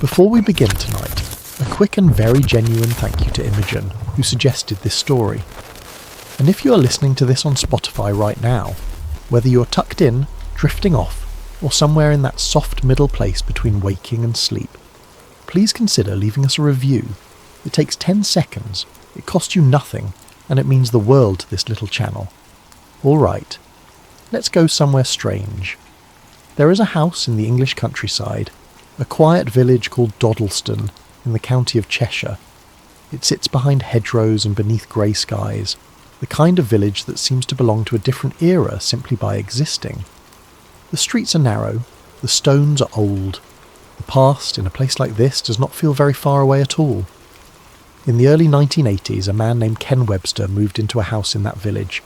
Before we begin tonight, a quick and very genuine thank you to Imogen, who suggested this story. And if you are listening to this on Spotify right now, whether you're tucked in, drifting off, or somewhere in that soft middle place between waking and sleep, please consider leaving us a review. It takes 10 seconds, it costs you nothing, and it means the world to this little channel. Alright, let's go somewhere strange. There is a house in the English countryside, a quiet village called Doddleston in the county of Cheshire. It sits behind hedgerows and beneath grey skies, the kind of village that seems to belong to a different era simply by existing. The streets are narrow, the stones are old. The past, in a place like this, does not feel very far away at all. In the early 1980s, a man named Ken Webster moved into a house in that village.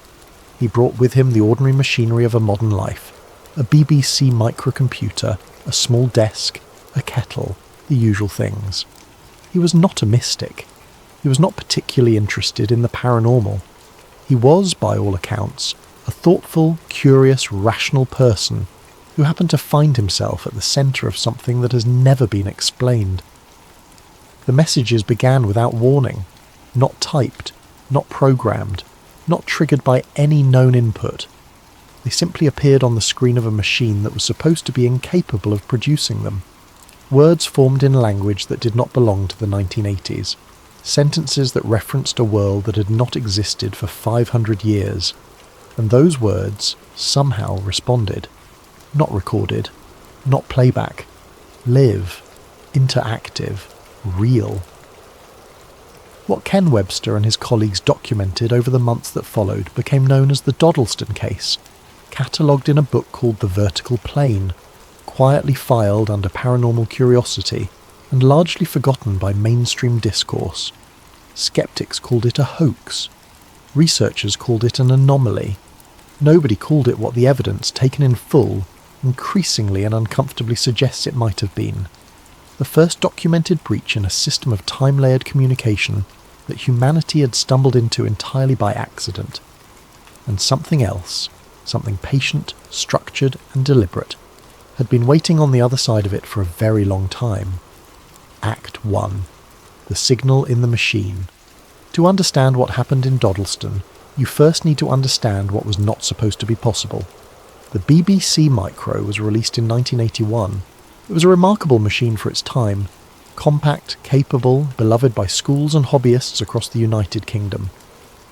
He brought with him the ordinary machinery of a modern life, a BBC microcomputer, a small desk, a kettle, the usual things. He was not a mystic. He was not particularly interested in the paranormal. He was, by all accounts, a thoughtful, curious, rational person who happened to find himself at the centre of something that has never been explained. The messages began without warning, not typed, not programmed, not triggered by any known input. They simply appeared on the screen of a machine that was supposed to be incapable of producing them. Words formed in language that did not belong to the 1980s. Sentences that referenced a world that had not existed for 500 years. And those words somehow responded. Not recorded, not playback. Live, interactive, real. What Ken Webster and his colleagues documented over the months that followed became known as the Doddleston case, catalogued in a book called The Vertical Plane, quietly filed under paranormal curiosity and largely forgotten by mainstream discourse. Skeptics called it a hoax. Researchers called it an anomaly. Nobody called it what the evidence, taken in full, increasingly and uncomfortably suggests it might have been. The first documented breach in a system of time-layered communication that humanity had stumbled into entirely by accident. And something else, something patient, structured and deliberate, had been waiting on the other side of it for a very long time. Act 1. The signal in the machine. To understand what happened in Doddleston, you first need to understand what was not supposed to be possible. The BBC Micro was released in 1981. It was a remarkable machine for its time, compact, capable, beloved by schools and hobbyists across the United Kingdom.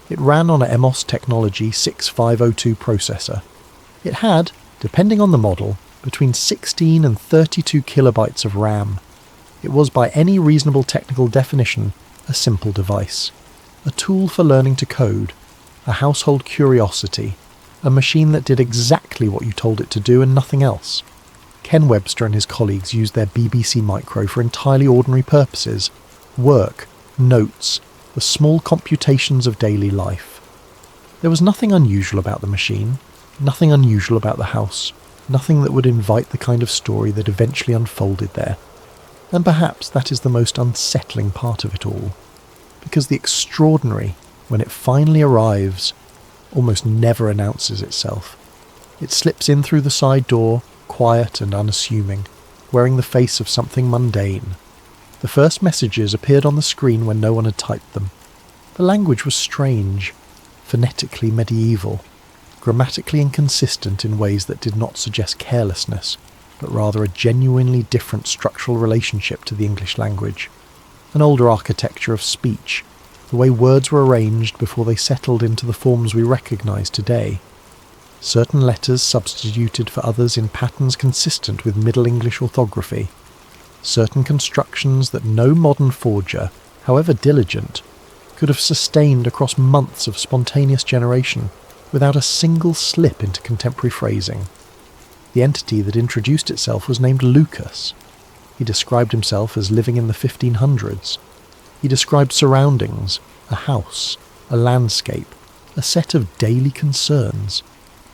It ran on a MOS Technology 6502 processor. It had, depending on the model, between 16 and 32 kilobytes of RAM. It was by any reasonable technical definition a simple device. A tool for learning to code, a household curiosity, a machine that did exactly what you told it to do and nothing else. Ken Webster and his colleagues used their BBC Micro for entirely ordinary purposes: work, notes, the small computations of daily life. There was nothing unusual about the machine, nothing unusual about the house, nothing that would invite the kind of story that eventually unfolded there. And perhaps that is the most unsettling part of it all, because the extraordinary, when it finally arrives, almost never announces itself. It slips in through the side door, quiet and unassuming, wearing the face of something mundane. The first messages appeared on the screen when no one had typed them. The language was strange, phonetically medieval, grammatically inconsistent in ways that did not suggest carelessness, but rather a genuinely different structural relationship to the English language. An older architecture of speech, the way words were arranged before they settled into the forms we recognise today. Certain letters substituted for others in patterns consistent with Middle English orthography. Certain constructions that no modern forger, however diligent, could have sustained across months of spontaneous generation without a single slip into contemporary phrasing. The entity that introduced itself was named Lucas. He described himself as living in the 1500s. He described surroundings, a house, a landscape, a set of daily concerns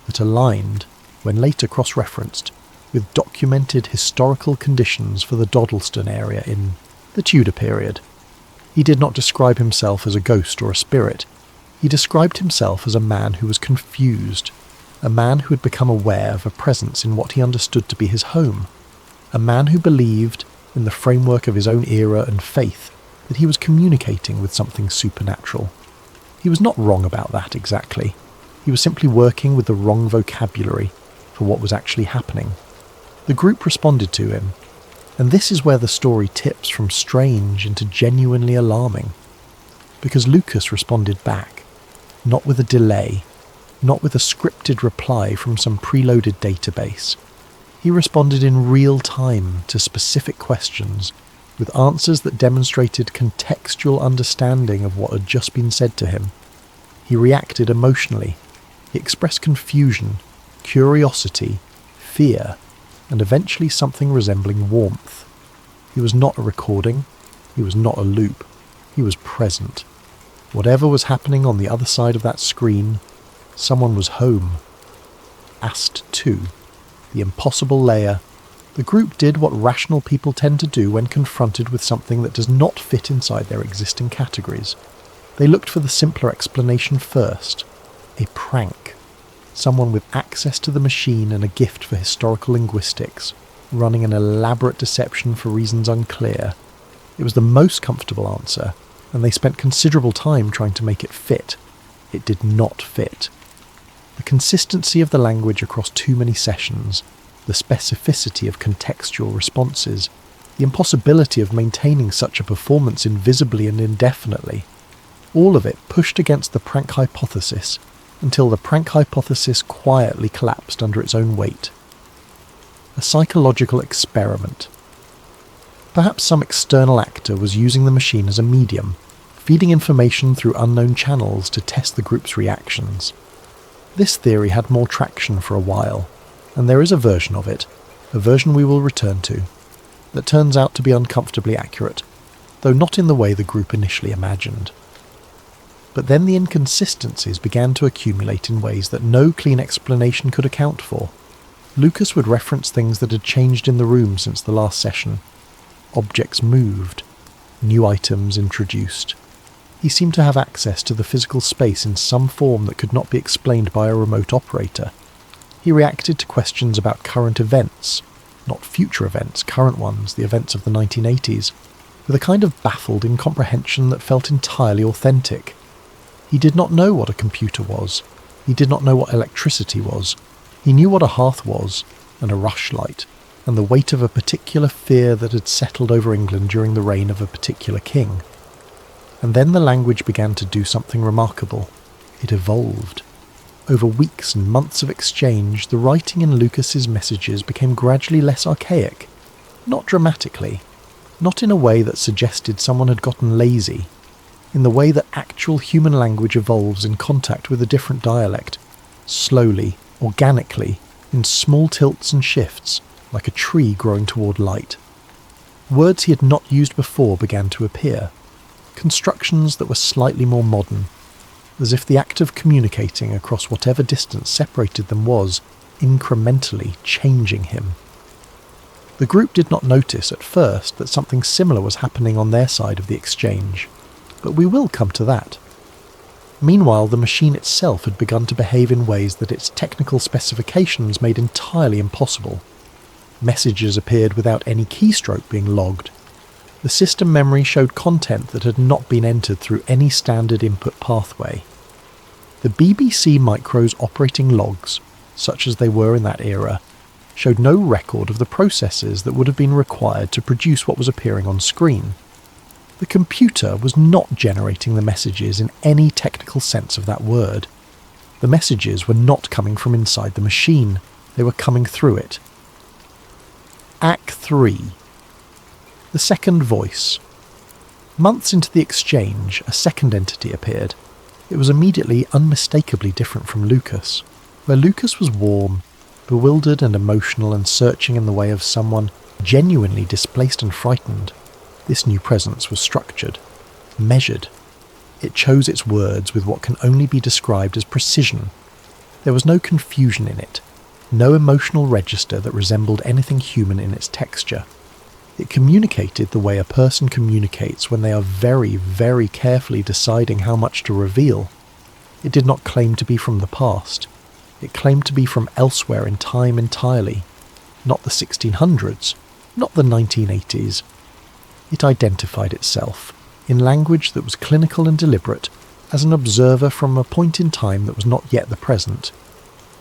that aligned, when later cross-referenced, with documented historical conditions for the Doddleston area in the Tudor period. He did not describe himself as a ghost or a spirit. He described himself as a man who was confused, a man who had become aware of a presence in what he understood to be his home, a man who believed, in the framework of his own era and faith, that he was communicating with something supernatural. He was not wrong about that exactly. He was simply working with the wrong vocabulary for what was actually happening. The group responded to him, and this is where the story tips from strange into genuinely alarming. Because Lucas responded back, not with a delay, not with a scripted reply from some preloaded database. He responded in real time to specific questions, with answers that demonstrated contextual understanding of what had just been said to him. He reacted emotionally. He expressed confusion, curiosity, fear, and eventually something resembling warmth. He was not a recording. He was not a loop. He was present. Whatever was happening on the other side of that screen, someone was home. Asked 2. The impossible layer. The group did what rational people tend to do when confronted with something that does not fit inside their existing categories. They looked for the simpler explanation first. A prank. Someone with access to the machine and a gift for historical linguistics, running an elaborate deception for reasons unclear. It was the most comfortable answer, and they spent considerable time trying to make it fit. It did not fit. The consistency of the language across too many sessions, the specificity of contextual responses, the impossibility of maintaining such a performance invisibly and indefinitely, all of it pushed against the prank hypothesis until the prank hypothesis quietly collapsed under its own weight. A psychological experiment. Perhaps some external actor was using the machine as a medium, feeding information through unknown channels to test the group's reactions. This theory had more traction for a while, and there is a version of it, a version we will return to, that turns out to be uncomfortably accurate, though not in the way the group initially imagined. But then the inconsistencies began to accumulate in ways that no clean explanation could account for. Lucas would reference things that had changed in the room since the last session. Objects moved, new items introduced. He seemed to have access to the physical space in some form that could not be explained by a remote operator. He reacted to questions about current events, not future events, current ones, the events of the 1980s, with a kind of baffled incomprehension that felt entirely authentic. He did not know what a computer was. He did not know what electricity was. He knew what a hearth was, and a rushlight, and the weight of a particular fear that had settled over England during the reign of a particular king. And then the language began to do something remarkable. It evolved. Over weeks and months of exchange, the writing in Lucas's messages became gradually less archaic. Not dramatically. Not in a way that suggested someone had gotten lazy. In the way that actual human language evolves in contact with a different dialect. Slowly, organically, in small tilts and shifts, like a tree growing toward light. Words he had not used before began to appear. Constructions that were slightly more modern, as if the act of communicating across whatever distance separated them was, incrementally, changing him. The group did not notice at first that something similar was happening on their side of the exchange, but we will come to that. Meanwhile, the machine itself had begun to behave in ways that its technical specifications made entirely impossible. Messages appeared without any keystroke being logged. The system memory showed content that had not been entered through any standard input pathway. The BBC Micro's operating logs, such as they were in that era, showed no record of the processes that would have been required to produce what was appearing on screen. The computer was not generating the messages in any technical sense of that word. The messages were not coming from inside the machine, they were coming through it. Act 3. The second voice. Months into the exchange, a second entity appeared. It was immediately unmistakably different from Lucas. Where Lucas was warm, bewildered and emotional and searching in the way of someone genuinely displaced and frightened, this new presence was structured, measured. It chose its words with what can only be described as precision. There was no confusion in it, no emotional register that resembled anything human in its texture. It communicated the way a person communicates when they are very, very carefully deciding how much to reveal. It did not claim to be from the past. It claimed to be from elsewhere in time entirely. Not the 1600s, not the 1980s. It identified itself, in language that was clinical and deliberate, as an observer from a point in time that was not yet the present.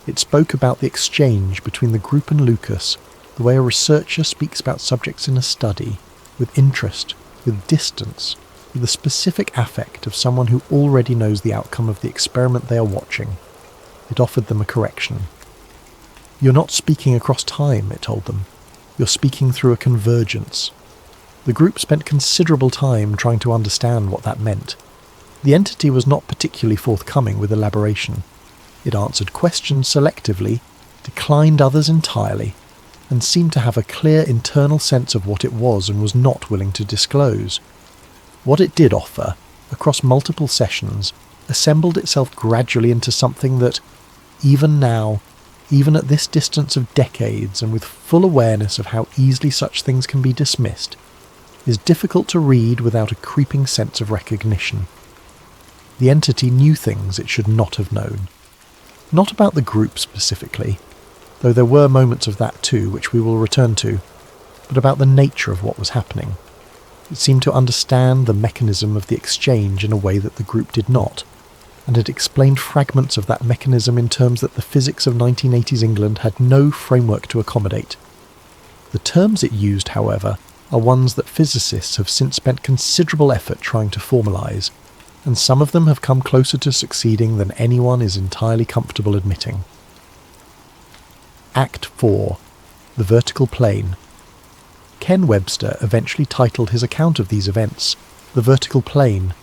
It spoke about the exchange between the group and Lucas, the way a researcher speaks about subjects in a study, with interest, with distance, with the specific affect of someone who already knows the outcome of the experiment they are watching. It offered them a correction. "You're not speaking across time," it told them. "You're speaking through a convergence." The group spent considerable time trying to understand what that meant. The entity was not particularly forthcoming with elaboration. It answered questions selectively, declined others entirely, and seemed to have a clear internal sense of what it was and was not willing to disclose. What it did offer, across multiple sessions, assembled itself gradually into something that, even now, even at this distance of decades and with full awareness of how easily such things can be dismissed, is difficult to read without a creeping sense of recognition. The entity knew things it should not have known. Not about the group specifically, though there were moments of that too, which we will return to, but about the nature of what was happening. It seemed to understand the mechanism of the exchange in a way that the group did not, and it explained fragments of that mechanism in terms that the physics of 1980s England had no framework to accommodate. The terms it used, however, are ones that physicists have since spent considerable effort trying to formalise, and some of them have come closer to succeeding than anyone is entirely comfortable admitting. Act 4. The Vertical Plane. Ken Webster eventually titled his account of these events, The Vertical Plane.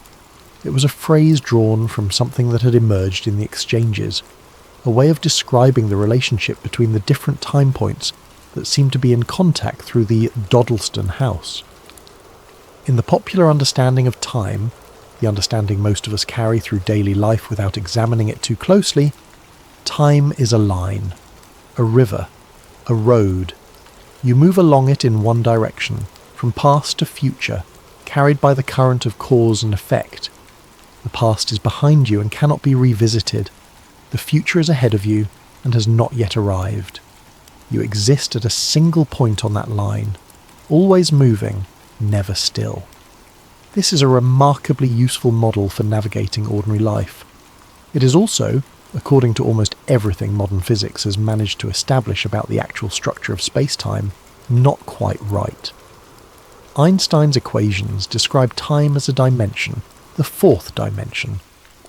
It was a phrase drawn from something that had emerged in the exchanges, a way of describing the relationship between the different time points that seemed to be in contact through the Doddleston house. In the popular understanding of time, the understanding most of us carry through daily life without examining it too closely, time is a line, a river, a road. You move along it in one direction, from past to future, carried by the current of cause and effect. The past is behind you and cannot be revisited. The future is ahead of you and has not yet arrived. You exist at a single point on that line, always moving, never still. This is a remarkably useful model for navigating ordinary life. It is also, according to almost everything modern physics has managed to establish about the actual structure of space-time, not quite right. Einstein's equations describe time as a dimension, the fourth dimension,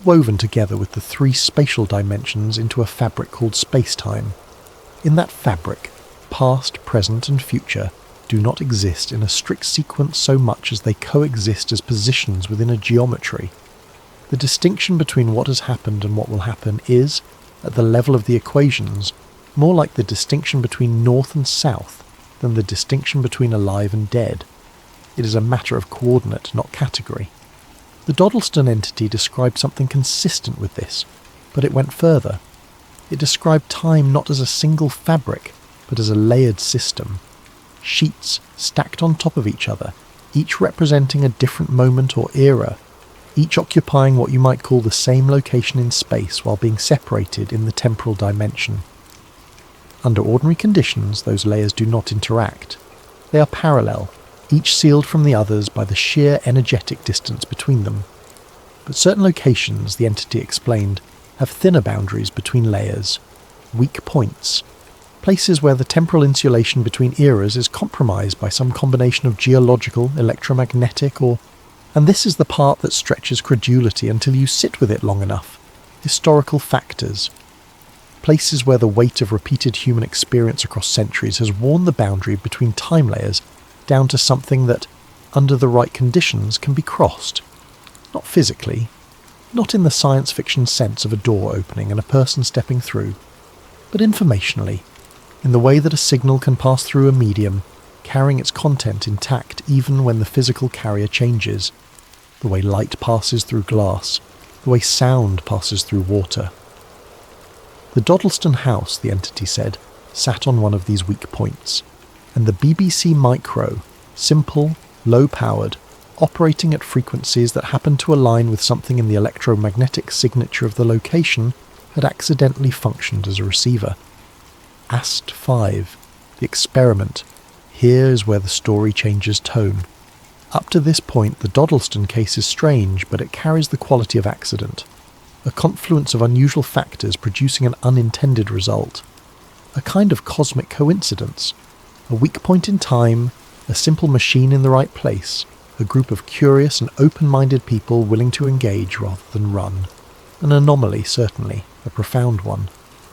woven together with the three spatial dimensions into a fabric called space-time. In that fabric, past, present and future do not exist in a strict sequence so much as they coexist as positions within a geometry. The distinction between what has happened and what will happen is, at the level of the equations, more like the distinction between north and south than the distinction between alive and dead. It is a matter of coordinate, not category. The Doddleston entity described something consistent with this, but it went further. It described time not as a single fabric, but as a layered system. Sheets stacked on top of each other, each representing a different moment or era, each occupying what you might call the same location in space while being separated in the temporal dimension. Under ordinary conditions, those layers do not interact. They are parallel, each sealed from the others by the sheer energetic distance between them. But certain locations, the entity explained, have thinner boundaries between layers, weak points, places where the temporal insulation between eras is compromised by some combination of geological, electromagnetic, and this is the part that stretches credulity until you sit with it long enough, historical factors. Places where the weight of repeated human experience across centuries has worn the boundary between time layers down to something that, under the right conditions, can be crossed. Not physically, not in the science fiction sense of a door opening and a person stepping through, but informationally, in the way that a signal can pass through a medium, carrying its content intact even when the physical carrier changes, the way light passes through glass, the way sound passes through water. The Doddleston house, the entity said, sat on one of these weak points, and the BBC Micro, simple, low-powered, operating at frequencies that happened to align with something in the electromagnetic signature of the location, had accidentally functioned as a receiver. AST 5, the experiment, Here is where the story changes tone. Up to this point, the Doddleston case is strange, but it carries the quality of accident. A confluence of unusual factors producing an unintended result. A kind of cosmic coincidence. A weak point in time, a simple machine in the right place, a group of curious and open-minded people willing to engage rather than run. An anomaly, certainly, a profound one,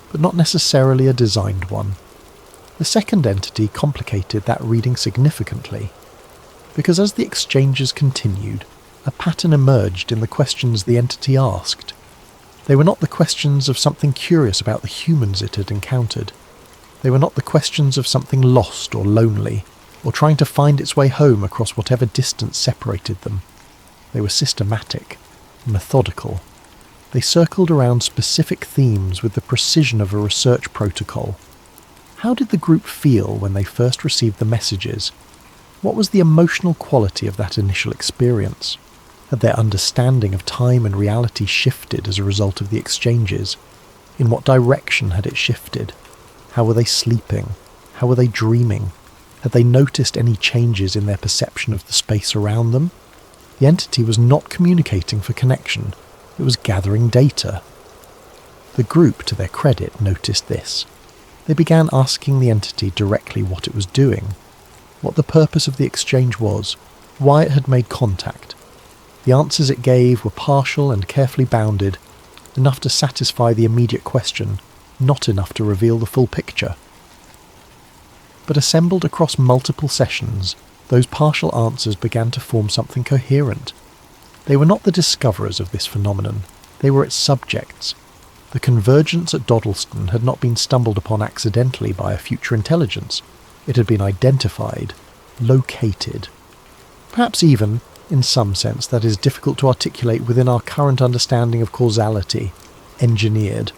but not necessarily a designed one. The second entity complicated that reading significantly, because as the exchanges continued, a pattern emerged in the questions the entity asked. They were not the questions of something curious about the humans it had encountered. They were not the questions of something lost or lonely, or trying to find its way home across whatever distance separated them. They were systematic, methodical. They circled around specific themes with the precision of a research protocol. How did the group feel when they first received the messages? What was the emotional quality of that initial experience? Had their understanding of time and reality shifted as a result of the exchanges? In what direction had it shifted? How were they sleeping? How were they dreaming? Had they noticed any changes in their perception of the space around them? The entity was not communicating for connection. It was gathering data. The group, to their credit, noticed this. They began asking the entity directly what it was doing, what the purpose of the exchange was, why it had made contact. The answers it gave were partial and carefully bounded, enough to satisfy the immediate question, not enough to reveal the full picture. But assembled across multiple sessions, those partial answers began to form something coherent. They were not the discoverers of this phenomenon, they were its subjects. The convergence at Doddleston had not been stumbled upon accidentally by a future intelligence. It had been identified, located. Perhaps even, in some sense that is difficult to articulate within our current understanding of causality, engineered.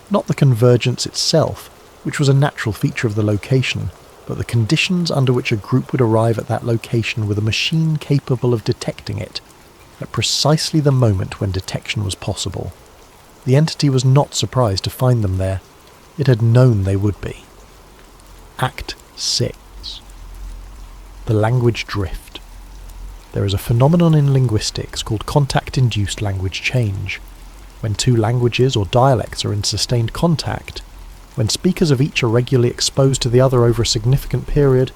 Not the convergence itself, which was a natural feature of the location, but the conditions under which a group would arrive at that location with a machine capable of detecting it, at precisely the moment when detection was possible. The entity was not surprised to find them there. It had known they would be. Act 6. The language drift. There is a phenomenon in linguistics called contact-induced language change. When two languages or dialects are in sustained contact, when speakers of each are regularly exposed to the other over a significant period,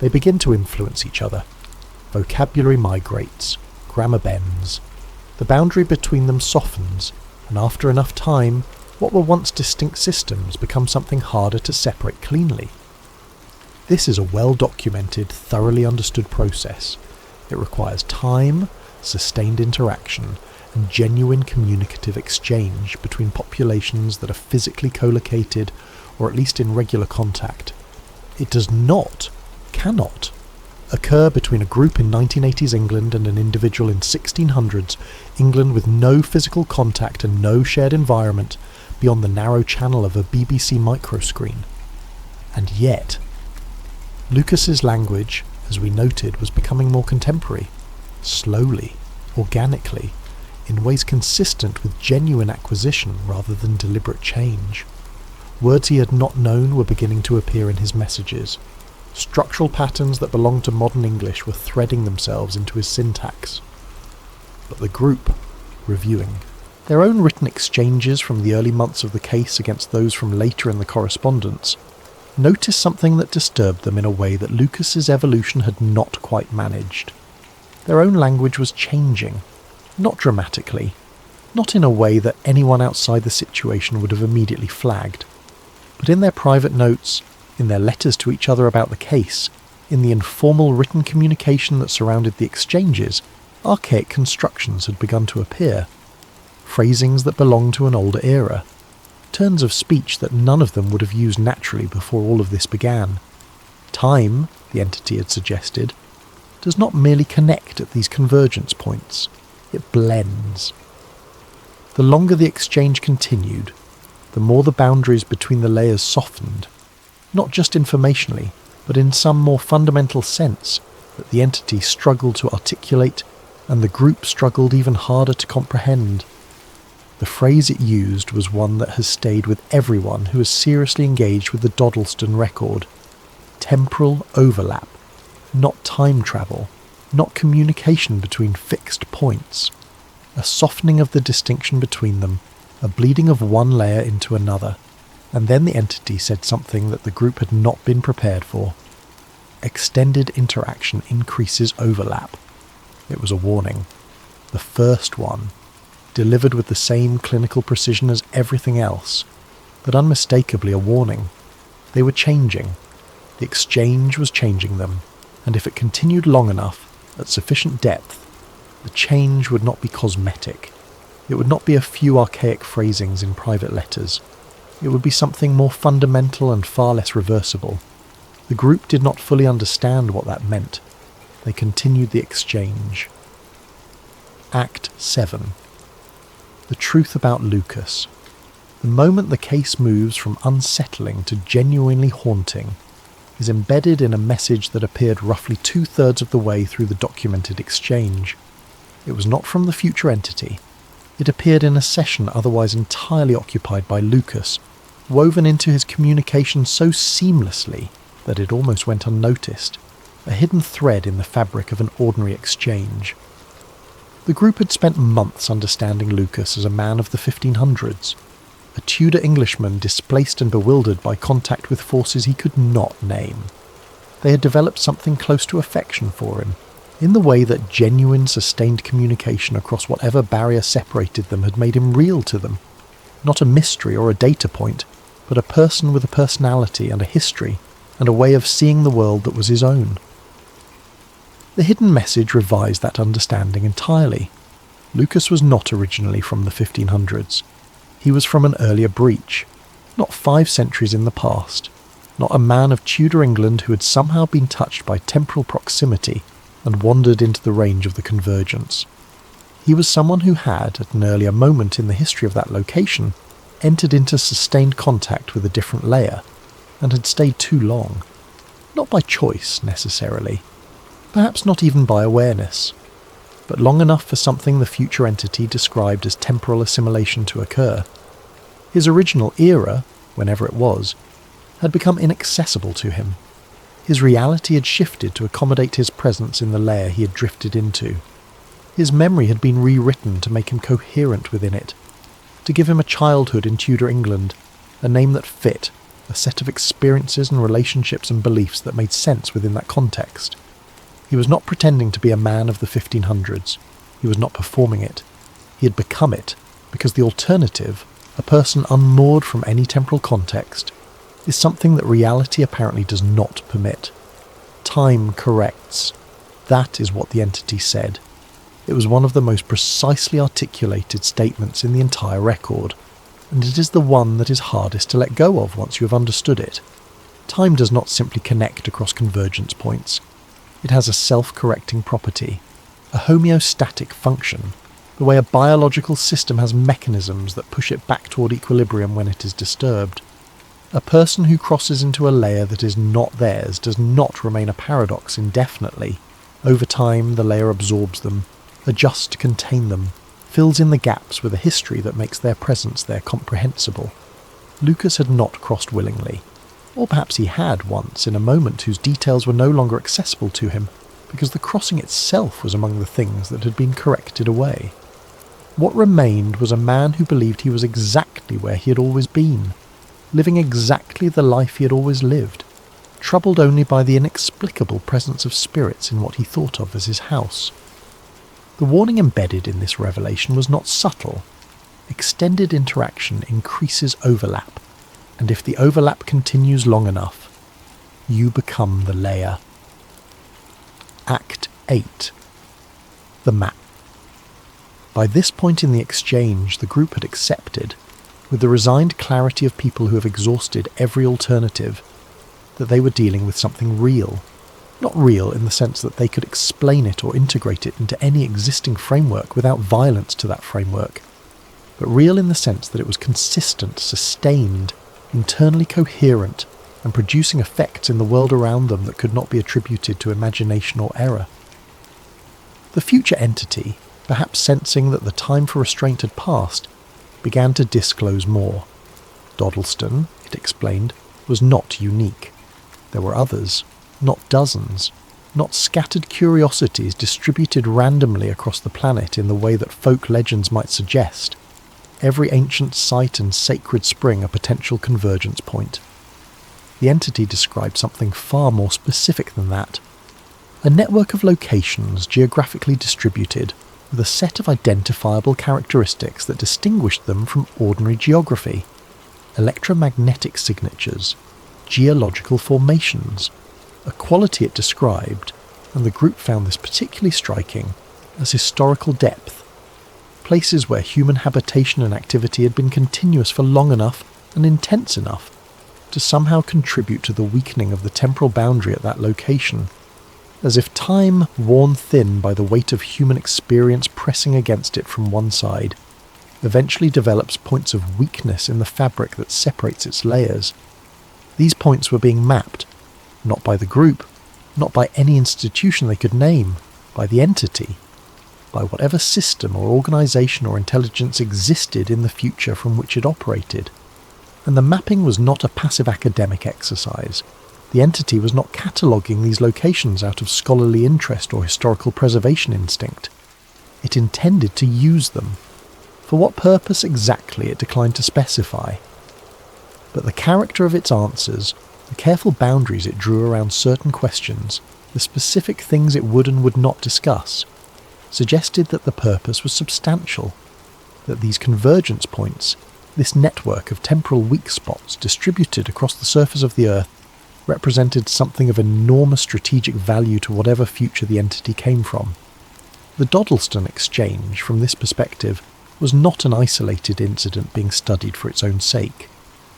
they begin to influence each other. Vocabulary migrates, grammar bends. The boundary between them softens, and after enough time, what were once distinct systems become something harder to separate cleanly. This is a well-documented, thoroughly understood process. It requires time, sustained interaction, and genuine communicative exchange between populations that are physically co-located or at least in regular contact. It does not, cannot, occur between a group in 1980s England and an individual in 1600s England with no physical contact and no shared environment beyond the narrow channel of a BBC microscreen. And yet, Lucas's language, as we noted, was becoming more contemporary, slowly, organically, in ways consistent with genuine acquisition rather than deliberate change. Words he had not known were beginning to appear in his messages. Structural patterns that belonged to modern English were threading themselves into his syntax. But the group, reviewing their own written exchanges from the early months of the case against those from later in the correspondence, noticed something that disturbed them in a way that Lucas's evolution had not quite managed. Their own language was changing, not dramatically, not in a way that anyone outside the situation would have immediately flagged, but in their private notes, in their letters to each other about the case, in the informal written communication that surrounded the exchanges, archaic constructions had begun to appear. Phrasings that belonged to an older era. Turns of speech that none of them would have used naturally before all of this began. Time, the entity had suggested, does not merely connect at these convergence points. It blends. The longer the exchange continued, the more the boundaries between the layers softened, not just informationally, but in some more fundamental sense that the entity struggled to articulate and the group struggled even harder to comprehend. The phrase it used was one that has stayed with everyone who has seriously engaged with the Doddleston record. temporal overlap, not time travel, not communication between fixed points. A softening of the distinction between them, a bleeding of one layer into another, and then the entity said something that the group had not been prepared for. Extended interaction increases overlap. It was a warning. The first one, delivered with the same clinical precision as everything else, but unmistakably a warning. They were changing. The exchange was changing them, and if it continued long enough, at sufficient depth, the change would not be cosmetic. It would not be a few archaic phrasings in private letters. It would be something more fundamental and far less reversible. The group did not fully understand what that meant. They continued the exchange. Act 7. The truth about Lucas. The moment the case moves from unsettling to genuinely haunting is embedded in a message that appeared roughly 2/3 of the way through the documented exchange. It was not from the future entity. It appeared in a session otherwise entirely occupied by Lucas, woven into his communication so seamlessly that it almost went unnoticed, a hidden thread in the fabric of an ordinary exchange. The group had spent months understanding Lucas as a man of the 1500s, a Tudor Englishman displaced and bewildered by contact with forces he could not name. They had developed something close to affection for him, in the way that genuine, sustained communication across whatever barrier separated them had made him real to them. Not a mystery or a data point, but a person with a personality and a history, and a way of seeing the world that was his own. The hidden message revised that understanding entirely. Lucas was not originally from the 1500s. He was from an earlier breach, not 5 centuries in the past, not a man of Tudor England who had somehow been touched by temporal proximity and wandered into the range of the convergence. He was someone who had, at an earlier moment in the history of that location, entered into sustained contact with a different layer, and had stayed too long. Not by choice, necessarily. Perhaps not even by awareness, but long enough for something the future entity described as temporal assimilation to occur. His original era, whenever it was, had become inaccessible to him. His reality had shifted to accommodate his presence in the layer he had drifted into. His memory had been rewritten to make him coherent within it, to give him a childhood in Tudor England, a name that fit, a set of experiences and relationships and beliefs that made sense within that context. He was not pretending to be a man of the 1500s. He was not performing it. He had become it, because the alternative, a person unmoored from any temporal context, is something that reality apparently does not permit. Time corrects. That is what the entity said. It was one of the most precisely articulated statements in the entire record, and it is the one that is hardest to let go of once you have understood it. Time does not simply connect across convergence points. It has a self-correcting property, a homeostatic function, the way a biological system has mechanisms that push it back toward equilibrium when it is disturbed. A person who crosses into a layer that is not theirs does not remain a paradox indefinitely. Over time, the layer absorbs them, adjusts to contain them, fills in the gaps with a history that makes their presence there comprehensible. Lucas had not crossed willingly. Or perhaps he had once, in a moment whose details were no longer accessible to him, because the crossing itself was among the things that had been corrected away. What remained was a man who believed he was exactly where he had always been, living exactly the life he had always lived, troubled only by the inexplicable presence of spirits in what he thought of as his house. The warning embedded in this revelation was not subtle. Extended interaction increases overlap, and if the overlap continues long enough, you become the layer. Act 8. The map. By this point in the exchange, the group had accepted, with the resigned clarity of people who have exhausted every alternative, that they were dealing with something real. Not real in the sense that they could explain it or integrate it into any existing framework without violence to that framework, but real in the sense that it was consistent, sustained, internally coherent, and producing effects in the world around them that could not be attributed to imagination or error. The future entity, perhaps sensing that the time for restraint had passed, began to disclose more. Doddleston, it explained, was not unique. There were others, not dozens, not scattered curiosities distributed randomly across the planet in the way that folk legends might suggest. Every ancient site and sacred spring a potential convergence point. The entity described something far more specific than that. A network of locations geographically distributed with a set of identifiable characteristics that distinguished them from ordinary geography. Electromagnetic signatures, geological formations, a quality it described, and the group found this particularly striking, as historical depth. Places where human habitation and activity had been continuous for long enough and intense enough to somehow contribute to the weakening of the temporal boundary at that location, as if time, worn thin by the weight of human experience pressing against it from one side, eventually develops points of weakness in the fabric that separates its layers. These points were being mapped, not by the group, not by any institution they could name, by the entity, by whatever system or organisation or intelligence existed in the future from which it operated. And the mapping was not a passive academic exercise. The entity was not cataloguing these locations out of scholarly interest or historical preservation instinct. It intended to use them. For what purpose exactly it declined to specify. But the character of its answers, the careful boundaries it drew around certain questions, the specific things it would and would not discuss, suggested that the purpose was substantial, that these convergence points, this network of temporal weak spots distributed across the surface of the Earth, represented something of enormous strategic value to whatever future the entity came from. The Doddleston exchange, from this perspective, was not an isolated incident being studied for its own sake.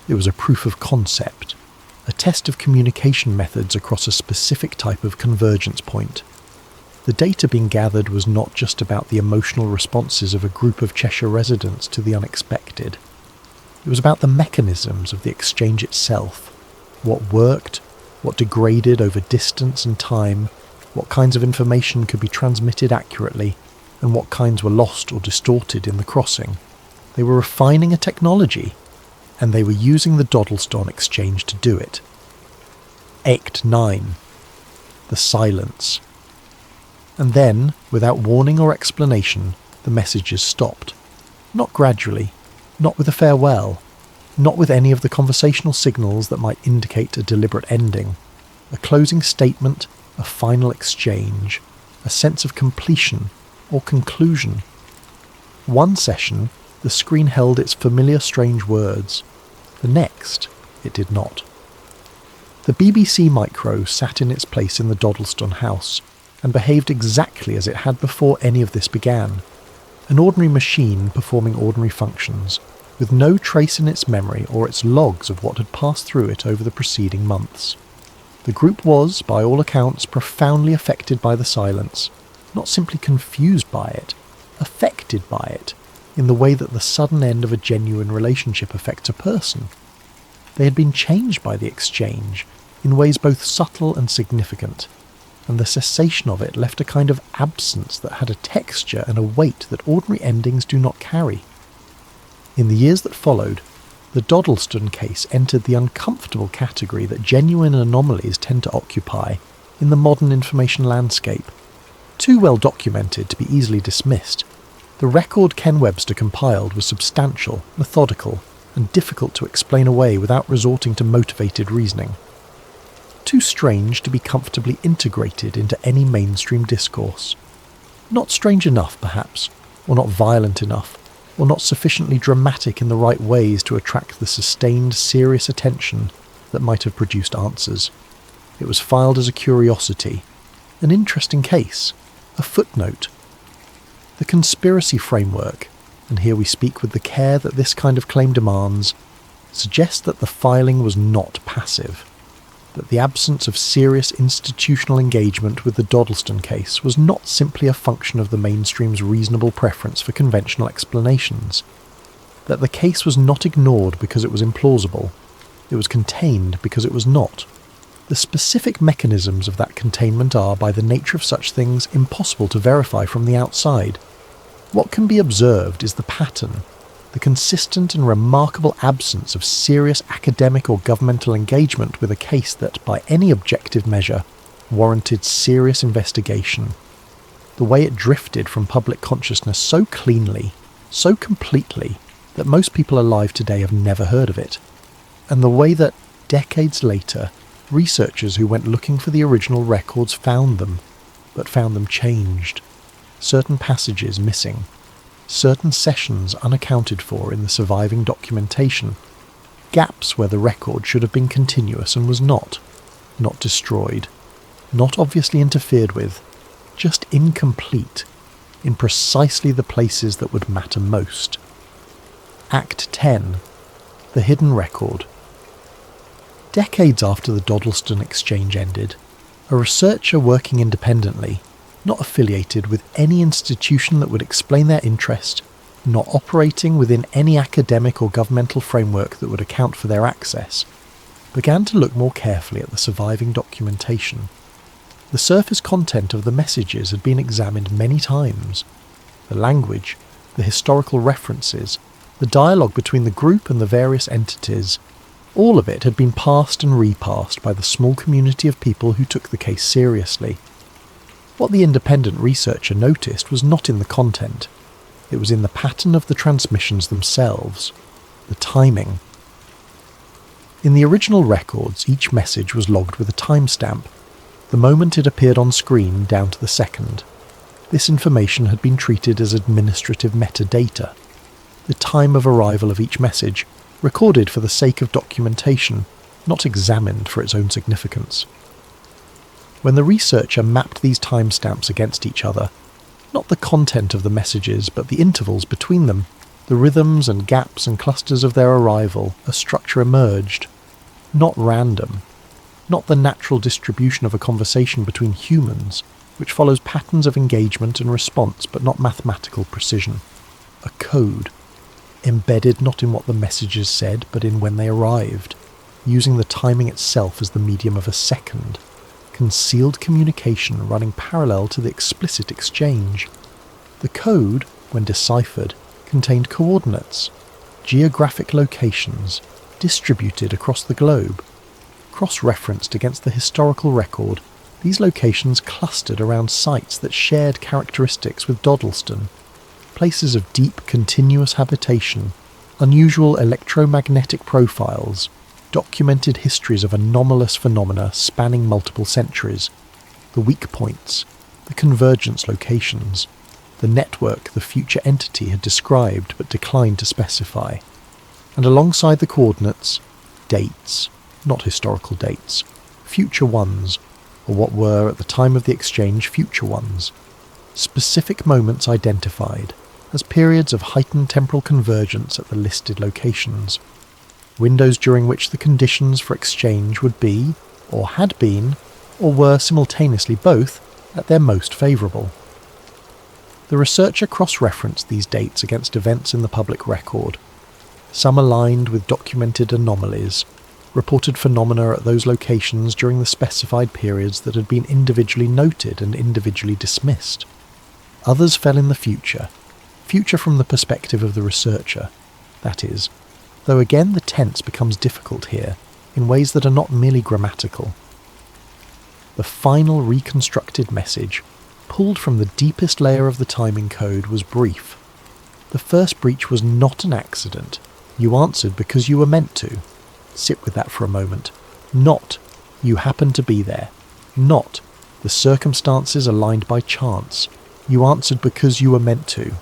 It was a proof of concept, a test of communication methods across a specific type of convergence point. The data being gathered was not just about the emotional responses of a group of Cheshire residents to the unexpected. It was about the mechanisms of the exchange itself, what worked, what degraded over distance and time, what kinds of information could be transmitted accurately, and what kinds were lost or distorted in the crossing. They were refining a technology, and they were using the Doddleston exchange to do it. Act 9. The silence. And then, without warning or explanation, the messages stopped. Not gradually, not with a farewell, not with any of the conversational signals that might indicate a deliberate ending. A closing statement, a final exchange, a sense of completion or conclusion. One session, the screen held its familiar strange words. The next, it did not. The BBC Micro sat in its place in the Doddleston house and behaved exactly as it had before any of this began. An ordinary machine performing ordinary functions, with no trace in its memory or its logs of what had passed through it over the preceding months. The group was, by all accounts, profoundly affected by the silence, not simply confused by it, affected by it, in the way that the sudden end of a genuine relationship affects a person. They had been changed by the exchange, in ways both subtle and significant, and the cessation of it left a kind of absence that had a texture and a weight that ordinary endings do not carry. In the years that followed, the Doddleston case entered the uncomfortable category that genuine anomalies tend to occupy in the modern information landscape. Too well documented to be easily dismissed, the record Ken Webster compiled was substantial, methodical, and difficult to explain away without resorting to motivated reasoning. Too strange to be comfortably integrated into any mainstream discourse. Not strange enough, perhaps, or not violent enough, or not sufficiently dramatic in the right ways to attract the sustained, serious attention that might have produced answers. It was filed as a curiosity, an interesting case, a footnote. The conspiracy framework, and here we speak with the care that this kind of claim demands, suggests that the filing was not passive, that the absence of serious institutional engagement with the Doddleston case was not simply a function of the mainstream's reasonable preference for conventional explanations, that the case was not ignored because it was implausible, it was contained because it was not. The specific mechanisms of that containment are, by the nature of such things, impossible to verify from the outside. What can be observed is the pattern, the consistent and remarkable absence of serious academic or governmental engagement with a case that, by any objective measure, warranted serious investigation, the way it drifted from public consciousness so cleanly, so completely, that most people alive today have never heard of it, and the way that, decades later, researchers who went looking for the original records found them, but found them changed, certain passages missing, certain sessions unaccounted for in the surviving documentation, gaps where the record should have been continuous and was not destroyed, not obviously interfered with, just incomplete in precisely the places that would matter most. Act 10. The Hidden Record. Decades after the Doddleston exchange ended, a researcher working independently, not affiliated with any institution that would explain their interest, not operating within any academic or governmental framework that would account for their access, began to look more carefully at the surviving documentation. The surface content of the messages had been examined many times. The language, the historical references, the dialogue between the group and the various entities, all of it had been passed and repassed by the small community of people who took the case seriously. What the independent researcher noticed was not in the content. It was in the pattern of the transmissions themselves, the timing. In the original records, each message was logged with a timestamp, the moment it appeared on screen down to the second. This information had been treated as administrative metadata. The time of arrival of each message, recorded for the sake of documentation, not examined for its own significance. When the researcher mapped these timestamps against each other, not the content of the messages but the intervals between them, the rhythms and gaps and clusters of their arrival, a structure emerged. Not random, not the natural distribution of a conversation between humans, which follows patterns of engagement and response but not mathematical precision. A code, embedded not in what the messages said but in when they arrived, using the timing itself as the medium of a second. Concealed communication running parallel to the explicit exchange. The code, when deciphered, contained coordinates, geographic locations, distributed across the globe. Cross-referenced against the historical record, these locations clustered around sites that shared characteristics with Doddleston, places of deep continuous habitation, unusual electromagnetic profiles, documented histories of anomalous phenomena spanning multiple centuries, the weak points, the convergence locations, the network the future entity had described but declined to specify, and alongside the coordinates, dates, not historical dates, future ones, or what were at the time of the exchange future ones, specific moments identified as periods of heightened temporal convergence at the listed locations, windows during which the conditions for exchange would be, or had been, or were simultaneously both, at their most favourable. The researcher cross-referenced these dates against events in the public record. Some aligned with documented anomalies, reported phenomena at those locations during the specified periods that had been individually noted and individually dismissed. Others fell in the future from the perspective of the researcher, that is, though again the tense becomes difficult here, in ways that are not merely grammatical. The final reconstructed message, pulled from the deepest layer of the timing code, was brief. The first breach was not an accident. You answered because you were meant to. Sit with that for a moment. Not, you happened to be there. Not, the circumstances aligned by chance. You answered because you were meant to.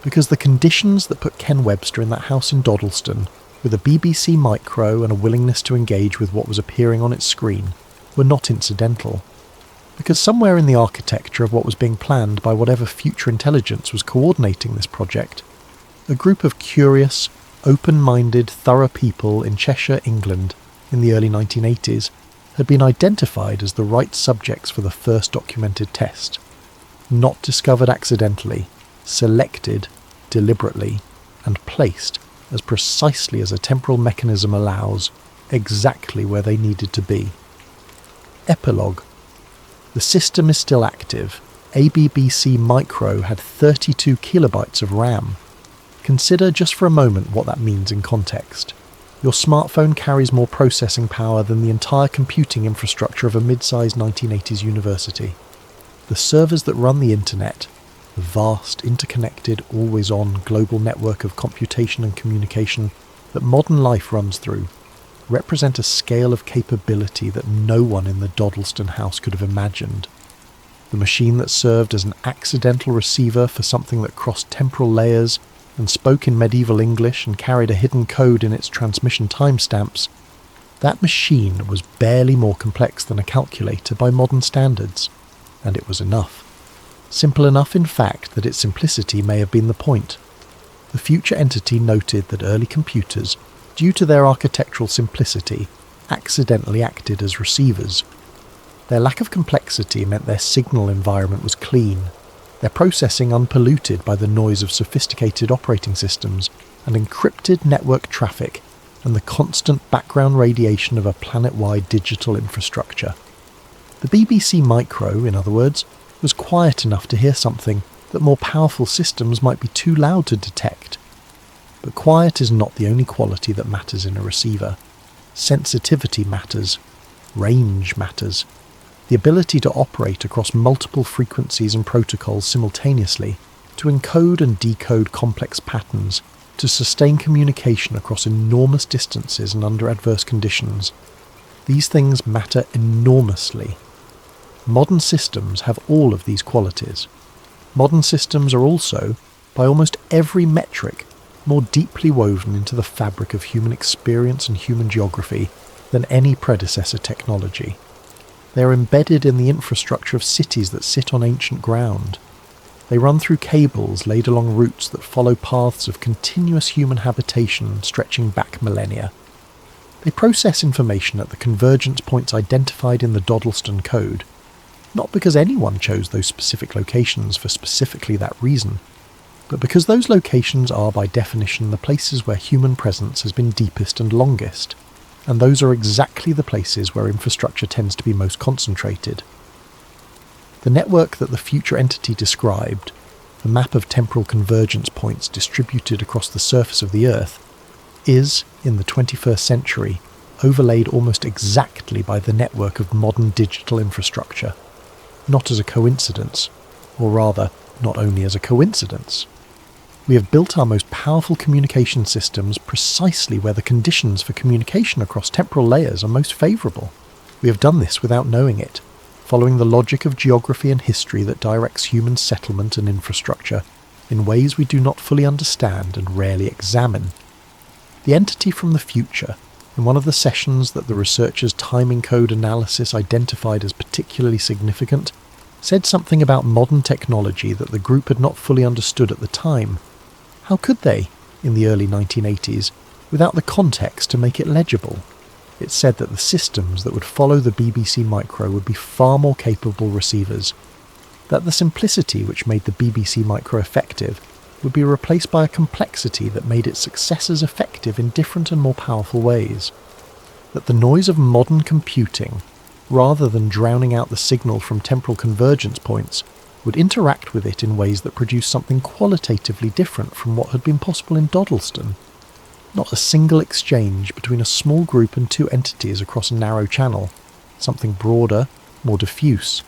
Because the conditions that put Ken Webster in that house in Doddleston, with a BBC micro and a willingness to engage with what was appearing on its screen, were not incidental. Because somewhere in the architecture of what was being planned by whatever future intelligence was coordinating this project, a group of curious, open-minded, thorough people in Cheshire, England, in the early 1980s, had been identified as the right subjects for the first documented test. Not discovered accidentally, selected deliberately, and placed, as precisely as a temporal mechanism allows, exactly where they needed to be. Epilogue. The system is still active. ABBC Micro had 32 kilobytes of RAM. Consider just for a moment what that means in context. Your smartphone carries more processing power than the entire computing infrastructure of a mid-sized 1980s university. The servers that run the internet, the vast, interconnected, always-on global network of computation and communication that modern life runs through, represent a scale of capability that no one in the Doddleston house could have imagined. The machine that served as an accidental receiver for something that crossed temporal layers and spoke in medieval English and carried a hidden code in its transmission timestamps, that machine was barely more complex than a calculator by modern standards, and it was enough. Simple enough, in fact, that its simplicity may have been the point. The future entity noted that early computers, due to their architectural simplicity, accidentally acted as receivers. Their lack of complexity meant their signal environment was clean, their processing unpolluted by the noise of sophisticated operating systems and encrypted network traffic and the constant background radiation of a planet-wide digital infrastructure. The BBC Micro, in other words, was quiet enough to hear something that more powerful systems might be too loud to detect. But quiet is not the only quality that matters in a receiver. Sensitivity matters. Range matters. The ability to operate across multiple frequencies and protocols simultaneously, to encode and decode complex patterns, to sustain communication across enormous distances and under adverse conditions. These things matter enormously. Modern systems have all of these qualities. Modern systems are also, by almost every metric, more deeply woven into the fabric of human experience and human geography than any predecessor technology. They are embedded in the infrastructure of cities that sit on ancient ground. They run through cables laid along routes that follow paths of continuous human habitation stretching back millennia. They process information at the convergence points identified in the Doddleston code, not because anyone chose those specific locations for specifically that reason, but because those locations are by definition the places where human presence has been deepest and longest, and those are exactly the places where infrastructure tends to be most concentrated. The network that the future entity described, the map of temporal convergence points distributed across the surface of the Earth, is, in the 21st century, overlaid almost exactly by the network of modern digital infrastructure, not as a coincidence, or rather, not only as a coincidence. We have built our most powerful communication systems precisely where the conditions for communication across temporal layers are most favourable. We have done this without knowing it, following the logic of geography and history that directs human settlement and infrastructure in ways we do not fully understand and rarely examine. The entity from the future, in one of the sessions that the researchers' timing code analysis identified as particularly significant, said something about modern technology that the group had not fully understood at the time. How could they, in the early 1980s, without the context to make it legible? It said that the systems that would follow the BBC Micro would be far more capable receivers, that the simplicity which made the BBC Micro effective would be replaced by a complexity that made its successors effective in different and more powerful ways, that the noise of modern computing, rather than drowning out the signal from temporal convergence points, would interact with it in ways that produced something qualitatively different from what had been possible in Doddleston. Not a single exchange between a small group and two entities across a narrow channel, something broader, more diffuse,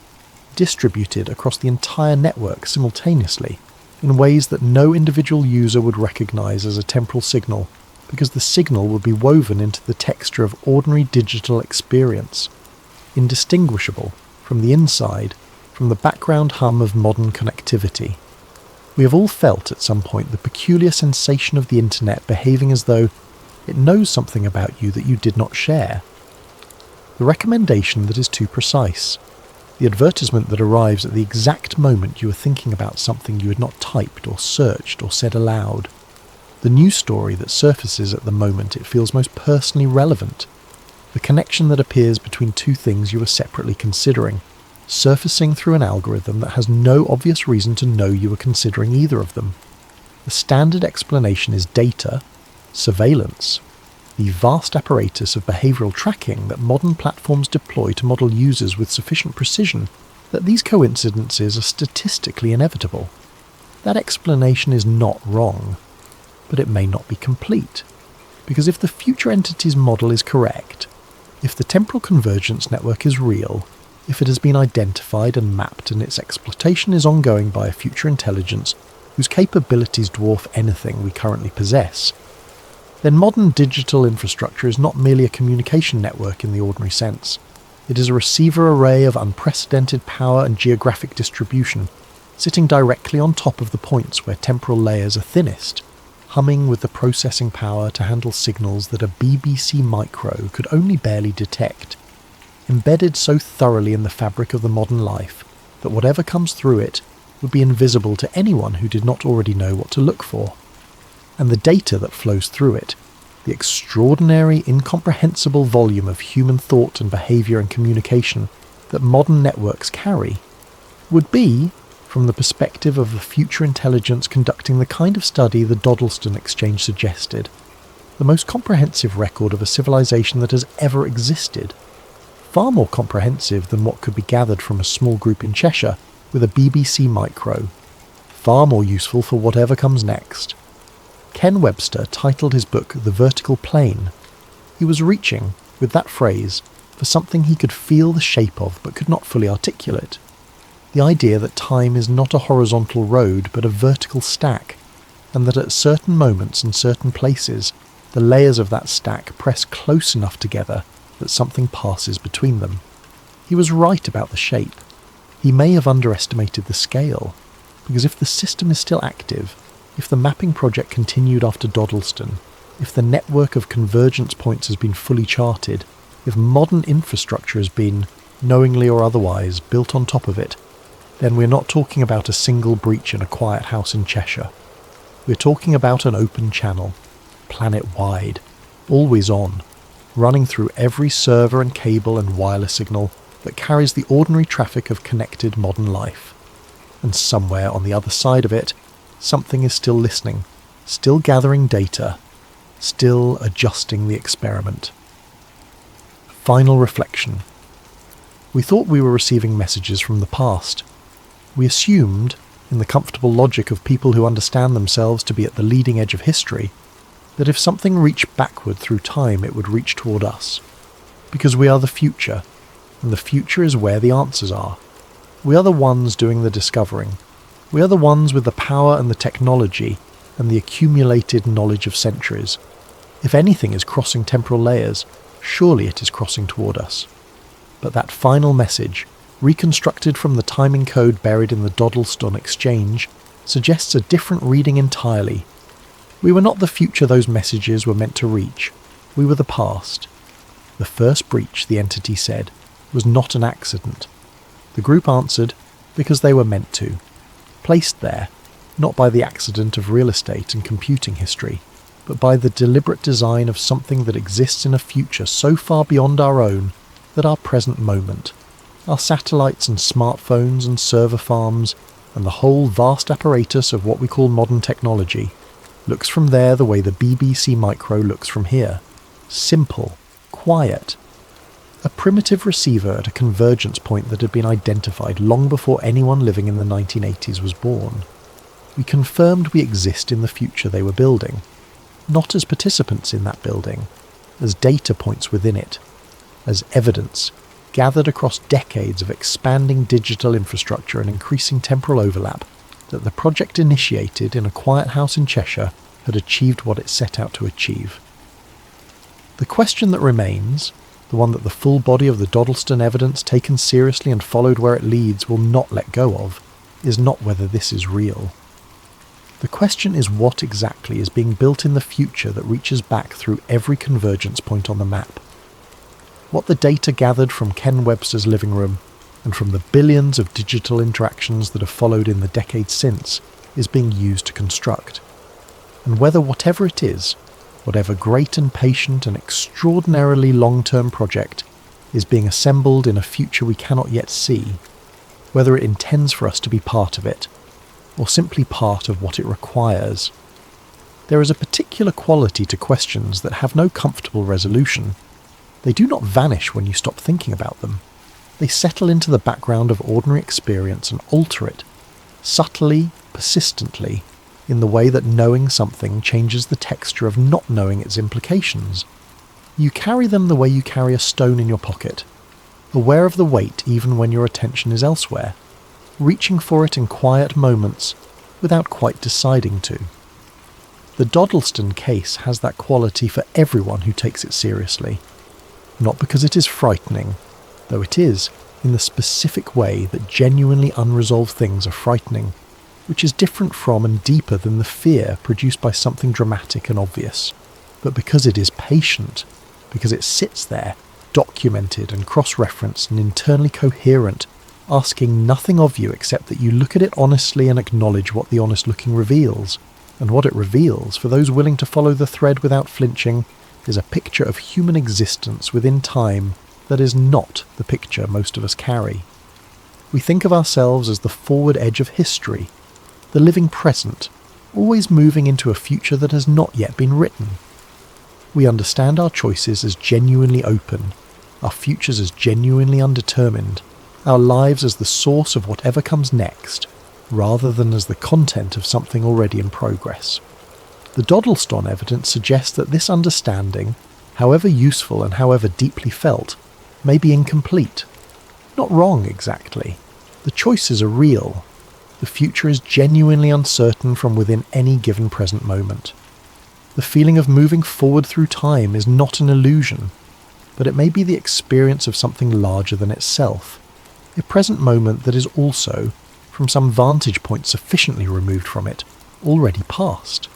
distributed across the entire network simultaneously, in ways that no individual user would recognise as a temporal signal, because the signal would be woven into the texture of ordinary digital experience, indistinguishable from the inside, from the background hum of modern connectivity. We have all felt at some point the peculiar sensation of the internet behaving as though it knows something about you that you did not share. The recommendation that is too precise. The advertisement that arrives at the exact moment you are thinking about something you had not typed or searched or said aloud. The news story that surfaces at the moment it feels most personally relevant. The connection that appears between two things you were separately considering, surfacing through an algorithm that has no obvious reason to know you were considering either of them. The standard explanation is data, surveillance, the vast apparatus of behavioural tracking that modern platforms deploy to model users with sufficient precision that these coincidences are statistically inevitable. That explanation is not wrong. but it may not be complete. Because if the future entities model is correct, if the temporal convergence network is real, if it has been identified and mapped and its exploitation is ongoing by a future intelligence whose capabilities dwarf anything we currently possess, then modern digital infrastructure is not merely a communication network in the ordinary sense. It is a receiver array of unprecedented power and geographic distribution, sitting directly on top of the points where temporal layers are thinnest, humming with the processing power to handle signals that a BBC micro could only barely detect, embedded so thoroughly in the fabric of the modern life that whatever comes through it would be invisible to anyone who did not already know what to look for. And the data that flows through it, the extraordinary, incomprehensible volume of human thought and behaviour and communication that modern networks carry, would be, from the perspective of the future intelligence conducting the kind of study the Doddleston exchange suggested, the most comprehensive record of a civilization that has ever existed, far more comprehensive than what could be gathered from a small group in Cheshire with a BBC micro, far more useful for whatever comes next. Ken Webster titled his book The Vertical Plane. He was reaching, with that phrase, for something he could feel the shape of but could not fully articulate. The idea that time is not a horizontal road but a vertical stack, and that at certain moments and certain places the layers of that stack press close enough together that something passes between them. He was right about the shape. He may have underestimated the scale, because if the system is still active, if the mapping project continued after Doddleston, if the network of convergence points has been fully charted, if modern infrastructure has been, knowingly or otherwise, built on top of it, then we're not talking about a single breach in a quiet house in Cheshire. We're talking about an open channel, planet-wide, always on, running through every server and cable and wireless signal that carries the ordinary traffic of connected modern life. And somewhere on the other side of it, something is still listening, still gathering data, still adjusting the experiment. Final reflection. We thought we were receiving messages from the past. We assumed, in the comfortable logic of people who understand themselves to be at the leading edge of history, that if something reached backward through time it would reach toward us. Because we are the future, and the future is where the answers are. We are the ones doing the discovering. We are the ones with the power and the technology and the accumulated knowledge of centuries. If anything is crossing temporal layers, surely it is crossing toward us. But that final message, reconstructed from the timing code buried in the Doddleston exchange, suggests a different reading entirely. We were not the future those messages were meant to reach. We were the past. The first breach, the entity said, was not an accident. The group answered because they were meant to. Placed there, not by the accident of real estate and computing history, but by the deliberate design of something that exists in a future so far beyond our own that our present moment, our satellites and smartphones and server farms, and the whole vast apparatus of what we call modern technology, looks from there the way the BBC micro looks from here. Simple, quiet. A primitive receiver at a convergence point that had been identified long before anyone living in the 1980s was born. We confirmed we exist in the future they were building, not as participants in that building, as data points within it, as evidence gathered across decades of expanding digital infrastructure and increasing temporal overlap that the project initiated in a quiet house in Cheshire had achieved what it set out to achieve. The question that remains, the one that the full body of the Doddleston evidence taken seriously and followed where it leads will not let go of, is not whether this is real. The question is what exactly is being built in the future that reaches back through every convergence point on the map. What the data gathered from Ken Webster's living room, and from the billions of digital interactions that have followed in the decades since, is being used to construct. And whether whatever it is, whatever great and patient and extraordinarily long-term project is being assembled in a future we cannot yet see, whether it intends for us to be part of it, or simply part of what it requires. There is a particular quality to questions that have no comfortable resolution. They do not vanish when you stop thinking about them. They settle into the background of ordinary experience and alter it, subtly, persistently, in the way that knowing something changes the texture of not knowing its implications. You carry them the way you carry a stone in your pocket, aware of the weight even when your attention is elsewhere, reaching for it in quiet moments without quite deciding to. The Doddleston case has that quality for everyone who takes it seriously, not because it is frightening, though it is in the specific way that genuinely unresolved things are frightening, which is different from and deeper than the fear produced by something dramatic and obvious, but because it is patient, because it sits there, documented and cross-referenced and internally coherent, asking nothing of you except that you look at it honestly and acknowledge what the honest looking reveals. And what it reveals, for those willing to follow the thread without flinching, is a picture of human existence within time that is not the picture most of us carry. We think of ourselves as the forward edge of history, the living present, always moving into a future that has not yet been written. We understand our choices as genuinely open, our futures as genuinely undetermined, our lives as the source of whatever comes next, rather than as the content of something already in progress. The Doddleston evidence suggests that this understanding, however useful and however deeply felt, may be incomplete. Not wrong exactly. The choices are real. The future is genuinely uncertain from within any given present moment. The feeling of moving forward through time is not an illusion, but it may be the experience of something larger than itself, a present moment that is also, from some vantage point sufficiently removed from it, already past,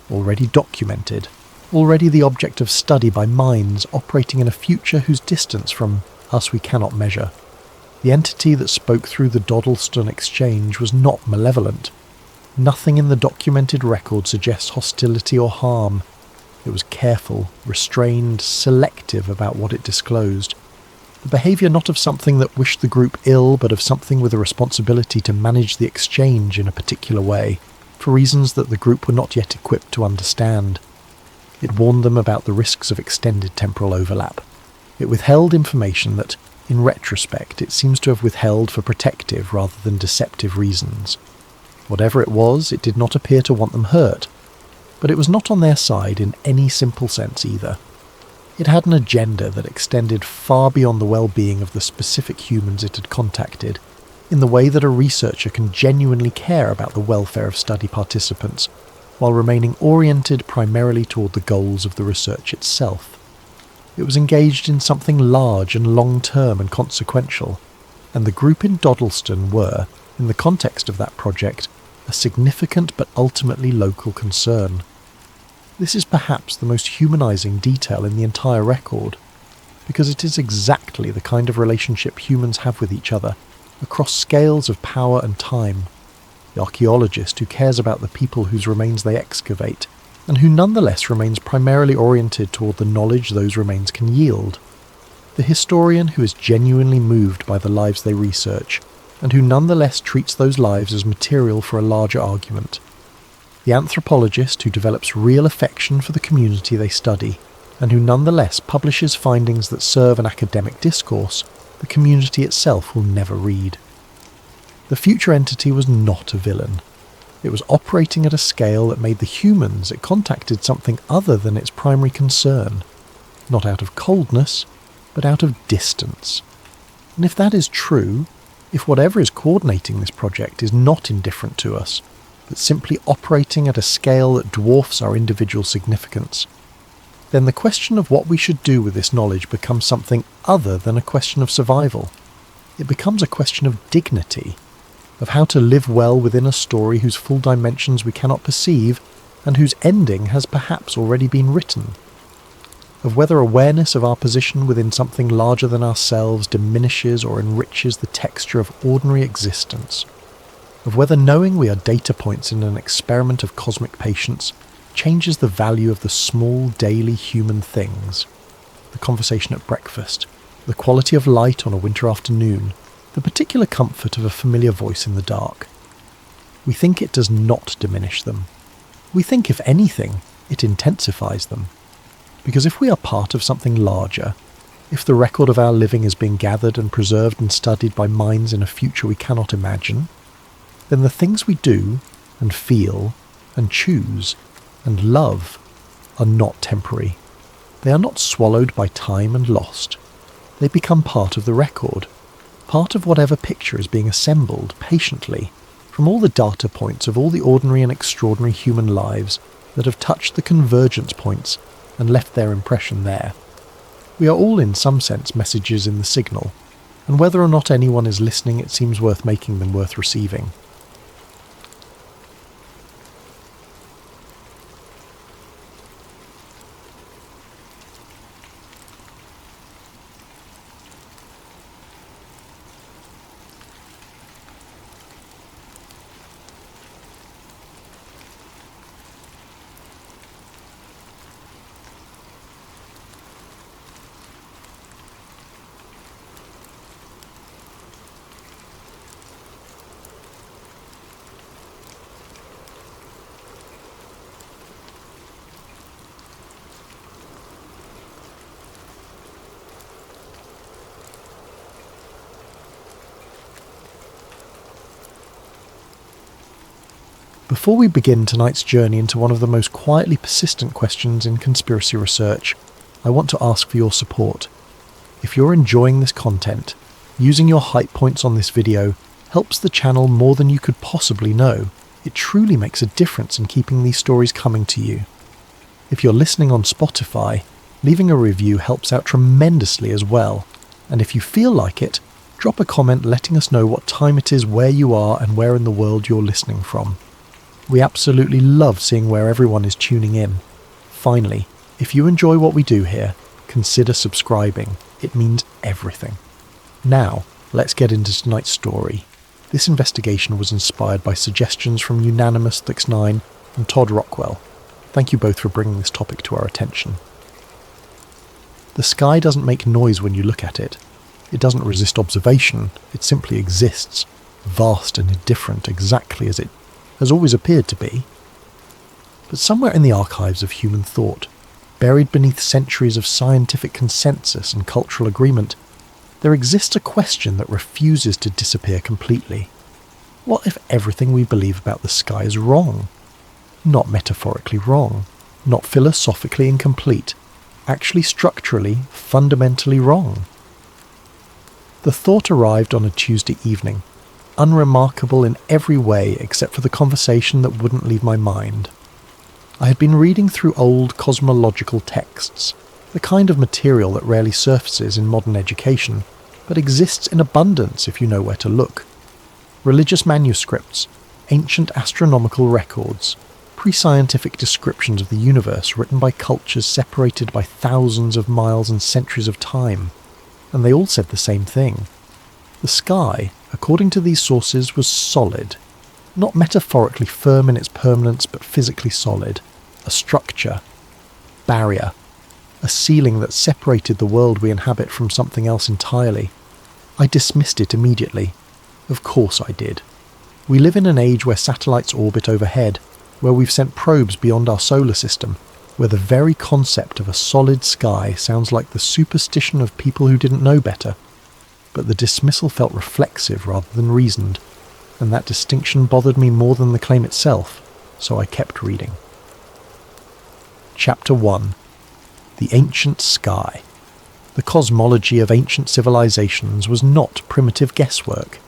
already documented, already the object of study by minds operating in a future whose distance from us we cannot measure. The entity that spoke through the Doddleston exchange was not malevolent. Nothing in the documented record suggests hostility or harm. It was careful, restrained, selective about what it disclosed. The behaviour not of something that wished the group ill, but of something with a responsibility to manage the exchange in a particular way, for reasons that the group were not yet equipped to understand. It warned them about the risks of extended temporal overlap. It withheld information that, in retrospect, it seems to have withheld for protective rather than deceptive reasons. Whatever it was, it did not appear to want them hurt, but it was not on their side in any simple sense either. It had an agenda that extended far beyond the well-being of the specific humans it had contacted, in the way that a researcher can genuinely care about the welfare of study participants, while remaining oriented primarily toward the goals of the research itself. It was engaged in something large and long-term and consequential, and the group in Doddleston were, in the context of that project, a significant but ultimately local concern. This is perhaps the most humanizing detail in the entire record, because it is exactly the kind of relationship humans have with each other, across scales of power and time. The archaeologist who cares about the people whose remains they excavate, and who nonetheless remains primarily oriented toward the knowledge those remains can yield. The historian who is genuinely moved by the lives they research, and who nonetheless treats those lives as material for a larger argument. The anthropologist who develops real affection for the community they study, and who nonetheless publishes findings that serve an academic discourse the community itself will never read. The future entity was not a villain. It was operating at a scale that made the humans it contacted something other than its primary concern, not out of coldness, but out of distance. And if that is true, if whatever is coordinating this project is not indifferent to us, but simply operating at a scale that dwarfs our individual significance, then the question of what we should do with this knowledge becomes something other than a question of survival. It becomes a question of dignity, of how to live well within a story whose full dimensions we cannot perceive, and whose ending has perhaps already been written. Of whether awareness of our position within something larger than ourselves diminishes or enriches the texture of ordinary existence. Of whether knowing we are data points in an experiment of cosmic patience changes the value of the small daily human things. The conversation at breakfast, the quality of light on a winter afternoon, the particular comfort of a familiar voice in the dark. We think it does not diminish them. We think, if anything, it intensifies them. Because if we are part of something larger, if the record of our living is being gathered and preserved and studied by minds in a future we cannot imagine, then the things we do and feel and choose and love are not temporary. They are not swallowed by time and lost. They become part of the record, part of whatever picture is being assembled patiently from all the data points of all the ordinary and extraordinary human lives that have touched the convergence points and left their impression there. We are all in some sense messages in the signal, and whether or not anyone is listening, it seems worth making them worth receiving. Before we begin tonight's journey into one of the most quietly persistent questions in conspiracy research, I want to ask for your support. If you're enjoying this content, using your hype points on this video helps the channel more than you could possibly know. It truly makes a difference in keeping these stories coming to you. If you're listening on Spotify, leaving a review helps out tremendously as well, and if you feel like it, drop a comment letting us know what time it is where you are and where in the world you're listening from. We absolutely love seeing where everyone is tuning in. Finally, if you enjoy what we do here, consider subscribing. It means everything. Now, let's get into tonight's story. This investigation was inspired by suggestions from Unanimous Thix9 and Todd Rockwell. Thank you both for bringing this topic to our attention. The sky doesn't make noise when you look at it. It doesn't resist observation. It simply exists, vast and indifferent, exactly as it has always appeared to be. But somewhere in the archives of human thought, buried beneath centuries of scientific consensus and cultural agreement, there exists a question that refuses to disappear completely. What if everything we believe about the sky is wrong? Not metaphorically wrong, not philosophically incomplete, actually structurally, fundamentally wrong. The thought arrived on a Tuesday evening, unremarkable in every way except for the conversation that wouldn't leave my mind. I had been reading through old cosmological texts, the kind of material that rarely surfaces in modern education, but exists in abundance if you know where to look. Religious manuscripts, ancient astronomical records, pre-scientific descriptions of the universe written by cultures separated by thousands of miles and centuries of time, and they all said the same thing. The sky, according to these sources, was solid, not metaphorically firm in its permanence but physically solid, a structure, barrier, a ceiling that separated the world we inhabit from something else entirely. I dismissed it immediately. Of course I did. We live in an age where satellites orbit overhead, where we've sent probes beyond our solar system, where the very concept of a solid sky sounds like the superstition of people who didn't know better. But the dismissal felt reflexive rather than reasoned, and that distinction bothered me more than the claim itself, so I kept reading. Chapter 1. The Ancient Sky. The cosmology of ancient civilizations was not primitive guesswork.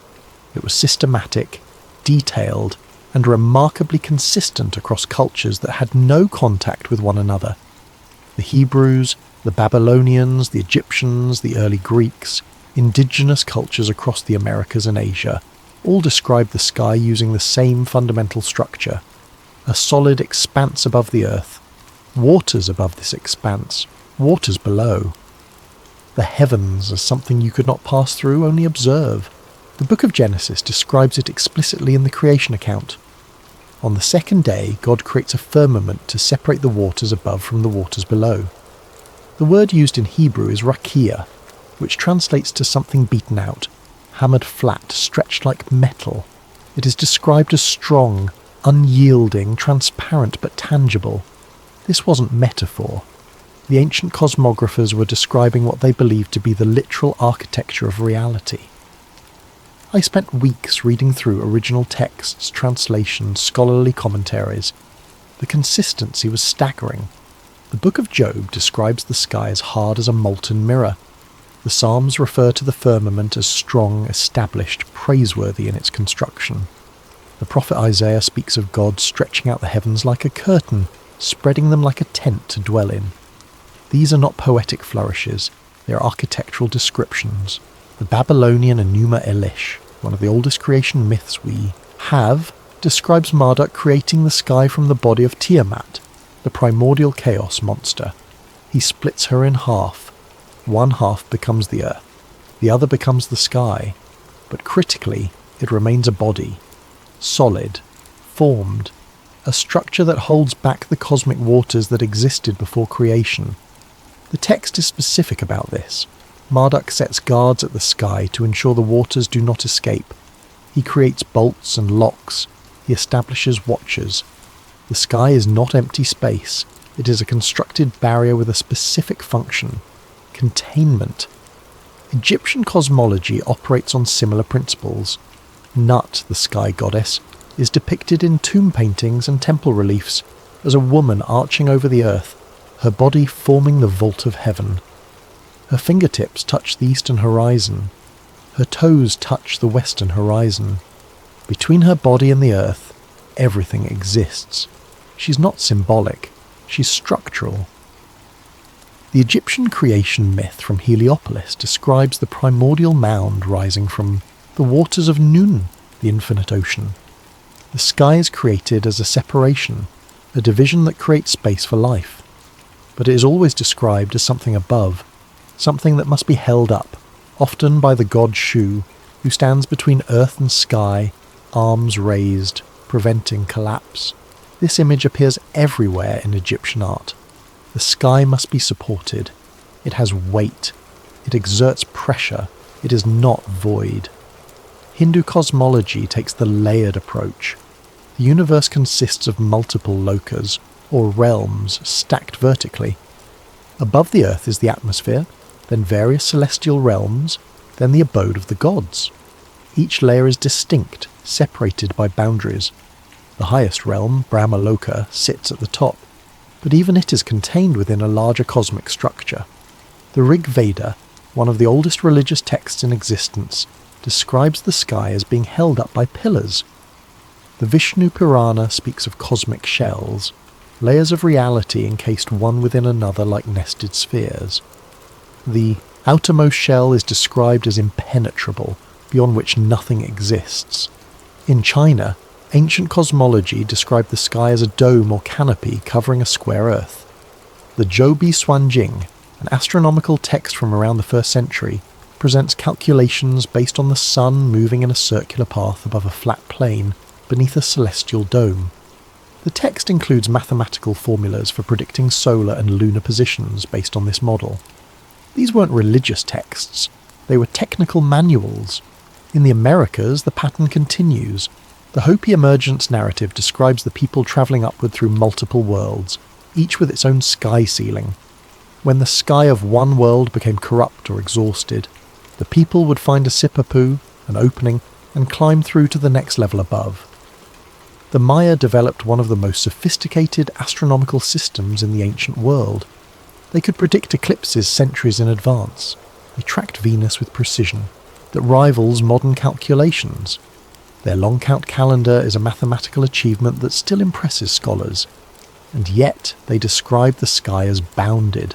It was systematic, detailed, and remarkably consistent across cultures that had no contact with one another. The Hebrews, the Babylonians, the Egyptians, the early Greeks, indigenous cultures across the Americas and Asia, all described the sky using the same fundamental structure. A solid expanse above the earth, waters above this expanse, waters below. The heavens as something you could not pass through, only observe. The book of Genesis describes it explicitly in the creation account. On the second day, God creates a firmament to separate the waters above from the waters below. The word used in Hebrew is rakia, which translates to something beaten out, hammered flat, stretched like metal. It is described as strong, unyielding, transparent but tangible. This wasn't metaphor. The ancient cosmographers were describing what they believed to be the literal architecture of reality. I spent weeks reading through original texts, translations, scholarly commentaries, The consistency was staggering. The Book of Job describes the sky as hard as a molten mirror. The Psalms refer to the firmament as strong, established, praiseworthy in its construction. The prophet Isaiah speaks of God stretching out the heavens like a curtain, spreading them like a tent to dwell in. These are not poetic flourishes, they are architectural descriptions. The Babylonian Enuma Elish, one of the oldest creation myths we have, describes Marduk creating the sky from the body of Tiamat, the primordial chaos monster. He splits her in half. One half becomes the earth, the other becomes the sky, but critically it remains a body, solid, formed, a structure that holds back the cosmic waters that existed before creation. The text is specific about this. Marduk sets guards at the sky to ensure the waters do not escape. He creates bolts and locks. He establishes watchers. The sky is not empty space. It is a constructed barrier with a specific function: containment. Egyptian cosmology operates on similar principles. Nut, the sky goddess, is depicted in tomb paintings and temple reliefs as a woman arching over the earth, her body forming the vault of heaven. Her fingertips touch the eastern horizon. Her toes touch the western horizon. Between her body and the earth, everything exists. She's not symbolic, she's structural. The Egyptian creation myth from Heliopolis describes the primordial mound rising from the waters of Nun, the infinite ocean. The sky is created as a separation, a division that creates space for life. But it is always described as something above, something that must be held up, often by the god Shu, who stands between earth and sky, arms raised, preventing collapse. This image appears everywhere in Egyptian art. The sky must be supported. It has weight. It exerts pressure. It is not void. Hindu cosmology takes the layered approach. The universe consists of multiple lokas, or realms, stacked vertically. Above the earth is the atmosphere, then various celestial realms, then the abode of the gods. Each layer is distinct, separated by boundaries. The highest realm, Brahmaloka, sits at the top, but even it is contained within a larger cosmic structure. The Rig Veda, one of the oldest religious texts in existence, describes the sky as being held up by pillars. The Vishnu Purana speaks of cosmic shells, layers of reality encased one within another like nested spheres. The outermost shell is described as impenetrable, beyond which nothing exists. In China, ancient cosmology described the sky as a dome or canopy covering a square earth. The Zhoubi Suanjing, an astronomical text from around the 1st century, presents calculations based on the sun moving in a circular path above a flat plain beneath a celestial dome. The text includes mathematical formulas for predicting solar and lunar positions based on this model. These weren't religious texts, they were technical manuals. In the Americas, the pattern continues. The Hopi emergence narrative describes the people travelling upward through multiple worlds, each with its own sky ceiling. When the sky of one world became corrupt or exhausted, the people would find a sipapu, an opening, and climb through to the next level above. The Maya developed one of the most sophisticated astronomical systems in the ancient world. They could predict eclipses centuries in advance. They tracked Venus with precision that rivals modern calculations. Their long count calendar is a mathematical achievement that still impresses scholars. And yet they describe the sky as bounded.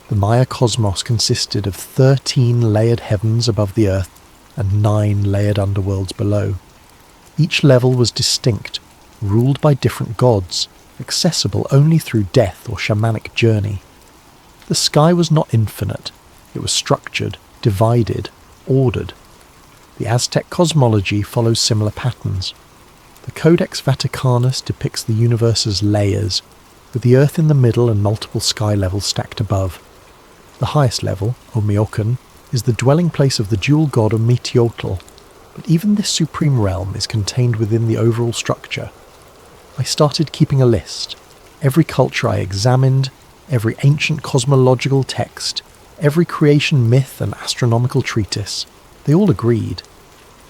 The Maya cosmos consisted of 13 layered heavens above the earth and 9 layered underworlds below. Each level was distinct, ruled by different gods, accessible only through death or shamanic journey. The sky was not infinite. It was structured, divided, ordered. The Aztec cosmology follows similar patterns. The Codex Vaticanus depicts the universe as layers, with the earth in the middle and multiple sky levels stacked above. The highest level, Omeokon, is the dwelling place of the dual god Ometeotl, but even this supreme realm is contained within the overall structure. I started keeping a list. Every culture I examined, every ancient cosmological text, every creation myth and astronomical treatise, they all agreed.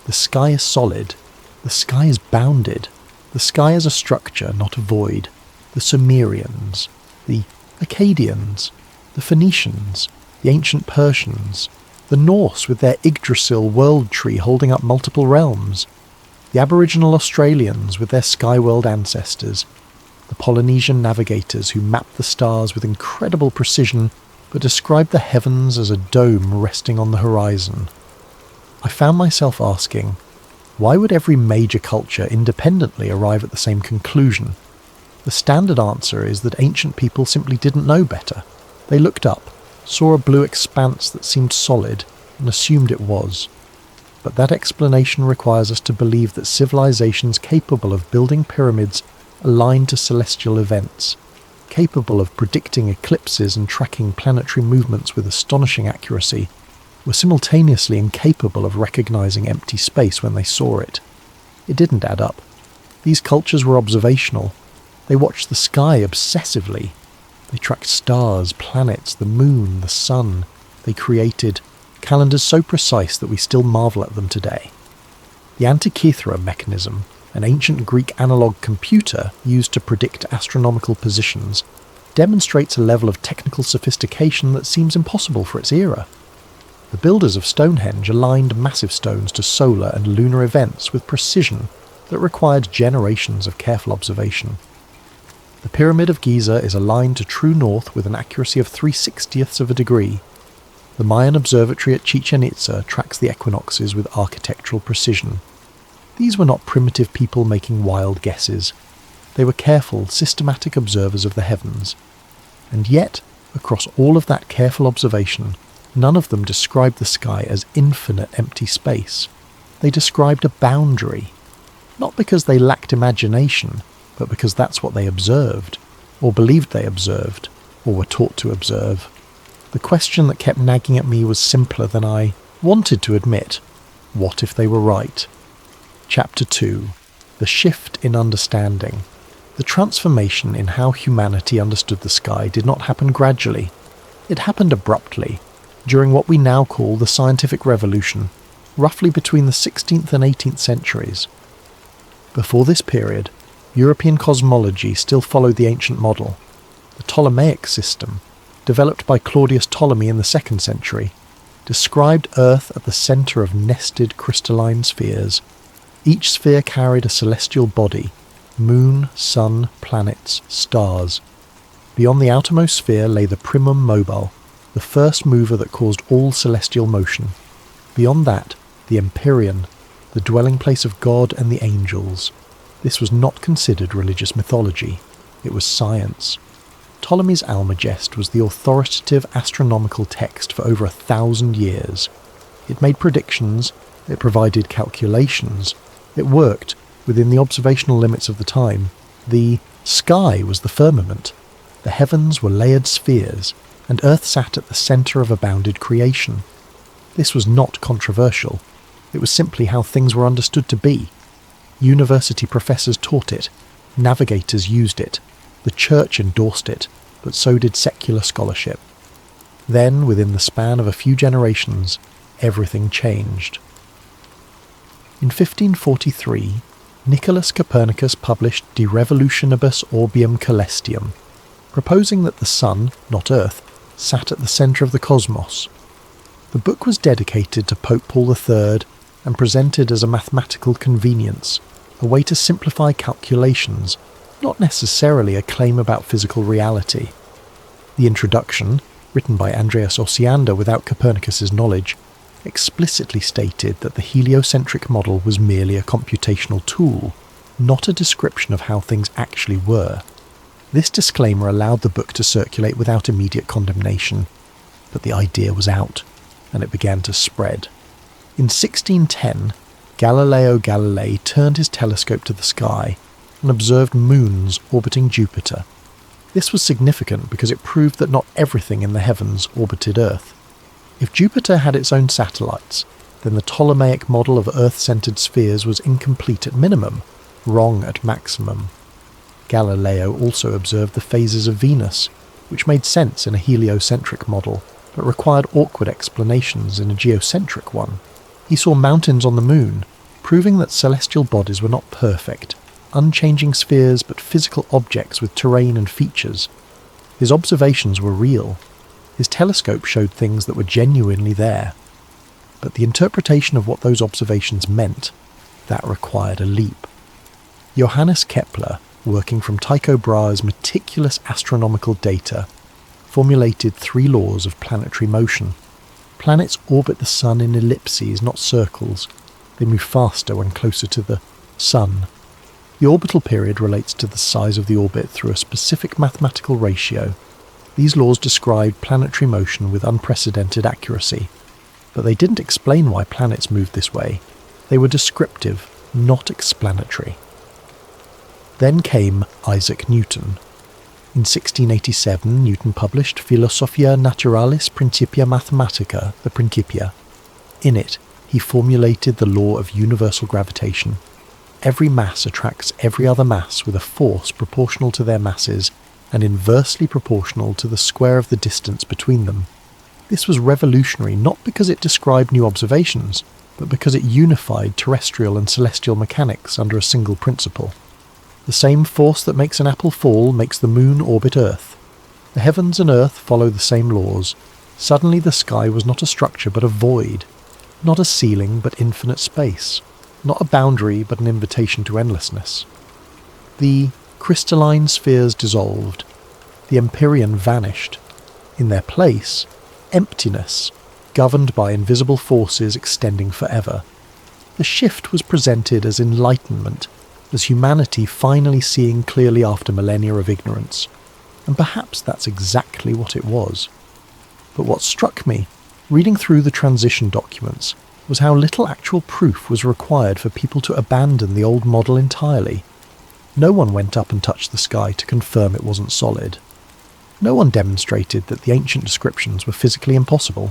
The sky is solid. The sky is bounded. The sky is a structure, not a void. the Sumerians, the Akkadians, the Phoenicians, the ancient Persians, the Norse with their Yggdrasil world tree holding up multiple realms, the Aboriginal Australians with their sky-world ancestors, the Polynesian navigators who mapped the stars with incredible precision but described the heavens as a dome resting on the horizon. I found myself asking, why would every major culture independently arrive at the same conclusion? The standard answer is that ancient people simply didn't know better. They looked up, saw a blue expanse that seemed solid, and assumed it was. But that explanation requires us to believe that civilizations capable of building pyramids aligned to celestial events, capable of predicting eclipses and tracking planetary movements with astonishing accuracy, were simultaneously incapable of recognizing empty space when they saw it. It didn't add up. These cultures were observational. They watched the sky obsessively. They tracked stars, planets, the moon, the sun. They created calendars so precise that we still marvel at them today. The Antikythera mechanism, an ancient Greek analogue computer used to predict astronomical positions, demonstrates a level of technical sophistication that seems impossible for its era. The builders of Stonehenge aligned massive stones to solar and lunar events with precision that required generations of careful observation. The Pyramid of Giza is aligned to true north with an accuracy of 3/60ths of a degree. The Mayan observatory at Chichen Itza tracks the equinoxes with architectural precision. These were not primitive people making wild guesses. They were careful, systematic observers of the heavens. And yet, across all of that careful observation, none of them described the sky as infinite empty space. They described a boundary. Not because they lacked imagination, but because that's what they observed, or believed they observed, or were taught to observe. The question that kept nagging at me was simpler than I wanted to admit. What if they were right? Chapter 2. The Shift in Understanding. The transformation in how humanity understood the sky did not happen gradually. It happened abruptly, during what we now call the Scientific Revolution, roughly between the 16th and 18th centuries. Before this period, European cosmology still followed the ancient model. The Ptolemaic system, developed by Claudius Ptolemy in the 2nd century, described Earth at the centre of nested crystalline spheres. Each sphere carried a celestial body: moon, sun, planets, stars. Beyond the outermost sphere lay the primum mobile, the first mover that caused all celestial motion. Beyond that, the empyrean, the dwelling place of God and the angels. This was not considered religious mythology. It was science. Ptolemy's Almagest was the authoritative astronomical text for over 1,000 years. It made predictions, it provided calculations, it worked within the observational limits of the time. The sky was the firmament, the heavens were layered spheres, and Earth sat at the centre of a bounded creation. This was not controversial. It was simply how things were understood to be. University professors taught it, navigators used it, the church endorsed it, but so did secular scholarship. Then, within the span of a few generations, everything changed. In 1543, Nicholas Copernicus published De Revolutionibus Orbium Coelestium, proposing that the sun, not Earth, sat at the centre of the cosmos. The book was dedicated to Pope Paul III and presented as a mathematical convenience, a way to simplify calculations, not necessarily a claim about physical reality. The introduction, written by Andreas Osiander without Copernicus's knowledge, explicitly stated that the heliocentric model was merely a computational tool, not a description of how things actually were. This disclaimer allowed the book to circulate without immediate condemnation, but the idea was out, and it began to spread. In 1610, Galileo Galilei turned his telescope to the sky and observed moons orbiting Jupiter. This was significant because it proved that not everything in the heavens orbited Earth. If Jupiter had its own satellites, then the Ptolemaic model of Earth-centered spheres was incomplete at minimum, wrong at maximum. Galileo also observed the phases of Venus, which made sense in a heliocentric model, but required awkward explanations in a geocentric one. He saw mountains on the moon, proving that celestial bodies were not perfect. unchanging spheres but physical objects with terrain and features. His observations were real. His telescope showed things that were genuinely there. But the interpretation of what those observations meant, that required a leap. Johannes Kepler, working from Tycho Brahe's meticulous astronomical data, formulated 3 laws of planetary motion. Planets orbit the Sun in ellipses, not circles. They move faster when closer to the Sun. The orbital period relates to the size of the orbit through a specific mathematical ratio. These laws described planetary motion with unprecedented accuracy. But they didn't explain why planets moved this way. They were descriptive, not explanatory. Then came Isaac Newton. In 1687, Newton published Philosophia Naturalis Principia Mathematica, the Principia. In it, he formulated the law of universal gravitation. Every mass attracts every other mass with a force proportional to their masses and inversely proportional to the square of the distance between them. This was revolutionary not because it described new observations, but because it unified terrestrial and celestial mechanics under a single principle. The same force that makes an apple fall makes the moon orbit Earth. The heavens and Earth follow the same laws. Suddenly the sky was not a structure but a void, not a ceiling but infinite space, not a boundary but an invitation to endlessness. The crystalline spheres dissolved. The empyrean vanished. In their place, emptiness, governed by invisible forces extending forever. The shift was presented as enlightenment, as humanity finally seeing clearly after millennia of ignorance. And perhaps that's exactly what it was. But what struck me, reading through the transition documents, was how little actual proof was required for people to abandon the old model entirely. No one went up and touched the sky to confirm it wasn't solid. No one demonstrated that the ancient descriptions were physically impossible.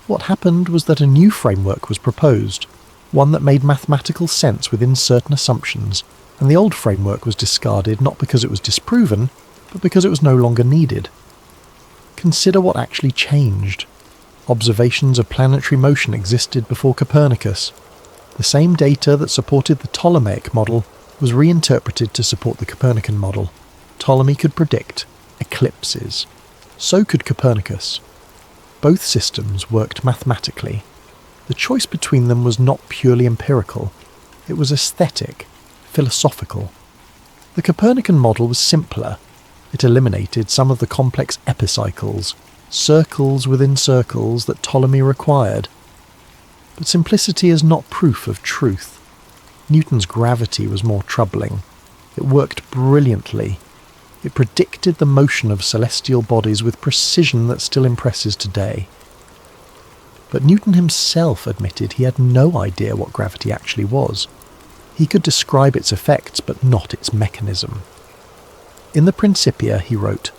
What happened was that a new framework was proposed, one that made mathematical sense within certain assumptions, and the old framework was discarded not because it was disproven, but because it was no longer needed. Consider what actually changed. Observations of planetary motion existed before Copernicus. The same data that supported the Ptolemaic model was reinterpreted to support the Copernican model. Ptolemy could predict eclipses. So could Copernicus. Both systems worked mathematically. The choice between them was not purely empirical. It was aesthetic, philosophical. The Copernican model was simpler. It eliminated some of the complex epicycles, circles within circles that Ptolemy required. But simplicity is not proof of truth. Newton's gravity was more troubling. It worked brilliantly. It predicted the motion of celestial bodies with precision that still impresses today. But Newton himself admitted he had no idea what gravity actually was. He could describe its effects, but not its mechanism. In the Principia, he wrote,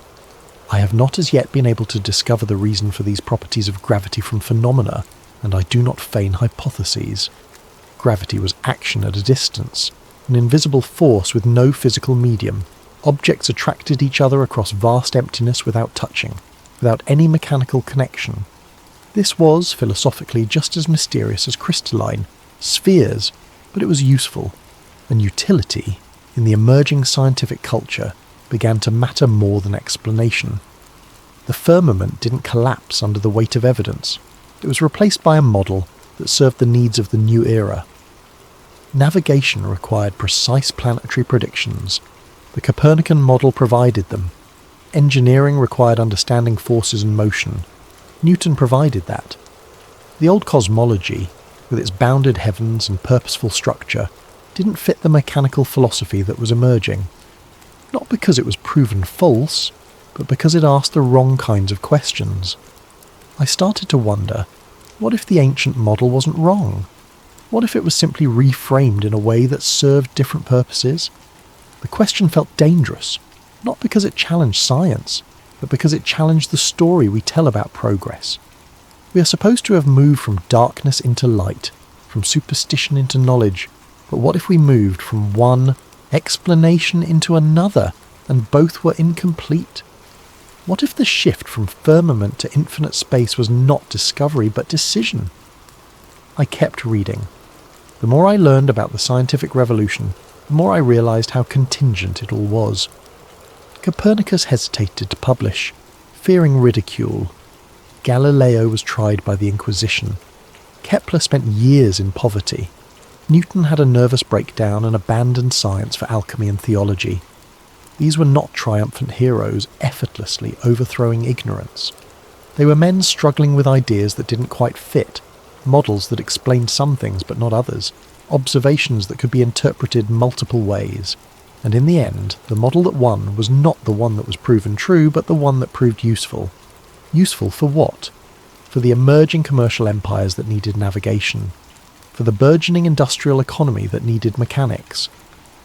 "I have not as yet been able to discover the reason for these properties of gravity from phenomena, and I do not feign hypotheses. Gravity was action at a distance, an invisible force with no physical medium. Objects attracted each other across vast emptiness without touching, without any mechanical connection. This was, philosophically, just as mysterious as crystalline, spheres, but it was useful, and utility, in the emerging scientific culture, began to matter more than explanation. The firmament didn't collapse under the weight of evidence. It was replaced by a model that served the needs of the new era. Navigation required precise planetary predictions. The Copernican model provided them. Engineering required understanding forces and motion. Newton provided that. The old cosmology, with its bounded heavens and purposeful structure, didn't fit the mechanical philosophy that was emerging. Not because it was proven false, but because it asked the wrong kinds of questions. I started to wonder, what if the ancient model wasn't wrong? What if it was simply reframed in a way that served different purposes? The question felt dangerous, not because it challenged science, but because it challenged the story we tell about progress. We are supposed to have moved from darkness into light, from superstition into knowledge, but what if we moved from one explanation into another, and both were incomplete? What if the shift from firmament to infinite space was not discovery, but decision? I kept reading. The more I learned about the scientific revolution, the more I realised how contingent it all was. Copernicus hesitated to publish, fearing ridicule. Galileo was tried by the Inquisition. Kepler spent years in poverty. Newton had a nervous breakdown and abandoned science for alchemy and theology. These were not triumphant heroes effortlessly overthrowing ignorance. They were men struggling with ideas that didn't quite fit, models that explained some things but not others, observations that could be interpreted multiple ways. And in the end, the model that won was not the one that was proven true, but the one that proved useful. Useful for what? For the emerging commercial empires that needed navigation, for the burgeoning industrial economy that needed mechanics,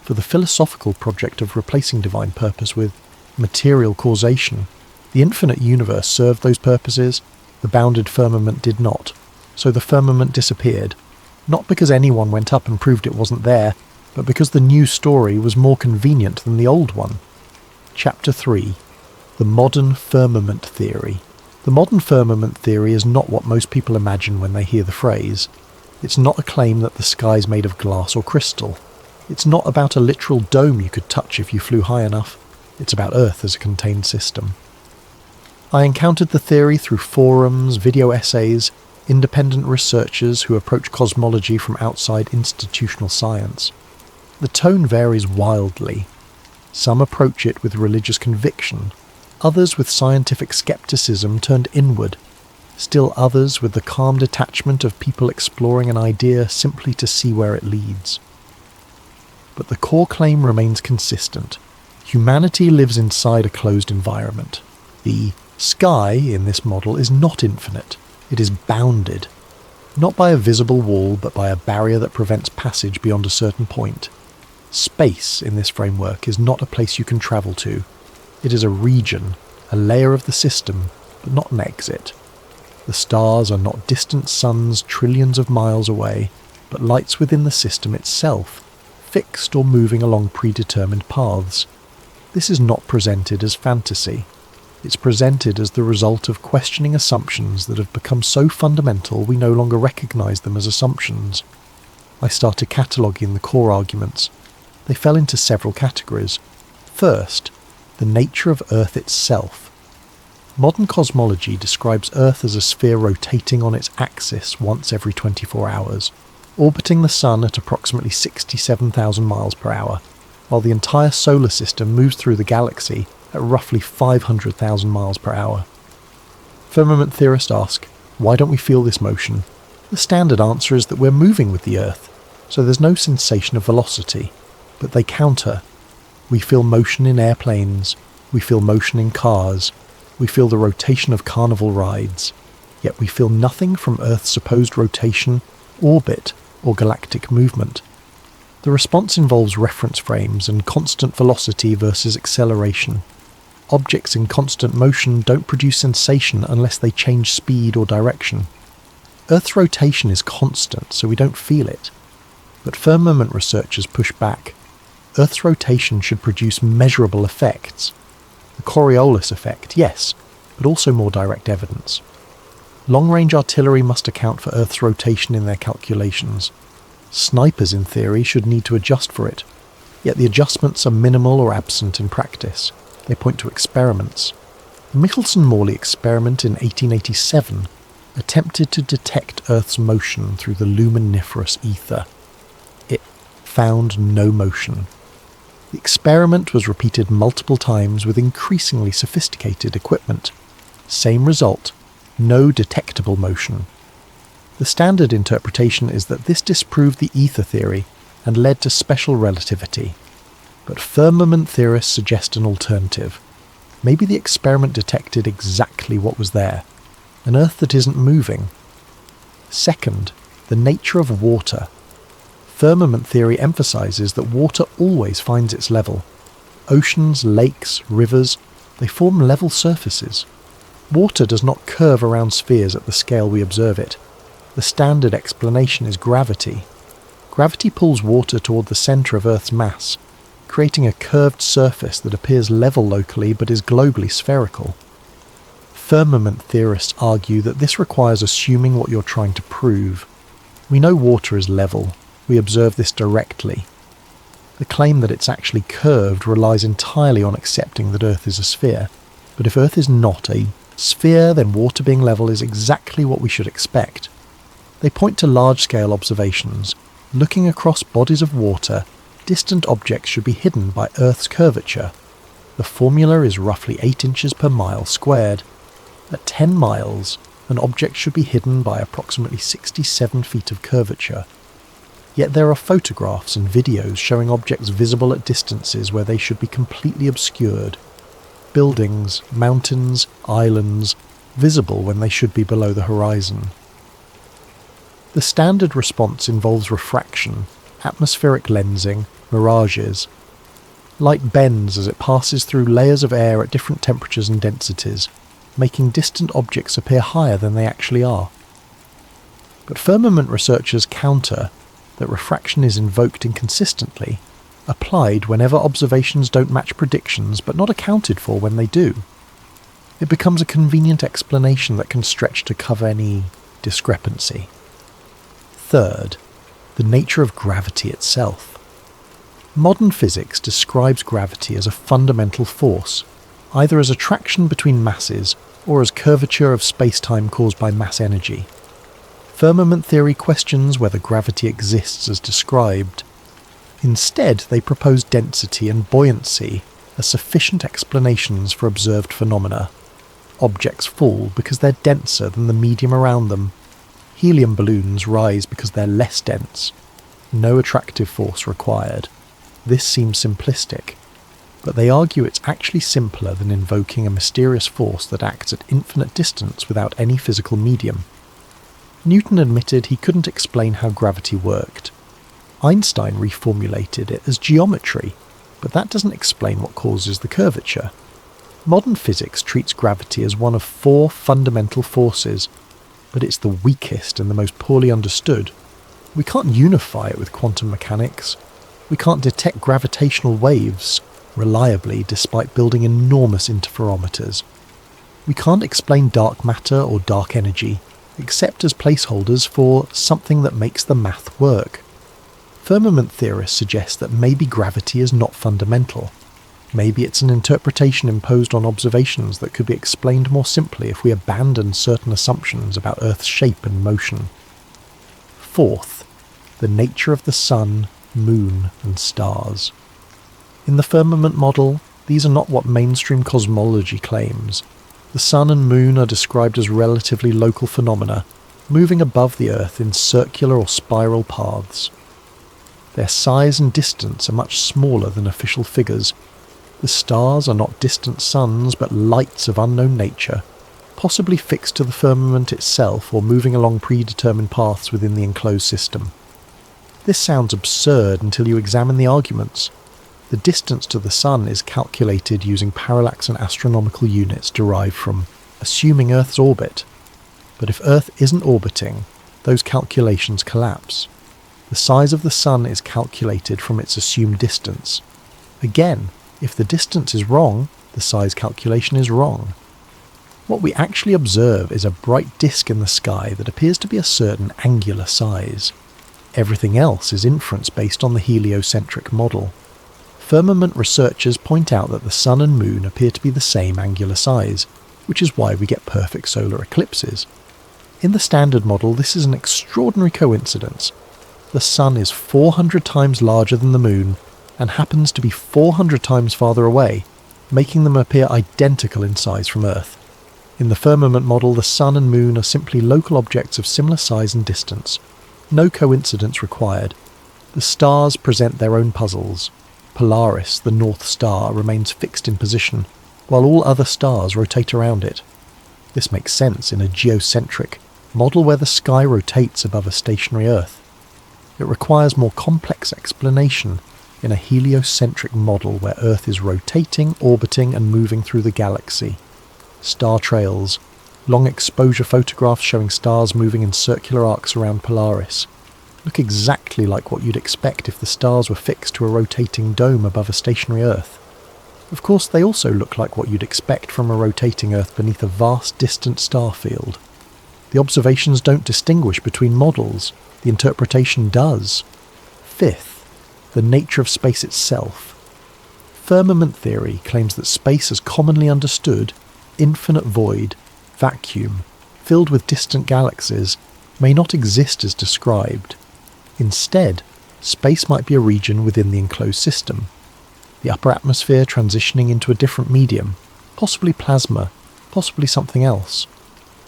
for the philosophical project of replacing divine purpose with material causation. The infinite universe served those purposes, the bounded firmament did not. So the firmament disappeared, not because anyone went up and proved it wasn't there, but because the new story was more convenient than the old one. Chapter 3. The Modern Firmament Theory. The modern firmament theory is not what most people imagine when they hear the phrase. It's not a claim that the sky's made of glass or crystal. It's not about a literal dome you could touch if you flew high enough. It's about Earth as a contained system. I encountered the theory through forums, video essays, independent researchers who approach cosmology from outside institutional science. The tone varies wildly. Some approach it with religious conviction, others with scientific skepticism turned inward, still others with the calm detachment of people exploring an idea simply to see where it leads. But the core claim remains consistent. Humanity lives inside a closed environment. The sky in this model is not infinite. It is bounded, not by a visible wall, but by a barrier that prevents passage beyond a certain point. Space in this framework is not a place you can travel to. It is a region, a layer of the system, but not an exit. The stars are not distant suns trillions of miles away, but lights within the system itself, fixed or moving along predetermined paths. This is not presented as fantasy. It's presented as the result of questioning assumptions that have become so fundamental we no longer recognise them as assumptions. I started cataloguing the core arguments. They fell into several categories. First, the nature of Earth itself. Modern cosmology describes Earth as a sphere rotating on its axis once every 24 hours, orbiting the Sun at approximately 67,000 miles per hour, while the entire solar system moves through the galaxy at roughly 500,000 miles per hour. Firmament theorists ask, why don't we feel this motion? The standard answer is that we're moving with the Earth, so there's no sensation of velocity, but they counter. We feel motion in airplanes, we feel motion in cars, we feel the rotation of carnival rides, yet we feel nothing from Earth's supposed rotation, orbit, or galactic movement. The response involves reference frames and constant velocity versus acceleration. Objects in constant motion don't produce sensation unless they change speed or direction. Earth's rotation is constant, so we don't feel it. But firmament researchers push back. Earth's rotation should produce measurable effects. The Coriolis effect, yes, but also more direct evidence. Long-range artillery must account for Earth's rotation in their calculations. Snipers, in theory, should need to adjust for it, yet the adjustments are minimal or absent in practice. They point to experiments. The Michelson-Morley experiment in 1887 attempted to detect Earth's motion through the luminiferous ether. It found no motion. The experiment was repeated multiple times with increasingly sophisticated equipment. Same result, no detectable motion. The standard interpretation is that this disproved the ether theory and led to special relativity. But firmament theorists suggest an alternative. Maybe the experiment detected exactly what was there, an Earth that isn't moving. Second, the nature of water. Firmament theory emphasises that water always finds its level. Oceans, lakes, rivers, they form level surfaces. Water does not curve around spheres at the scale we observe it. The standard explanation is gravity. Gravity pulls water toward the centre of Earth's mass, creating a curved surface that appears level locally but is globally spherical. Firmament theorists argue that this requires assuming what you're trying to prove. We know water is level. We observe this directly. The claim that it's actually curved relies entirely on accepting that Earth is a sphere. But if Earth is not a sphere, then water being level is exactly what we should expect. They point to large-scale observations. Looking across bodies of water, distant objects should be hidden by Earth's curvature. The formula is roughly 8 inches per mile squared. At 10 miles, an object should be hidden by approximately 67 feet of curvature. Yet there are photographs and videos showing objects visible at distances where they should be completely obscured. Buildings, mountains, islands, visible when they should be below the horizon. The standard response involves refraction, atmospheric lensing, mirages. Light bends as it passes through layers of air at different temperatures and densities, making distant objects appear higher than they actually are. But firmament researchers counter that refraction is invoked inconsistently, applied whenever observations don't match predictions but not accounted for when they do. It becomes a convenient explanation that can stretch to cover any discrepancy. Third, the nature of gravity itself. Modern physics describes gravity as a fundamental force, either as attraction between masses or as curvature of space-time caused by mass energy. Firmament theory questions whether gravity exists as described. Instead, they propose density and buoyancy as sufficient explanations for observed phenomena. Objects fall because they're denser than the medium around them. Helium balloons rise because they're less dense. No attractive force required. This seems simplistic, but they argue it's actually simpler than invoking a mysterious force that acts at infinite distance without any physical medium. Newton admitted he couldn't explain how gravity worked. Einstein reformulated it as geometry, but that doesn't explain what causes the curvature. Modern physics treats gravity as one of 4 fundamental forces, but it's the weakest and the most poorly understood. We can't unify it with quantum mechanics. We can't detect gravitational waves reliably despite building enormous interferometers. We can't explain dark matter or dark energy, except as placeholders for something that makes the math work. Firmament theorists suggest that maybe gravity is not fundamental. Maybe it's an interpretation imposed on observations that could be explained more simply if we abandon certain assumptions about Earth's shape and motion. Fourth, the nature of the sun, moon, and stars. In the firmament model, these are not what mainstream cosmology claims. The sun and moon are described as relatively local phenomena, moving above the Earth in circular or spiral paths. Their size and distance are much smaller than official figures. The stars are not distant suns but lights of unknown nature, possibly fixed to the firmament itself or moving along predetermined paths within the enclosed system. This sounds absurd until you examine the arguments. The distance to the sun is calculated using parallax and astronomical units derived from assuming Earth's orbit. But if Earth isn't orbiting, those calculations collapse. The size of the sun is calculated from its assumed distance. Again, if the distance is wrong, the size calculation is wrong. What we actually observe is a bright disk in the sky that appears to be a certain angular size. Everything else is inference based on the heliocentric model. Firmament researchers point out that the sun and moon appear to be the same angular size, which is why we get perfect solar eclipses. In the standard model, this is an extraordinary coincidence. The sun is 400 times larger than the moon, and happens to be 400 times farther away, making them appear identical in size from Earth. In the firmament model, the sun and moon are simply local objects of similar size and distance. No coincidence required. The stars present their own puzzles. Polaris, the North Star, remains fixed in position, while all other stars rotate around it. This makes sense in a geocentric model where the sky rotates above a stationary Earth. It requires more complex explanation in a heliocentric model where Earth is rotating, orbiting, and moving through the galaxy. Star trails, long exposure photographs showing stars moving in circular arcs around Polaris, look exactly like what you'd expect if the stars were fixed to a rotating dome above a stationary Earth. Of course, they also look like what you'd expect from a rotating Earth beneath a vast distant star field. The observations don't distinguish between models, the interpretation does. Fifth, the nature of space itself. Firmament theory claims that space as commonly understood, infinite void, vacuum, filled with distant galaxies, may not exist as described. Instead, space might be a region within the enclosed system, the upper atmosphere transitioning into a different medium, possibly plasma, possibly something else.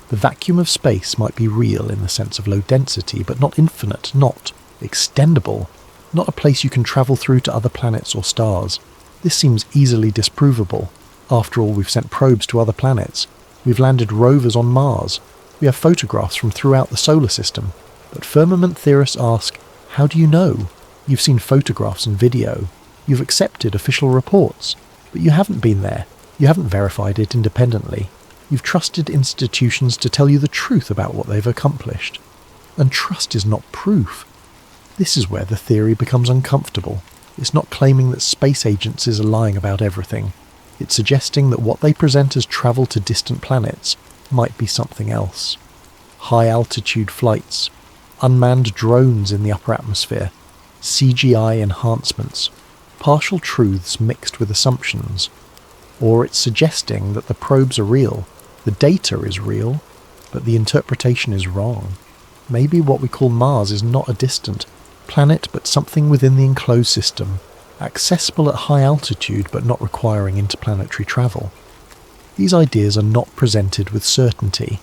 The vacuum of space might be real in the sense of low density, but not infinite, not extendable, not a place you can travel through to other planets or stars. This seems easily disprovable. After all, we've sent probes to other planets. We've landed rovers on Mars. We have photographs from throughout the solar system. But firmament theorists ask, how do you know? You've seen photographs and video. You've accepted official reports. But you haven't been there. You haven't verified it independently. You've trusted institutions to tell you the truth about what they've accomplished. And trust is not proof. This is where the theory becomes uncomfortable. It's not claiming that space agencies are lying about everything. It's suggesting that what they present as travel to distant planets might be something else. High-altitude flights, unmanned drones in the upper atmosphere, CGI enhancements, partial truths mixed with assumptions. Or it's suggesting that the probes are real, the data is real, but the interpretation is wrong. Maybe what we call Mars is not a distant planet, but something within the enclosed system, accessible at high altitude but not requiring interplanetary travel. These ideas are not presented with certainty.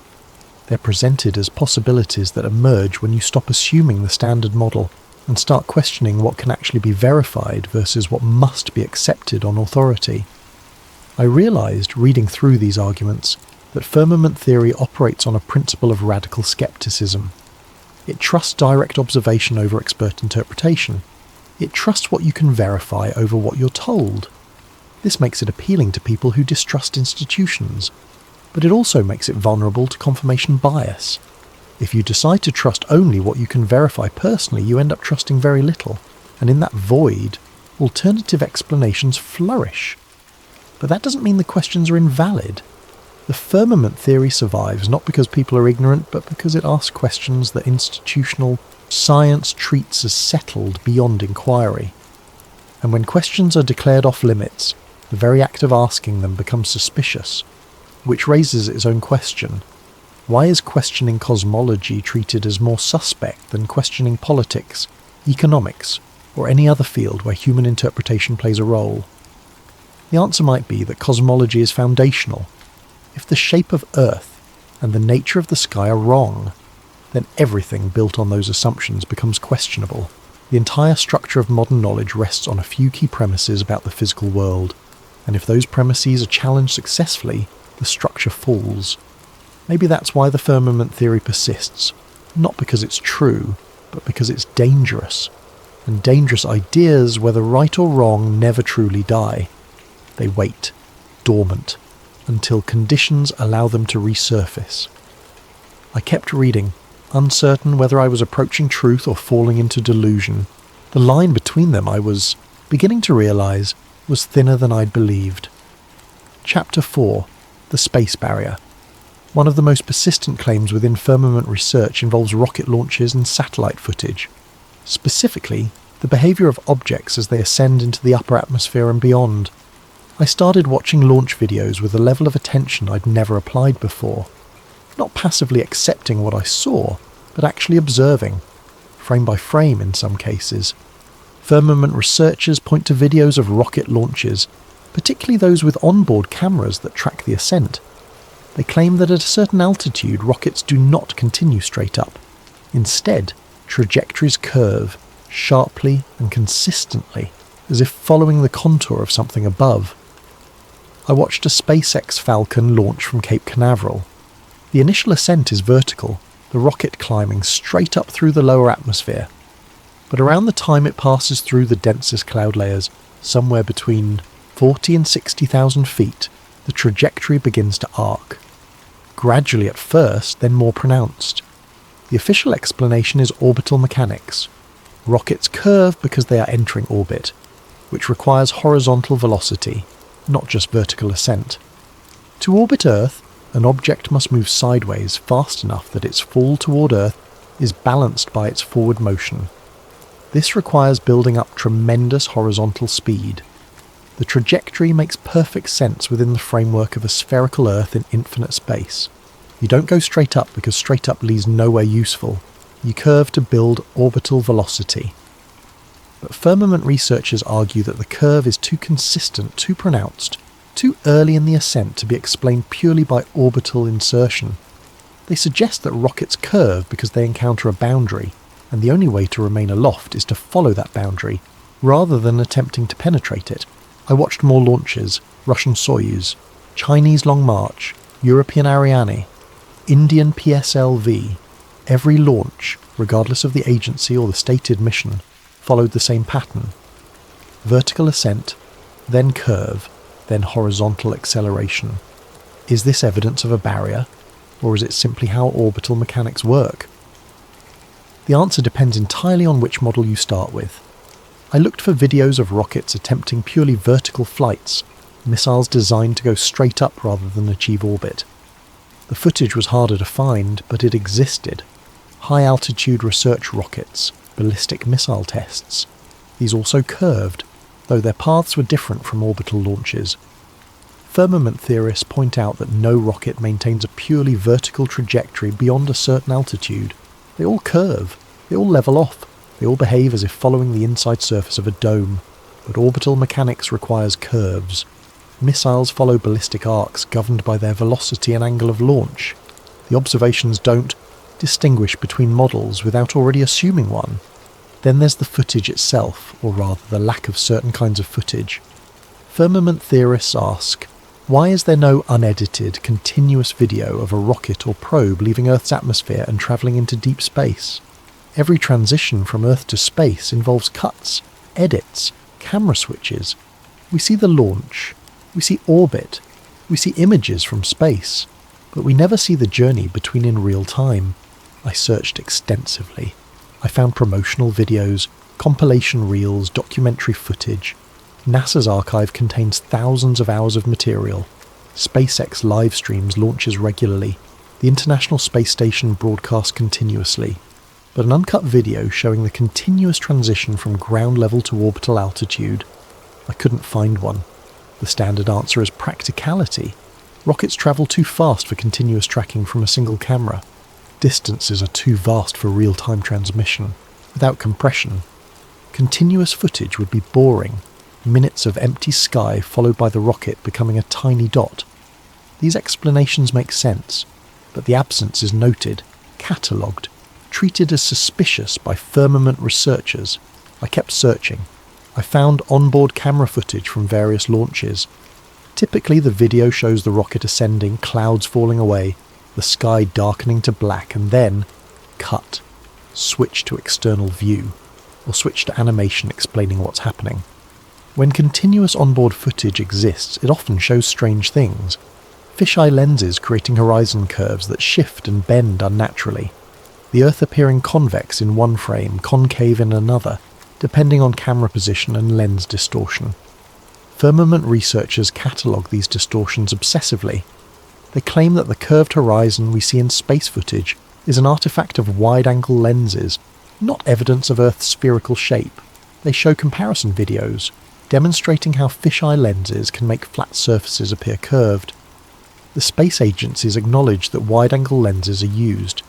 They're presented as possibilities that emerge when you stop assuming the standard model and start questioning what can actually be verified versus what must be accepted on authority. I realised, reading through these arguments, that firmament theory operates on a principle of radical skepticism. It trusts direct observation over expert interpretation. It trusts what you can verify over what you're told. This makes it appealing to people who distrust institutions, but it also makes it vulnerable to confirmation bias. If you decide to trust only what you can verify personally, you end up trusting very little, and in that void, alternative explanations flourish. But that doesn't mean the questions are invalid. The firmament theory survives not because people are ignorant, but because it asks questions that institutional science treats as settled beyond inquiry. And when questions are declared off limits, the very act of asking them becomes suspicious, which raises its own question. Why is questioning cosmology treated as more suspect than questioning politics, economics, or any other field where human interpretation plays a role? The answer might be that cosmology is foundational. If the shape of Earth and the nature of the sky are wrong, then everything built on those assumptions becomes questionable. The entire structure of modern knowledge rests on a few key premises about the physical world, and if those premises are challenged successfully, the structure falls. Maybe that's why the firmament theory persists, not because it's true, but because it's dangerous. And dangerous ideas, whether right or wrong, never truly die. They wait, dormant, until conditions allow them to resurface. I kept reading, uncertain whether I was approaching truth or falling into delusion. The line between them, I was beginning to realise, was thinner than I'd believed. Chapter 4. The Space Barrier. One of the most persistent claims within firmament research involves rocket launches and satellite footage. Specifically, the behaviour of objects as they ascend into the upper atmosphere and beyond. I started watching launch videos with a level of attention I'd never applied before. Not passively accepting what I saw, but actually observing, frame by frame in some cases. Firmament researchers point to videos of rocket launches, particularly those with onboard cameras that track the ascent. They claim that at a certain altitude, rockets do not continue straight up. Instead, trajectories curve, sharply and consistently, as if following the contour of something above. I watched a SpaceX Falcon launch from Cape Canaveral. The initial ascent is vertical, the rocket climbing straight up through the lower atmosphere. But around the time it passes through the densest cloud layers, somewhere between 40 and 60,000 feet, the trajectory begins to arc. Gradually at first, then more pronounced. The official explanation is orbital mechanics. Rockets curve because they are entering orbit, which requires horizontal velocity, not just vertical ascent. To orbit Earth, an object must move sideways fast enough that its fall toward Earth is balanced by its forward motion. This requires building up tremendous horizontal speed. The trajectory makes perfect sense within the framework of a spherical Earth in infinite space. You don't go straight up because straight up leads nowhere useful. You curve to build orbital velocity. But firmament researchers argue that the curve is too consistent, too pronounced, too early in the ascent to be explained purely by orbital insertion. They suggest that rockets curve because they encounter a boundary, and the only way to remain aloft is to follow that boundary, rather than attempting to penetrate it. I watched more launches: Russian Soyuz, Chinese Long March, European Ariane, Indian PSLV. Every launch, regardless of the agency or the stated mission, followed the same pattern. Vertical ascent, then curve, then horizontal acceleration. Is this evidence of a barrier, or is it simply how orbital mechanics work? The answer depends entirely on which model you start with. I looked for videos of rockets attempting purely vertical flights, missiles designed to go straight up rather than achieve orbit. The footage was harder to find, but it existed. High-altitude research rockets, ballistic missile tests. These also curved, though their paths were different from orbital launches. Firmament theorists point out that no rocket maintains a purely vertical trajectory beyond a certain altitude. They all curve, they all level off, they all behave as if following the inside surface of a dome, but orbital mechanics requires curves. Missiles follow ballistic arcs governed by their velocity and angle of launch. The observations don't distinguish between models without already assuming one. Then there's the footage itself, or rather the lack of certain kinds of footage. Firmament theorists ask, why is there no unedited, continuous video of a rocket or probe leaving Earth's atmosphere and travelling into deep space? Every transition from Earth to space involves cuts, edits, camera switches. We see the launch, we see orbit, we see images from space, but we never see the journey between in real time. I searched extensively. I found promotional videos, compilation reels, documentary footage. NASA's archive contains thousands of hours of material. SpaceX live streams launches regularly. The International Space Station broadcasts continuously. But an uncut video showing the continuous transition from ground level to orbital altitude, I couldn't find one. The standard answer is practicality. Rockets travel too fast for continuous tracking from a single camera. Distances are too vast for real-time transmission. Without compression, continuous footage would be boring. Minutes of empty sky followed by the rocket becoming a tiny dot. These explanations make sense, but the absence is noted, catalogued, treated as suspicious by firmament researchers. I kept searching. I found onboard camera footage from various launches. Typically the video shows the rocket ascending, clouds falling away, the sky darkening to black, and then cut, switch to external view, or switch to animation explaining what's happening. When continuous onboard footage exists, it often shows strange things. Fisheye lenses creating horizon curves that shift and bend unnaturally. The Earth appearing convex in one frame, concave in another, depending on camera position and lens distortion. Firmament researchers catalogue these distortions obsessively. They claim that the curved horizon we see in space footage is an artifact of wide-angle lenses, not evidence of Earth's spherical shape. They show comparison videos, demonstrating how fisheye lenses can make flat surfaces appear curved. The space agencies acknowledge that wide-angle lenses are used.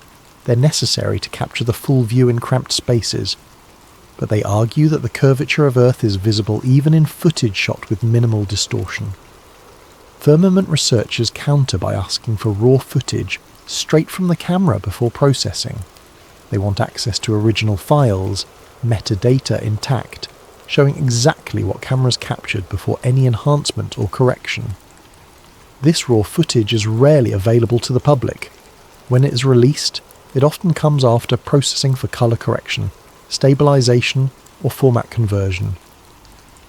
They're necessary to capture the full view in cramped spaces, but they argue that the curvature of Earth is visible even in footage shot with minimal distortion. Firmament researchers counter by asking for raw footage straight from the camera before processing. They want access to original files, metadata intact, showing exactly what cameras captured before any enhancement or correction. This raw footage is rarely available to the public. When it is released, it often comes after processing for color correction, stabilization, or format conversion.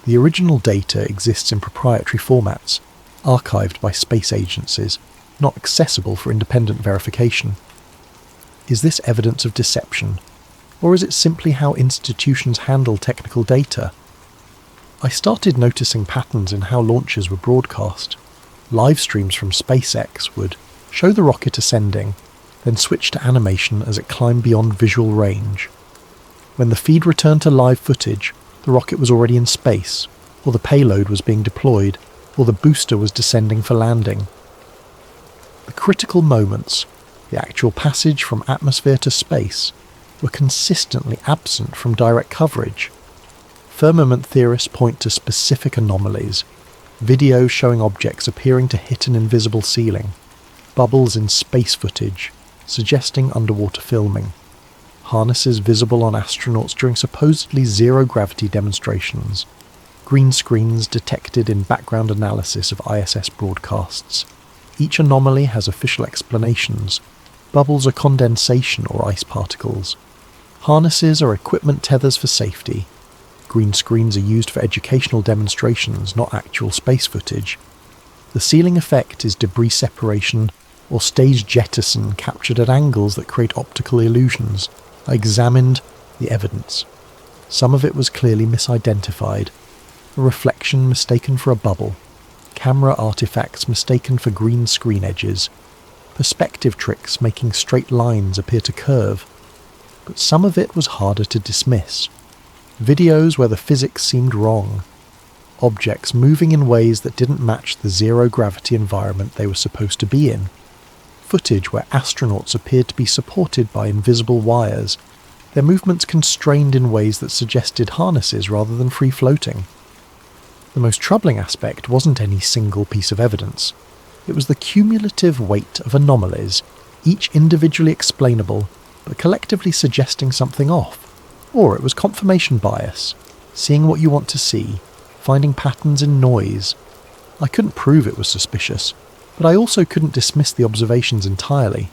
The original data exists in proprietary formats, archived by space agencies, not accessible for independent verification. Is this evidence of deception, or is it simply how institutions handle technical data? I started noticing patterns in how launches were broadcast. Live streams from SpaceX would show the rocket ascending, then switch to animation as it climbed beyond visual range. When the feed returned to live footage, the rocket was already in space, or the payload was being deployed, or the booster was descending for landing. The critical moments, the actual passage from atmosphere to space, were consistently absent from direct coverage. Firmament theorists point to specific anomalies, videos showing objects appearing to hit an invisible ceiling, bubbles in space footage, suggesting underwater filming, harnesses visible on astronauts during supposedly zero-gravity demonstrations, green screens detected in background analysis of ISS broadcasts. Each anomaly has official explanations. Bubbles are condensation or ice particles. Harnesses are equipment tethers for safety. Green screens are used for educational demonstrations, not actual space footage. The ceiling effect is debris separation or stage jettison captured at angles that create optical illusions. I examined the evidence. Some of it was clearly misidentified. A reflection mistaken for a bubble. Camera artifacts mistaken for green screen edges. Perspective tricks making straight lines appear to curve. But some of it was harder to dismiss. Videos where the physics seemed wrong. Objects moving in ways that didn't match the zero-gravity environment they were supposed to be in. Footage where astronauts appeared to be supported by invisible wires, their movements constrained in ways that suggested harnesses rather than free-floating. The most troubling aspect wasn't any single piece of evidence. It was the cumulative weight of anomalies, each individually explainable, but collectively suggesting something off. Or it was confirmation bias, seeing what you want to see, finding patterns in noise. I couldn't prove it was suspicious, but I also couldn't dismiss the observations entirely.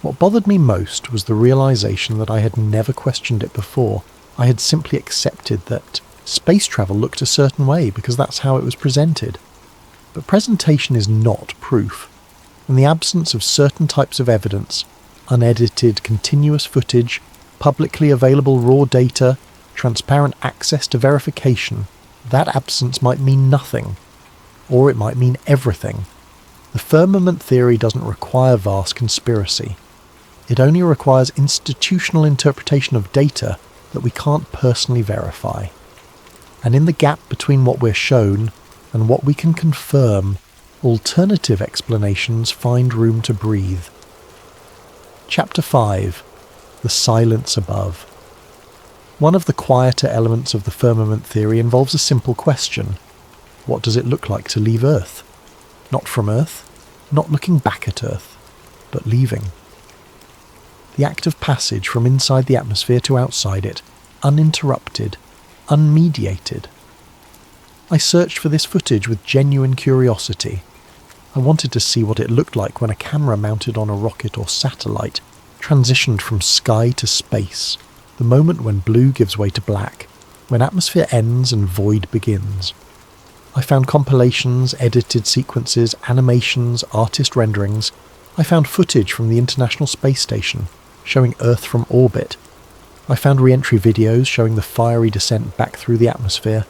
What bothered me most was the realization that I had never questioned it before. I had simply accepted that space travel looked a certain way because that's how it was presented. But presentation is not proof. In the absence of certain types of evidence, unedited continuous footage, publicly available raw data, transparent access to verification, that absence might mean nothing, or it might mean everything. The firmament theory doesn't require vast conspiracy. It only requires institutional interpretation of data that we can't personally verify. And in the gap between what we're shown and what we can confirm, alternative explanations find room to breathe. Chapter 5. The Silence Above. One of the quieter elements of the firmament theory involves a simple question. What does it look like to leave Earth? Not from Earth, not looking back at Earth, but leaving. The act of passage from inside the atmosphere to outside it, uninterrupted, unmediated. I searched for this footage with genuine curiosity. I wanted to see what it looked like when a camera mounted on a rocket or satellite transitioned from sky to space, the moment when blue gives way to black, when atmosphere ends and void begins. I found compilations, edited sequences, animations, artist renderings. I found footage from the International Space Station, showing Earth from orbit. I found re-entry videos showing the fiery descent back through the atmosphere.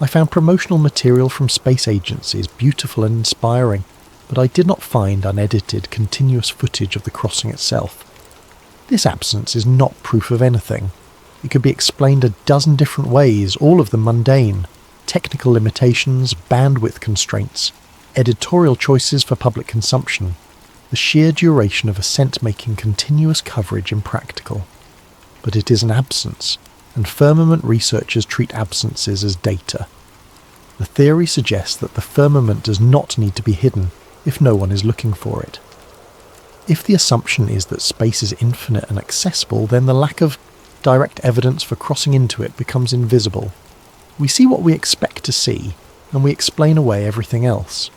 I found promotional material from space agencies, beautiful and inspiring, but I did not find unedited, continuous footage of the crossing itself. This absence is not proof of anything. It could be explained a dozen different ways, all of them mundane. Technical limitations, bandwidth constraints, editorial choices for public consumption, the sheer duration of ascent making continuous coverage impractical. But it is an absence, and firmament researchers treat absences as data. The theory suggests that the firmament does not need to be hidden if no one is looking for it. If the assumption is that space is infinite and accessible, then the lack of direct evidence for crossing into it becomes invisible. We see what we expect to see, and we explain away everything else.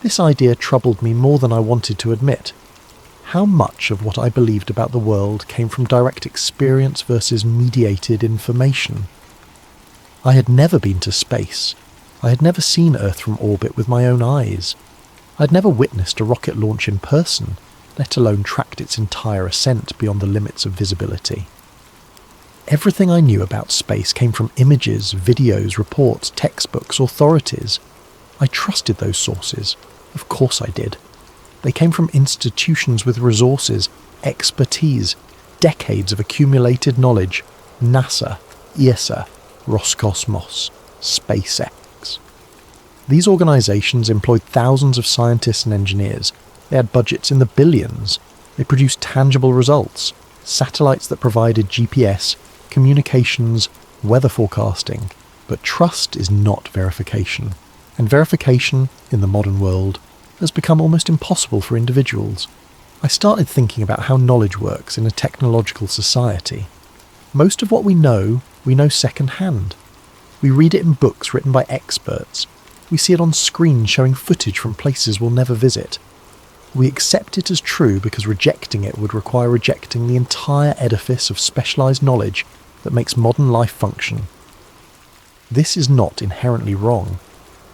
This idea troubled me more than I wanted to admit. How much of what I believed about the world came from direct experience versus mediated information? I had never been to space. I had never seen Earth from orbit with my own eyes. I had never witnessed a rocket launch in person, let alone tracked its entire ascent beyond the limits of visibility. Everything I knew about space came from images, videos, reports, textbooks, authorities. I trusted those sources. Of course I did. They came from institutions with resources, expertise, decades of accumulated knowledge, NASA, ESA, Roscosmos, SpaceX. These organisations employed thousands of scientists and engineers. They had budgets in the billions. They produced tangible results, satellites that provided GPS, communications, weather forecasting. But trust is not verification. And verification, in the modern world, has become almost impossible for individuals. I started thinking about how knowledge works in a technological society. Most of what we know second-hand. We read it in books written by experts. We see it on screens showing footage from places we'll never visit. We accept it as true because rejecting it would require rejecting the entire edifice of specialised knowledge that makes modern life function. This is not inherently wrong.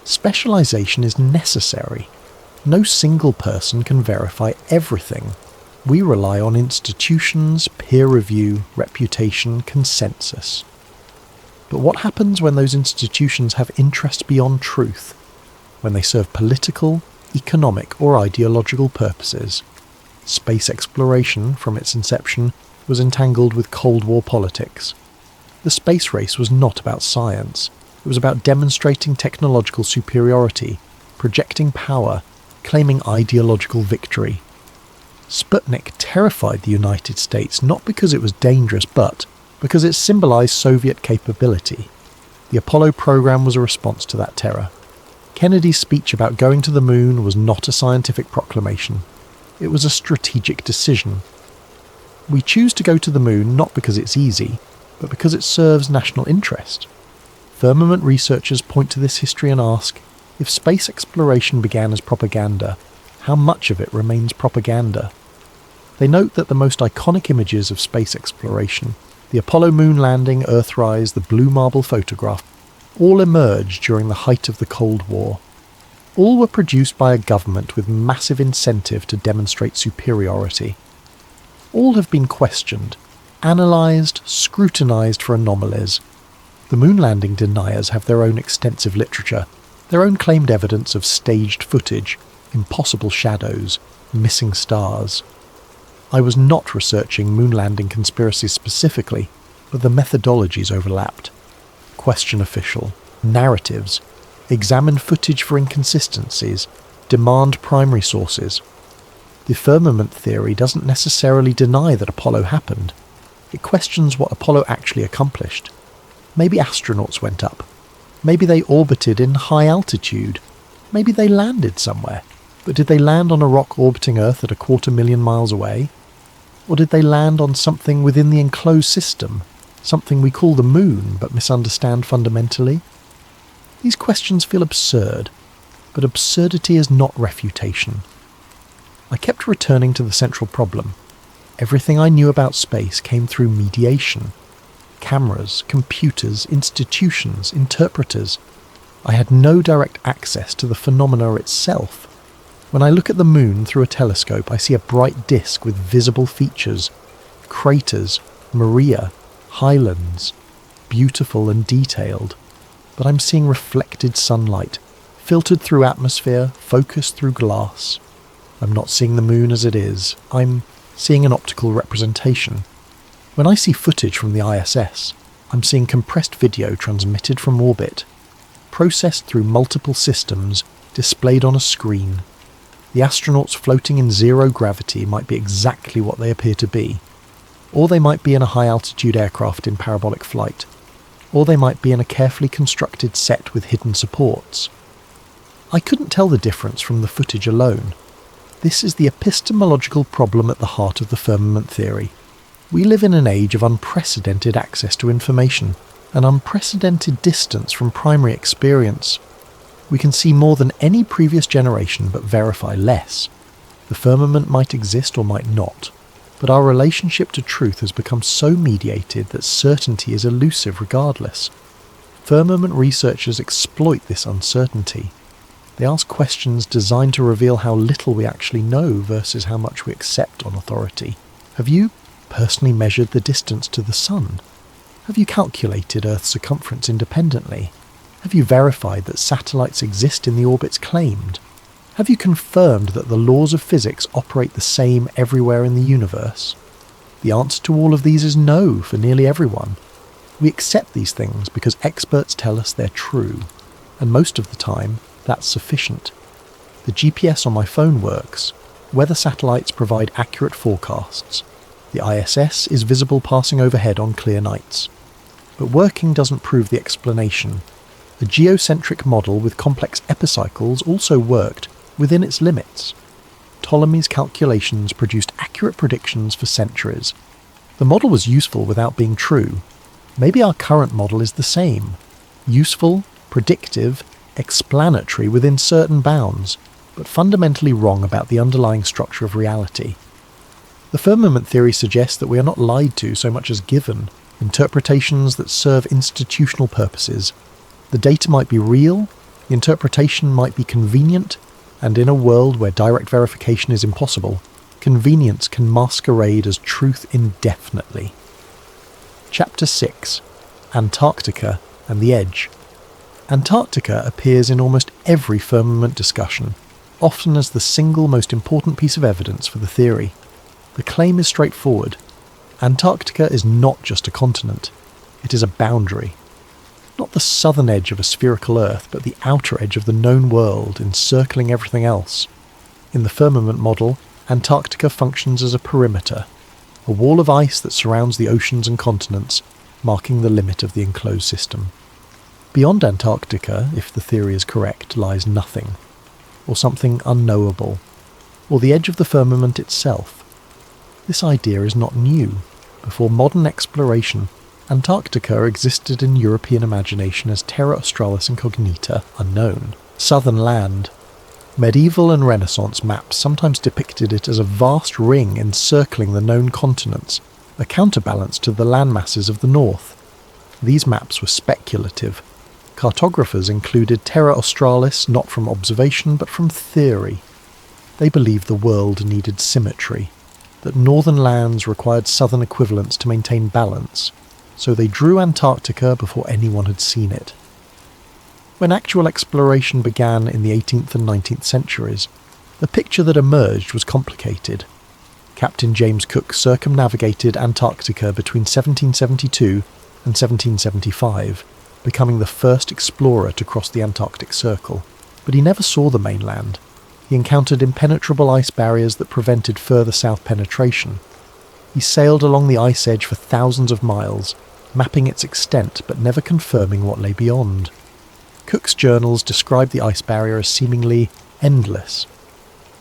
Specialisation is necessary. No single person can verify everything. We rely on institutions, peer review, reputation, consensus. But what happens when those institutions have interest beyond truth? When they serve political, economic or ideological purposes? Space exploration, from its inception, was entangled with Cold War politics. The space race was not about science. It was about demonstrating technological superiority, projecting power, claiming ideological victory. Sputnik terrified the United States not because it was dangerous, but because it symbolised Soviet capability. The Apollo program was a response to that terror. Kennedy's speech about going to the moon was not a scientific proclamation. It was a strategic decision. We choose to go to the moon not because it's easy, but because it serves national interest. Firmament researchers point to this history and ask, if space exploration began as propaganda, how much of it remains propaganda? They note that the most iconic images of space exploration, the Apollo moon landing, Earthrise, the blue marble photograph, all emerged during the height of the Cold War. All were produced by a government with massive incentive to demonstrate superiority. All have been questioned, analysed, scrutinised for anomalies. The moon landing deniers have their own extensive literature, their own claimed evidence of staged footage, impossible shadows, missing stars. I was not researching moon landing conspiracies specifically, but the methodologies overlapped. Question official, narratives, examine footage for inconsistencies, demand primary sources. The firmament theory doesn't necessarily deny that Apollo happened. It questions what Apollo actually accomplished. Maybe astronauts went up. Maybe they orbited in high altitude. Maybe they landed somewhere. But did they land on a rock orbiting Earth at 250,000 miles away? Or did they land on something within the enclosed system, something we call the moon but misunderstand fundamentally? These questions feel absurd, but absurdity is not refutation. I kept returning to the central problem. Everything I knew about space came through mediation. Cameras, computers, institutions, interpreters. I had no direct access to the phenomena itself. When I look at the moon through a telescope, I see a bright disk with visible features, craters, Maria, highlands, beautiful and detailed. But I'm seeing reflected sunlight, filtered through atmosphere, focused through glass. I'm not seeing the moon as it is. I'm seeing an optical representation. When I see footage from the ISS, I'm seeing compressed video transmitted from orbit, processed through multiple systems, displayed on a screen. The astronauts floating in zero gravity might be exactly what they appear to be, or they might be in a high-altitude aircraft in parabolic flight, or they might be in a carefully constructed set with hidden supports. I couldn't tell the difference from the footage alone. This is the epistemological problem at the heart of the firmament theory. We live in an age of unprecedented access to information, an unprecedented distance from primary experience. We can see more than any previous generation but verify less. The firmament might exist or might not, but our relationship to truth has become so mediated that certainty is elusive regardless. Firmament researchers exploit this uncertainty. They ask questions designed to reveal how little we actually know versus how much we accept on authority. Have you personally measured the distance to the sun? Have you calculated Earth's circumference independently? Have you verified that satellites exist in the orbits claimed? Have you confirmed that the laws of physics operate the same everywhere in the universe? The answer to all of these is no for nearly everyone. We accept these things because experts tell us they're true, and most of the time, that's sufficient. The GPS on my phone works, weather satellites provide accurate forecasts, the ISS is visible passing overhead on clear nights. But working doesn't prove the explanation. A geocentric model with complex epicycles also worked within its limits. Ptolemy's calculations produced accurate predictions for centuries. The model was useful without being true. Maybe our current model is the same. Useful, predictive, explanatory within certain bounds, but fundamentally wrong about the underlying structure of reality. The firmament theory suggests that we are not lied to so much as given interpretations that serve institutional purposes. The data might be real, the interpretation might be convenient, and in a world where direct verification is impossible, convenience can masquerade as truth indefinitely. Chapter 6. Antarctica and the Edge. Antarctica appears in almost every firmament discussion, often as the single most important piece of evidence for the theory. The claim is straightforward. Antarctica is not just a continent, it is a boundary. Not the southern edge of a spherical Earth, but the outer edge of the known world encircling everything else. In the firmament model, Antarctica functions as a perimeter, a wall of ice that surrounds the oceans and continents, marking the limit of the enclosed system. Beyond Antarctica, if the theory is correct, lies nothing, or something unknowable, or the edge of the firmament itself. This idea is not new. Before modern exploration, Antarctica existed in European imagination as Terra Australis Incognita, unknown, southern land. Medieval and Renaissance maps sometimes depicted it as a vast ring encircling the known continents, a counterbalance to the landmasses of the north. These maps were speculative. Cartographers included Terra Australis not from observation but from theory. They believed the world needed symmetry, that northern lands required southern equivalents to maintain balance, so they drew Antarctica before anyone had seen it. When actual exploration began in the 18th and 19th centuries, the picture that emerged was complicated. Captain James Cook circumnavigated Antarctica between 1772 and 1775, becoming the first explorer to cross the Antarctic Circle. But he never saw the mainland. He encountered impenetrable ice barriers that prevented further south penetration. He sailed along the ice edge for thousands of miles, mapping its extent but never confirming what lay beyond. Cook's journals describe the ice barrier as seemingly endless.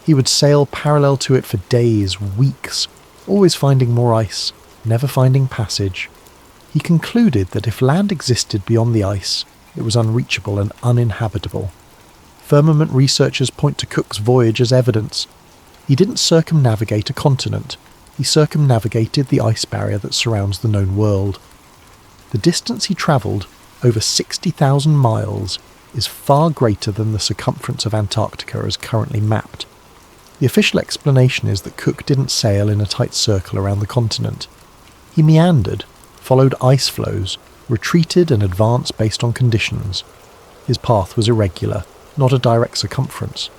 He would sail parallel to it for days, weeks, always finding more ice, never finding passage. He concluded that if land existed beyond the ice, it was unreachable and uninhabitable. Firmament researchers point to Cook's voyage as evidence. He didn't circumnavigate a continent, he circumnavigated the ice barrier that surrounds the known world. The distance he travelled, over 60,000 miles, is far greater than the circumference of Antarctica as currently mapped. The official explanation is that Cook didn't sail in a tight circle around the continent. He meandered, followed ice flows, retreated and advanced based on conditions. His path was irregular, not a direct circumference,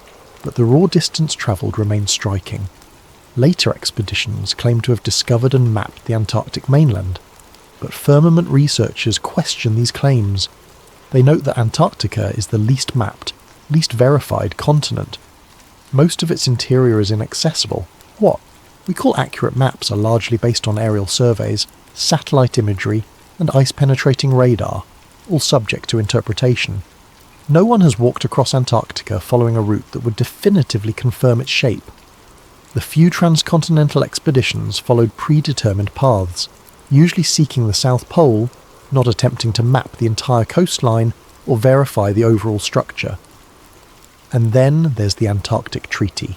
but the raw distance travelled remained striking. Later expeditions claim to have discovered and mapped the Antarctic mainland, but firmament researchers question these claims. They note that Antarctica is the least mapped, least verified continent. Most of its interior is inaccessible. What we call accurate maps are largely based on aerial surveys, satellite imagery, and ice-penetrating radar, all subject to interpretation. No one has walked across Antarctica following a route that would definitively confirm its shape. The few transcontinental expeditions followed predetermined paths, usually seeking the South Pole, not attempting to map the entire coastline or verify the overall structure. And then there's the Antarctic Treaty.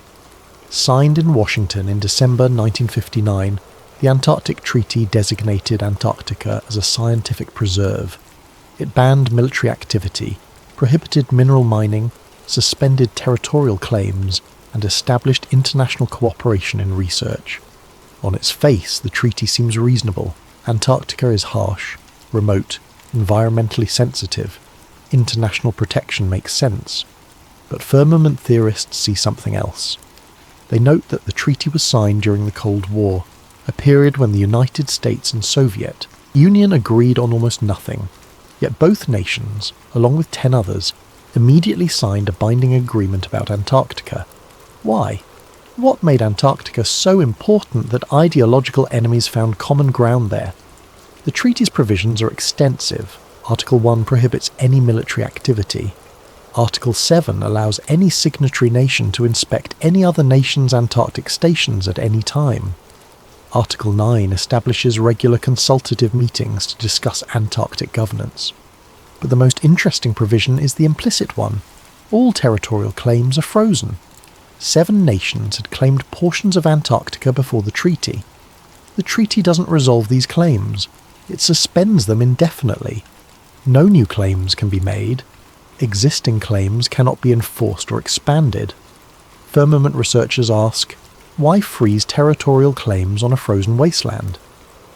Signed in Washington in December 1959, the Antarctic Treaty designated Antarctica as a scientific preserve. It banned military activity, prohibited mineral mining, suspended territorial claims, and established international cooperation in research. On its face, the treaty seems reasonable. Antarctica is harsh, remote, environmentally sensitive. International protection makes sense. But firmament theorists see something else. They note that the treaty was signed during the Cold War, a period when the United States and Soviet, Union agreed on almost nothing, yet both nations, along with 10 others, immediately signed a binding agreement about Antarctica. Why? What made Antarctica so important that ideological enemies found common ground there? The treaty's provisions are extensive. Article 1 prohibits any military activity. Article 7 allows any signatory nation to inspect any other nation's Antarctic stations at any time. Article 9 establishes regular consultative meetings to discuss Antarctic governance. But the most interesting provision is the implicit one. All territorial claims are frozen. 7 nations had claimed portions of Antarctica before the treaty. The treaty doesn't resolve these claims. It suspends them indefinitely. No new claims can be made. Existing claims cannot be enforced or expanded. Firmament researchers ask, why freeze territorial claims on a frozen wasteland?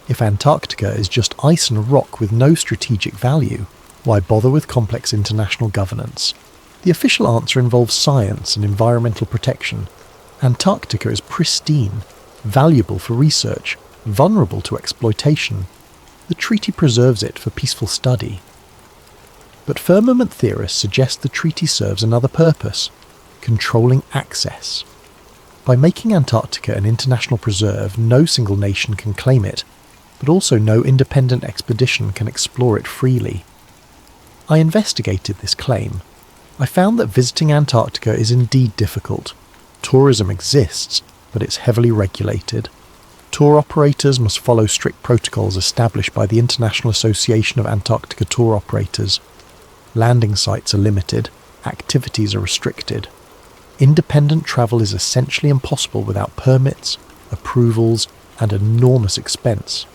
If Antarctica is just ice and rock with no strategic value, why bother with complex international governance? The official answer involves science and environmental protection. Antarctica is pristine, valuable for research, vulnerable to exploitation. The treaty preserves it for peaceful study. But firmament theorists suggest the treaty serves another purpose: controlling access. By making Antarctica an international preserve, no single nation can claim it, but also no independent expedition can explore it freely. I investigated this claim. I found that visiting Antarctica is indeed difficult. Tourism exists, but it's heavily regulated. Tour operators must follow strict protocols established by the International Association of Antarctica Tour Operators. Landing sites are limited, activities are restricted. Independent travel is essentially impossible without permits, approvals, and enormous expense.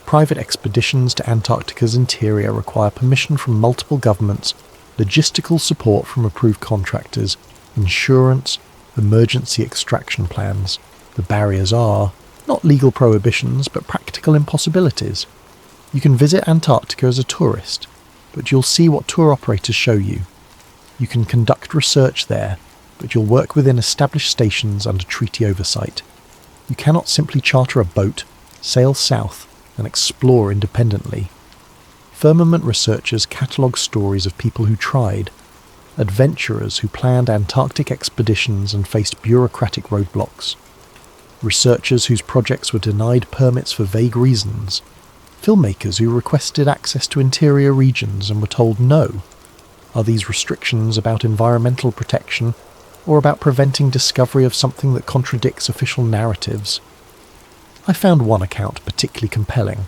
Private expeditions to Antarctica's interior require permission from multiple governments, logistical support from approved contractors, insurance, emergency extraction plans. The barriers are not legal prohibitions, but practical impossibilities. You can visit Antarctica as a tourist, but you'll see what tour operators show you. You can conduct research there, but you'll work within established stations under treaty oversight. You cannot simply charter a boat, sail south, and explore independently. Firmament researchers catalogue stories of people who tried, adventurers who planned Antarctic expeditions and faced bureaucratic roadblocks, researchers whose projects were denied permits for vague reasons, filmmakers who requested access to interior regions and were told no. Are these restrictions about environmental protection, or about preventing discovery of something that contradicts official narratives? I found one account particularly compelling.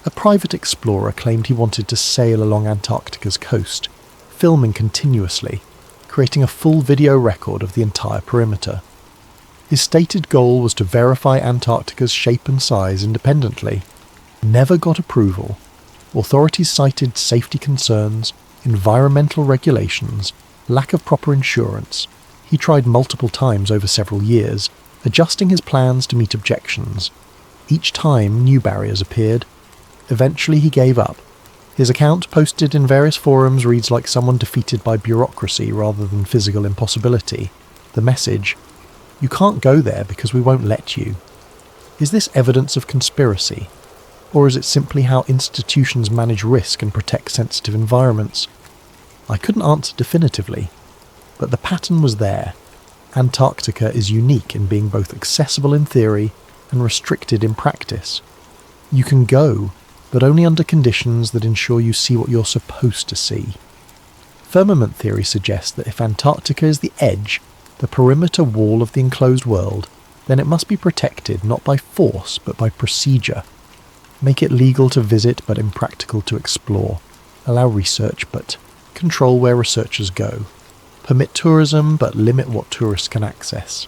A private explorer claimed he wanted to sail along Antarctica's coast, filming continuously, creating a full video record of the entire perimeter. His stated goal was to verify Antarctica's shape and size independently. Never got approval. Authorities cited safety concerns, environmental regulations, lack of proper insurance. He tried multiple times over several years, adjusting his plans to meet objections. Each time new barriers appeared. Eventually he gave up. His account, posted in various forums, reads like someone defeated by bureaucracy rather than physical impossibility. The message: you can't go there because we won't let you. Is this evidence of conspiracy? Or is it simply how institutions manage risk and protect sensitive environments? I couldn't answer definitively, but the pattern was there. Antarctica is unique in being both accessible in theory and restricted in practice. You can go, but only under conditions that ensure you see what you're supposed to see. Firmament theory suggests that if Antarctica is the edge, the perimeter wall of the enclosed world, then it must be protected not by force but by procedure. Make it legal to visit but impractical to explore. Allow research but control where researchers go. Permit tourism but limit what tourists can access.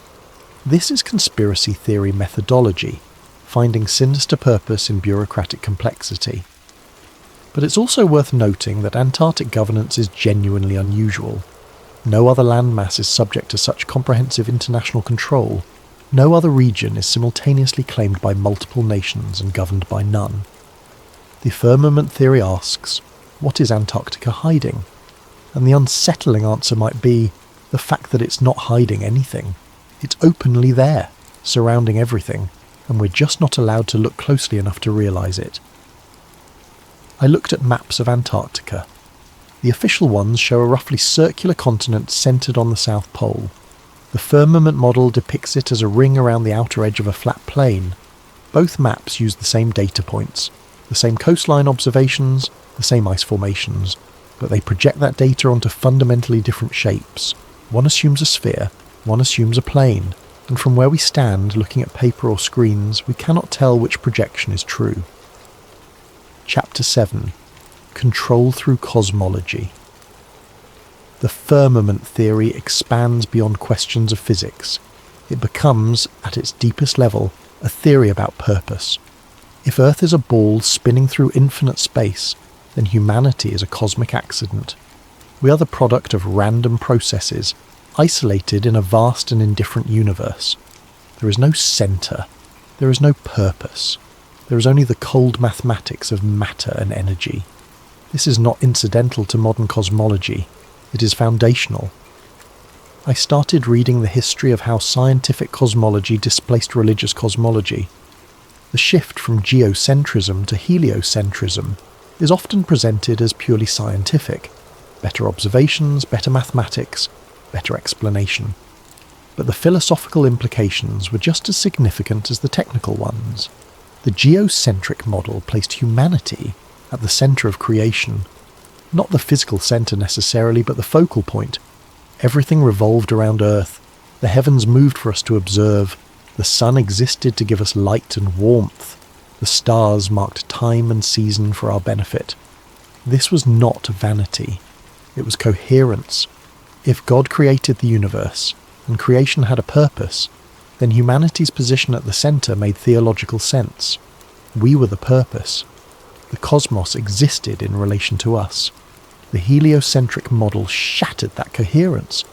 This is conspiracy theory methodology, finding sinister purpose in bureaucratic complexity. But it's also worth noting that Antarctic governance is genuinely unusual. No other landmass is subject to such comprehensive international control. No other region is simultaneously claimed by multiple nations and governed by none. The firmament theory asks, what is Antarctica hiding? And the unsettling answer might be the fact that it's not hiding anything. It's openly there, surrounding everything, and we're just not allowed to look closely enough to realise it. I looked at maps of Antarctica. The official ones show a roughly circular continent centred on the South Pole. The firmament model depicts it as a ring around the outer edge of a flat plain. Both maps use the same data points, the same coastline observations, the same ice formations, but they project that data onto fundamentally different shapes. One assumes a sphere, one assumes a plane, and from where we stand looking at paper or screens, we cannot tell which projection is true. Chapter 7. Control through cosmology. The firmament theory expands beyond questions of physics. It becomes, at its deepest level, a theory about purpose. If Earth is a ball spinning through infinite space, then humanity is a cosmic accident. We are the product of random processes, isolated in a vast and indifferent universe. There is no centre. There is no purpose. There is only the cold mathematics of matter and energy. This is not incidental to modern cosmology. It is foundational. I started reading the history of how scientific cosmology displaced religious cosmology. The shift from geocentrism to heliocentrism is often presented as purely scientific. Better observations, better mathematics, better explanation. But the philosophical implications were just as significant as the technical ones. The geocentric model placed humanity at the centre of creation. Not the physical centre necessarily, but the focal point. Everything revolved around Earth. The heavens moved for us to observe. The sun existed to give us light and warmth. The stars marked time and season for our benefit. This was not vanity. It was coherence. If God created the universe, and creation had a purpose, then humanity's position at the centre made theological sense. We were the purpose. The cosmos existed in relation to us. The heliocentric model shattered that coherence.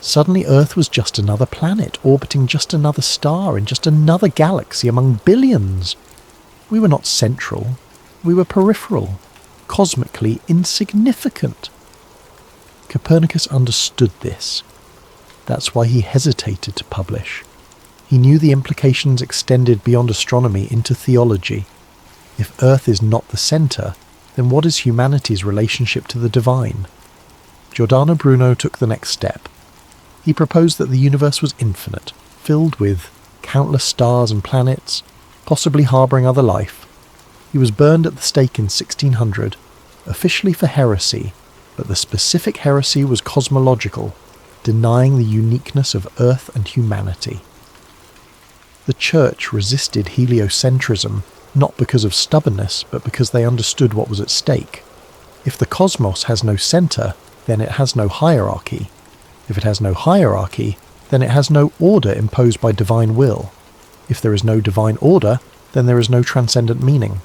Suddenly Earth was just another planet, orbiting just another star in just another galaxy among billions. We were not central. We were peripheral, cosmically insignificant. Copernicus understood this. That's why he hesitated to publish. He knew the implications extended beyond astronomy into theology. If Earth is not the centre, then what is humanity's relationship to the divine? Giordano Bruno took the next step. He proposed that the universe was infinite, filled with countless stars and planets, possibly harbouring other life. He was burned at the stake in 1600, officially for heresy, but the specific heresy was cosmological, denying the uniqueness of Earth and humanity. The Church resisted heliocentrism, not because of stubbornness, but because they understood what was at stake. If the cosmos has no centre, then it has no hierarchy. If it has no hierarchy, then it has no order imposed by divine will. If there is no divine order, then there is no transcendent meaning.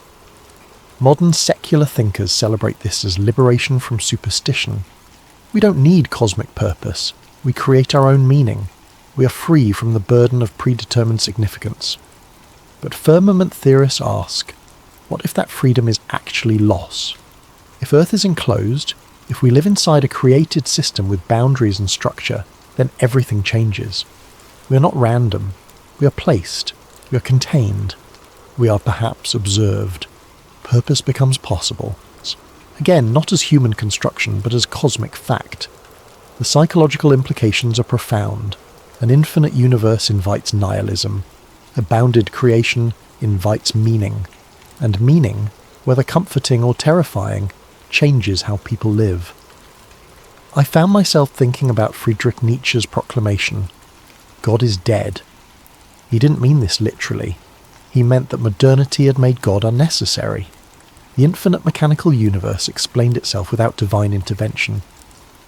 Modern secular thinkers celebrate this as liberation from superstition. We don't need cosmic purpose. We create our own meaning. We are free from the burden of predetermined significance. But firmament theorists ask, what if that freedom is actually loss? If Earth is enclosed, if we live inside a created system with boundaries and structure, then everything changes. We are not random. We are placed. We are contained. We are perhaps observed. Purpose becomes possible. Again, not as human construction, but as cosmic fact. The psychological implications are profound. An infinite universe invites nihilism. A bounded creation invites meaning. And meaning, whether comforting or terrifying, changes how people live. I found myself thinking about Friedrich Nietzsche's proclamation, God is dead. He didn't mean this literally. He meant that modernity had made God unnecessary. The infinite mechanical universe explained itself without divine intervention.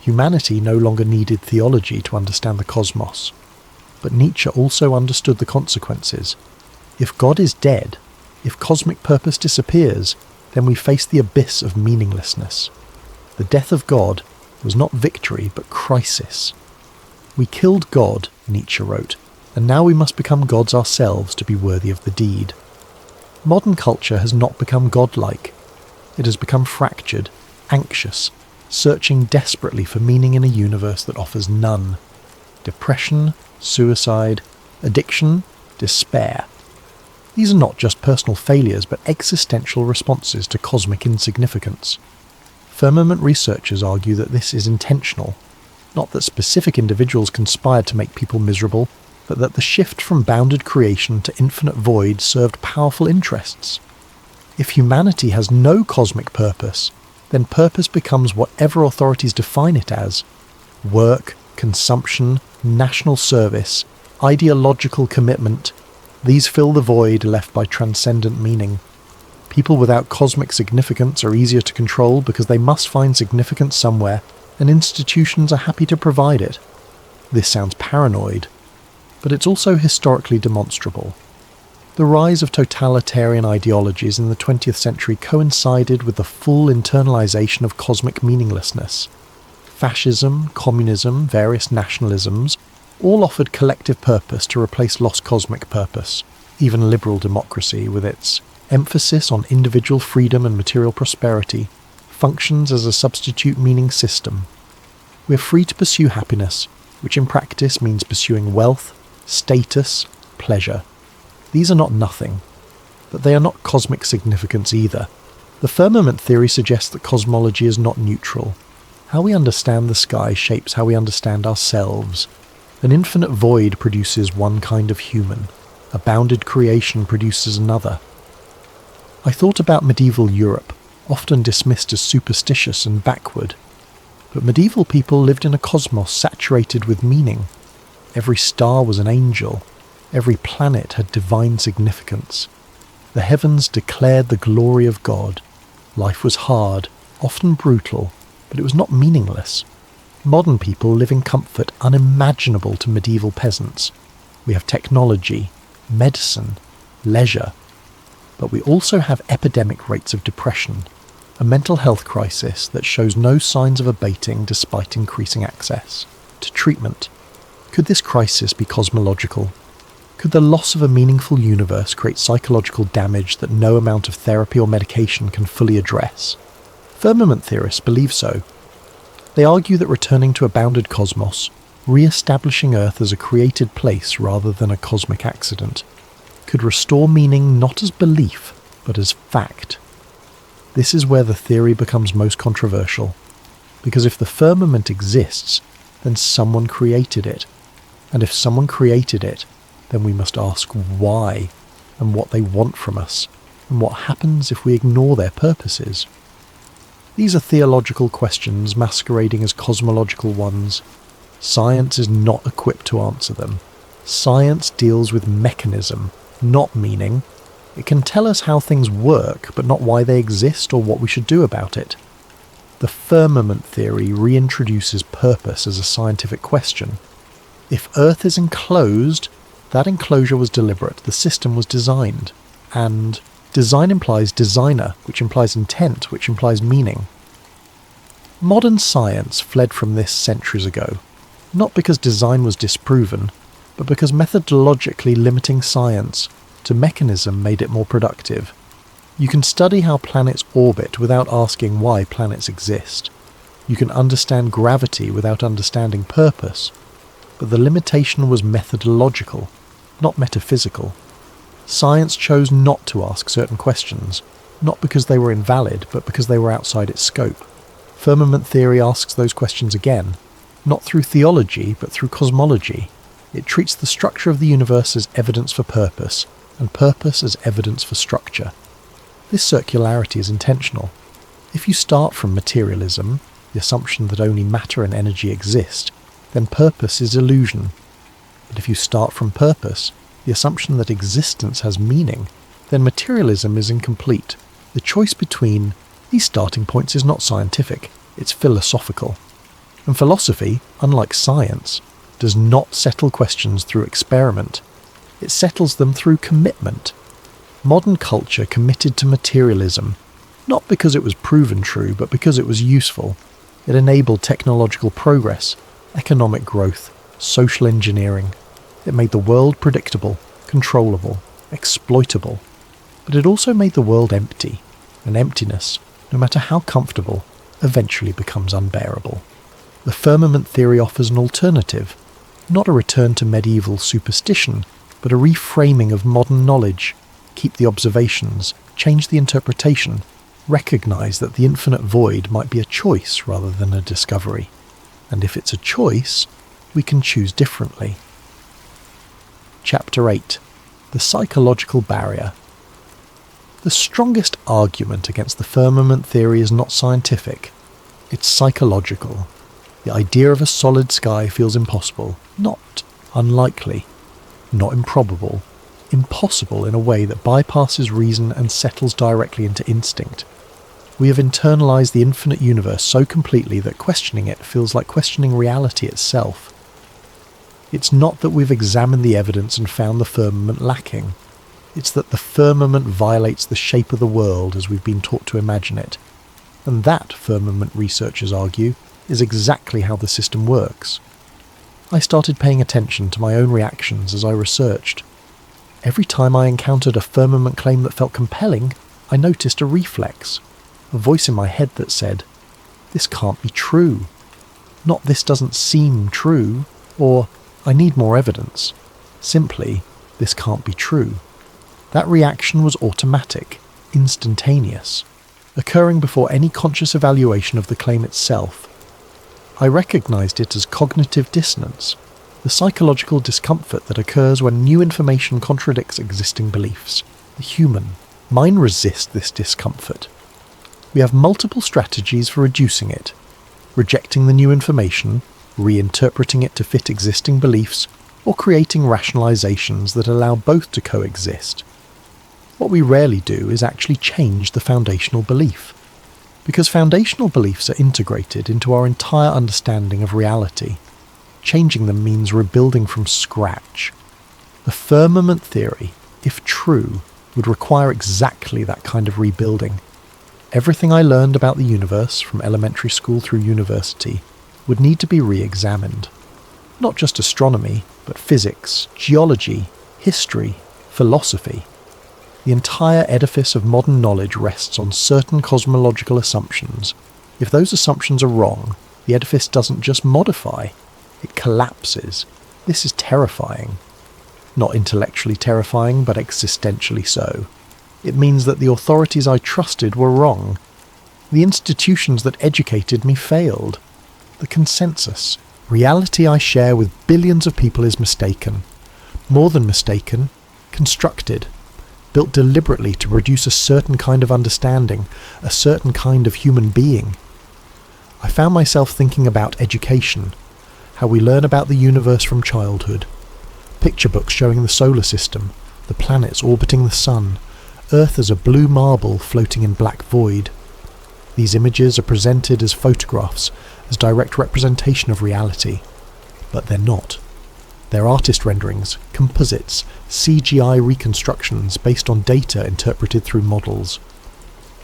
Humanity no longer needed theology to understand the cosmos. But Nietzsche also understood the consequences. If God is dead, if cosmic purpose disappears, then we face the abyss of meaninglessness. The death of God was not victory, but crisis. We killed God, Nietzsche wrote, and now we must become gods ourselves to be worthy of the deed. Modern culture has not become godlike. It has become fractured, anxious, searching desperately for meaning in a universe that offers none. Depression, suicide, addiction, despair. These are not just personal failures, but existential responses to cosmic insignificance. Firmament researchers argue that this is intentional, not that specific individuals conspired to make people miserable, but that the shift from bounded creation to infinite void served powerful interests. If humanity has no cosmic purpose, then purpose becomes whatever authorities define it as: work, consumption, national service, ideological commitment. These fill the void left by transcendent meaning. People without cosmic significance are easier to control because they must find significance somewhere, and institutions are happy to provide it. This sounds paranoid, but it's also historically demonstrable. The rise of totalitarian ideologies in the 20th century coincided with the full internalization of cosmic meaninglessness. Fascism, communism, various nationalisms all offered collective purpose to replace lost cosmic purpose. Even liberal democracy, with its emphasis on individual freedom and material prosperity, functions as a substitute meaning system. We're free to pursue happiness, which in practice means pursuing wealth, status, pleasure. These are not nothing, but they are not cosmic significance either. The firmament theory suggests that cosmology is not neutral. How we understand the sky shapes how we understand ourselves. An infinite void produces one kind of human. A bounded creation produces another. I thought about medieval Europe, often dismissed as superstitious and backward. But medieval people lived in a cosmos saturated with meaning. Every star was an angel. Every planet had divine significance. The heavens declared the glory of God. Life was hard, often brutal, but it was not meaningless. Modern people live in comfort unimaginable to medieval peasants. We have technology, medicine, leisure, but we also have epidemic rates of depression, a mental health crisis that shows no signs of abating despite increasing access to treatment. Could this crisis be cosmological? Could the loss of a meaningful universe create psychological damage that no amount of therapy or medication can fully address? Firmament theorists believe so. They argue that returning to a bounded cosmos, re-establishing Earth as a created place rather than a cosmic accident, could restore meaning not as belief, but as fact. This is where the theory becomes most controversial, because if the firmament exists, then someone created it. And if someone created it, then we must ask why, and what they want from us, and what happens if we ignore their purposes. These are theological questions masquerading as cosmological ones. Science is not equipped to answer them. Science deals with mechanism, not meaning. It can tell us how things work, but not why they exist or what we should do about it. The firmament theory reintroduces purpose as a scientific question. If Earth is enclosed, that enclosure was deliberate, the system was designed. And design implies designer, which implies intent, which implies meaning. Modern science fled from this centuries ago, not because design was disproven, but because methodologically limiting science to mechanism made it more productive. You can study how planets orbit without asking why planets exist. You can understand gravity without understanding purpose, but the limitation was methodological, not metaphysical. Science chose not to ask certain questions, not because they were invalid, but because they were outside its scope. Firmament theory asks those questions again, not through theology, but through cosmology. It treats the structure of the universe as evidence for purpose, and purpose as evidence for structure. This circularity is intentional. If you start from materialism, the assumption that only matter and energy exist, then purpose is illusion. But if you start from purpose, the assumption that existence has meaning, then materialism is incomplete. The choice between these starting points is not scientific, it's philosophical. And philosophy, unlike science, does not settle questions through experiment. It settles them through commitment. Modern culture committed to materialism, not because it was proven true, but because it was useful. It enabled technological progress, economic growth, social engineering. It made the world predictable, controllable, exploitable. But it also made the world empty, and emptiness, no matter how comfortable, eventually becomes unbearable. The firmament theory offers an alternative, not a return to medieval superstition, but a reframing of modern knowledge. keep the observations, change the interpretation, recognise that the infinite void might be a choice rather than a discovery. And if it's a choice, we can choose differently. Chapter 8. The Psychological Barrier. The strongest argument against the firmament theory is not scientific. It's psychological. The idea of a solid sky feels impossible, not unlikely, not improbable, impossible in a way that bypasses reason and settles directly into instinct. We have internalized the infinite universe so completely that questioning it feels like questioning reality itself. It's not that we've examined the evidence and found the firmament lacking. It's that the firmament violates the shape of the world as we've been taught to imagine it. And that, firmament researchers argue, is exactly how the system works. I started paying attention to my own reactions as I researched. Every time I encountered a firmament claim that felt compelling, I noticed a reflex, a voice in my head that said, "This can't be true." Not "this doesn't seem true," or "I need more evidence." Simply, "This can't be true." That reaction was automatic, instantaneous, occurring before any conscious evaluation of the claim itself. I recognized it as cognitive dissonance, the psychological discomfort that occurs when new information contradicts existing beliefs. The human mind resists this discomfort. We have multiple strategies for reducing it: rejecting the new information, reinterpreting it to fit existing beliefs, or creating rationalizations that allow both to coexist. What we rarely do is actually change the foundational belief, because foundational beliefs are integrated into our entire understanding of reality. Changing them means rebuilding from scratch. The firmament theory, if true, would require exactly that kind of rebuilding. Everything I learned about the universe, from elementary school through university, would need to be re-examined. Not just astronomy, but physics, geology, history, philosophy. The entire edifice of modern knowledge rests on certain cosmological assumptions. If those assumptions are wrong, the edifice doesn't just modify, it collapses. This is terrifying. Not intellectually terrifying, but existentially so. It means that the authorities I trusted were wrong. The institutions that educated me failed. The consensus, reality I share with billions of people, is mistaken. More than mistaken, constructed. Built deliberately to produce a certain kind of understanding, a certain kind of human being. I found myself thinking about education, how we learn about the universe from childhood. Picture books showing the solar system, the planets orbiting the sun, Earth as a blue marble floating in black void. These images are presented as photographs, as direct representation of reality, but they're not. They're artist renderings, composites, CGI reconstructions based on data interpreted through models.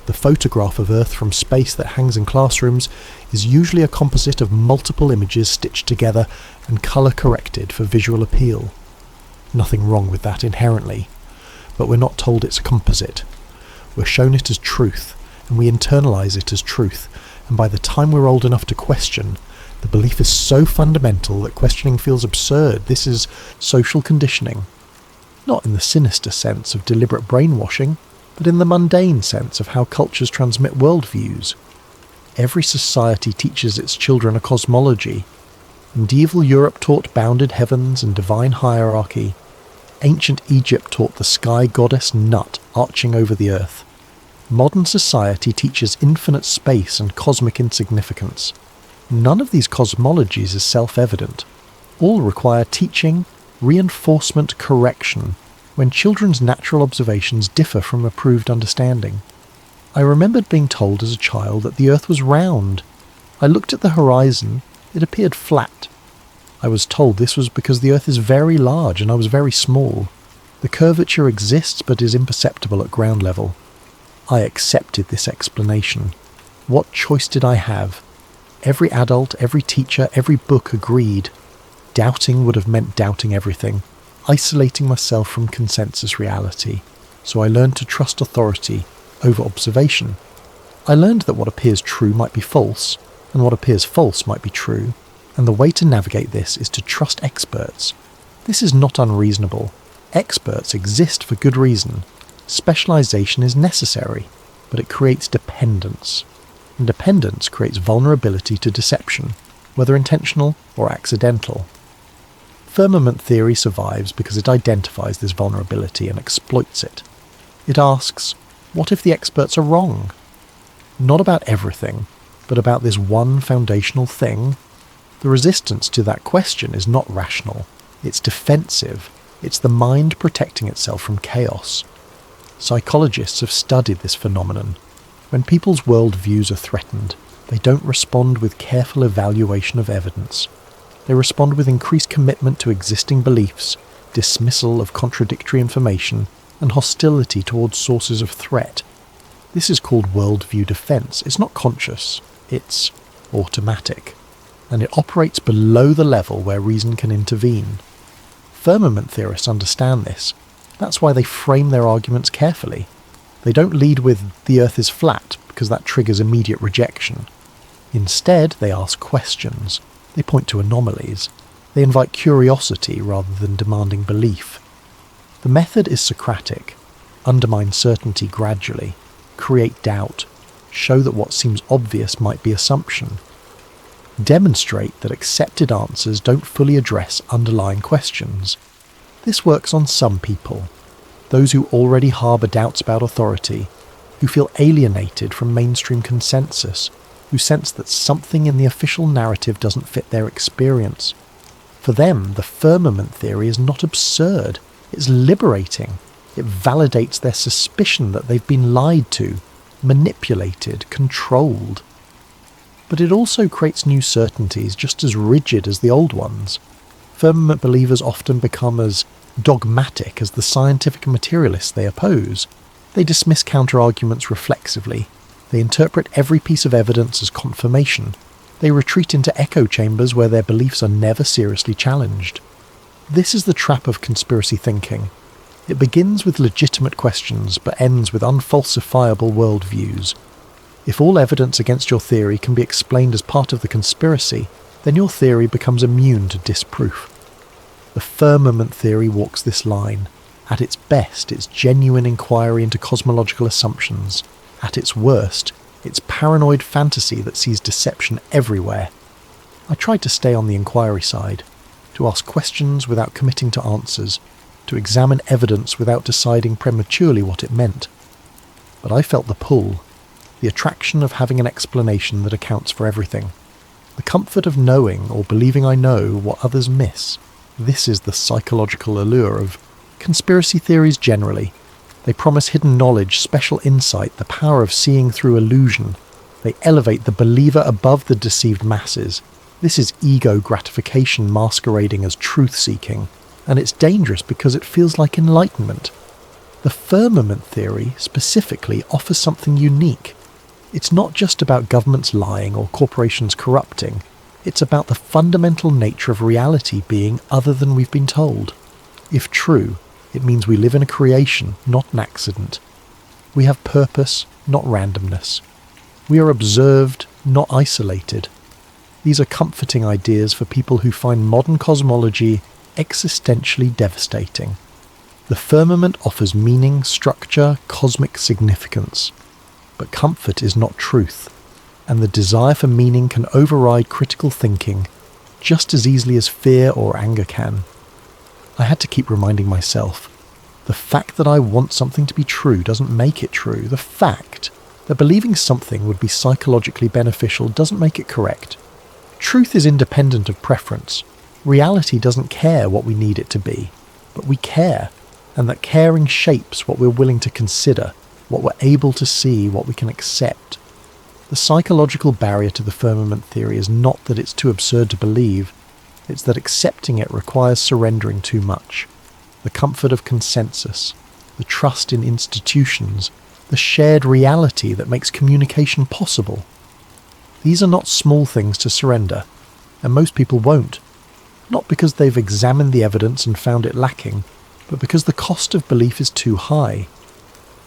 The photograph of Earth from space that hangs in classrooms is usually a composite of multiple images stitched together and colour-corrected for visual appeal. Nothing wrong with that inherently, but we're not told it's a composite. We're shown it as truth, and we internalise it as truth, and by the time we're old enough to question, the belief is so fundamental that questioning feels absurd. This is social conditioning. Not in the sinister sense of deliberate brainwashing, but in the mundane sense of how cultures transmit worldviews. Every society teaches its children a cosmology. Medieval Europe taught bounded heavens and divine hierarchy. Ancient Egypt taught the sky goddess Nut arching over the earth. Modern society teaches infinite space and cosmic insignificance. None of these cosmologies is self-evident. All require teaching, reinforcement, correction, when children's natural observations differ from approved understanding. I remembered being told as a child that the Earth was round. I looked at the horizon, it appeared flat. I was told this was because the Earth is very large and I was very small. The curvature exists but is imperceptible at ground level. I accepted this explanation. What choice did I have? Every adult, every teacher, every book agreed. Doubting would have meant doubting everything, isolating myself from consensus reality. So I learned to trust authority over observation. I learned that what appears true might be false, and what appears false might be true, and the way to navigate this is to trust experts. This is not unreasonable. Experts exist for good reason. Specialization is necessary, but it creates dependence. And dependence creates vulnerability to deception, whether intentional or accidental. Firmament theory survives because it identifies this vulnerability and exploits it. It asks, what if the experts are wrong? Not about everything, but about this one foundational thing. The resistance to that question is not rational. It's defensive. It's the mind protecting itself from chaos. Psychologists have studied this phenomenon. When people's worldviews are threatened, they don't respond with careful evaluation of evidence. They respond with increased commitment to existing beliefs, dismissal of contradictory information, and hostility towards sources of threat. This is called worldview defense. It's not conscious, it's automatic. And it operates below the level where reason can intervene. Firmament theorists understand this. That's why they frame their arguments carefully. They don't lead with, the earth is flat, because that triggers immediate rejection. Instead, they ask questions. They point to anomalies. They invite curiosity rather than demanding belief. The method is Socratic. Undermine certainty gradually. Create doubt. Show that what seems obvious might be assumption. Demonstrate that accepted answers don't fully address underlying questions. This works on some people. Those who already harbour doubts about authority, who feel alienated from mainstream consensus, who sense that something in the official narrative doesn't fit their experience. For them, the firmament theory is not absurd, it's liberating. It validates their suspicion that they've been lied to, manipulated, controlled. But it also creates new certainties just as rigid as the old ones. Firmament believers often become as dogmatic as the scientific materialists they oppose. They dismiss counter-arguments reflexively. They interpret every piece of evidence as confirmation. They retreat into echo chambers where their beliefs are never seriously challenged. This is the trap of conspiracy thinking. It begins with legitimate questions but ends with unfalsifiable worldviews. If all evidence against your theory can be explained as part of the conspiracy, then your theory becomes immune to disproof. The firmament theory walks this line. At its best, it's genuine inquiry into cosmological assumptions. At its worst, it's paranoid fantasy that sees deception everywhere. I tried to stay on the inquiry side, to ask questions without committing to answers, to examine evidence without deciding prematurely what it meant. But I felt the pull, the attraction of having an explanation that accounts for everything. The comfort of knowing or believing I know what others miss. This is the psychological allure of conspiracy theories generally. They promise hidden knowledge, special insight, the power of seeing through illusion. They elevate the believer above the deceived masses. This is ego gratification masquerading as truth-seeking, and it's dangerous because it feels like enlightenment. The firmament theory, specifically, offers something unique. It's not just about governments lying or corporations corrupting. It's about the fundamental nature of reality being other than we've been told. If true, it means we live in a creation, not an accident. We have purpose, not randomness. We are observed, not isolated. These are comforting ideas for people who find modern cosmology existentially devastating. The firmament offers meaning, structure, cosmic significance. But comfort is not truth, and the desire for meaning can override critical thinking just as easily as fear or anger can. I had to keep reminding myself, the fact that I want something to be true doesn't make it true. The fact that believing something would be psychologically beneficial doesn't make it correct. Truth is independent of preference. Reality doesn't care what we need it to be, but we care, and that caring shapes what we're willing to consider, what we're able to see, what we can accept. The psychological barrier to the firmament theory is not that it's too absurd to believe, it's that accepting it requires surrendering too much. The comfort of consensus, the trust in institutions, the shared reality that makes communication possible. These are not small things to surrender, and most people won't. Not because they've examined the evidence and found it lacking, but because the cost of belief is too high.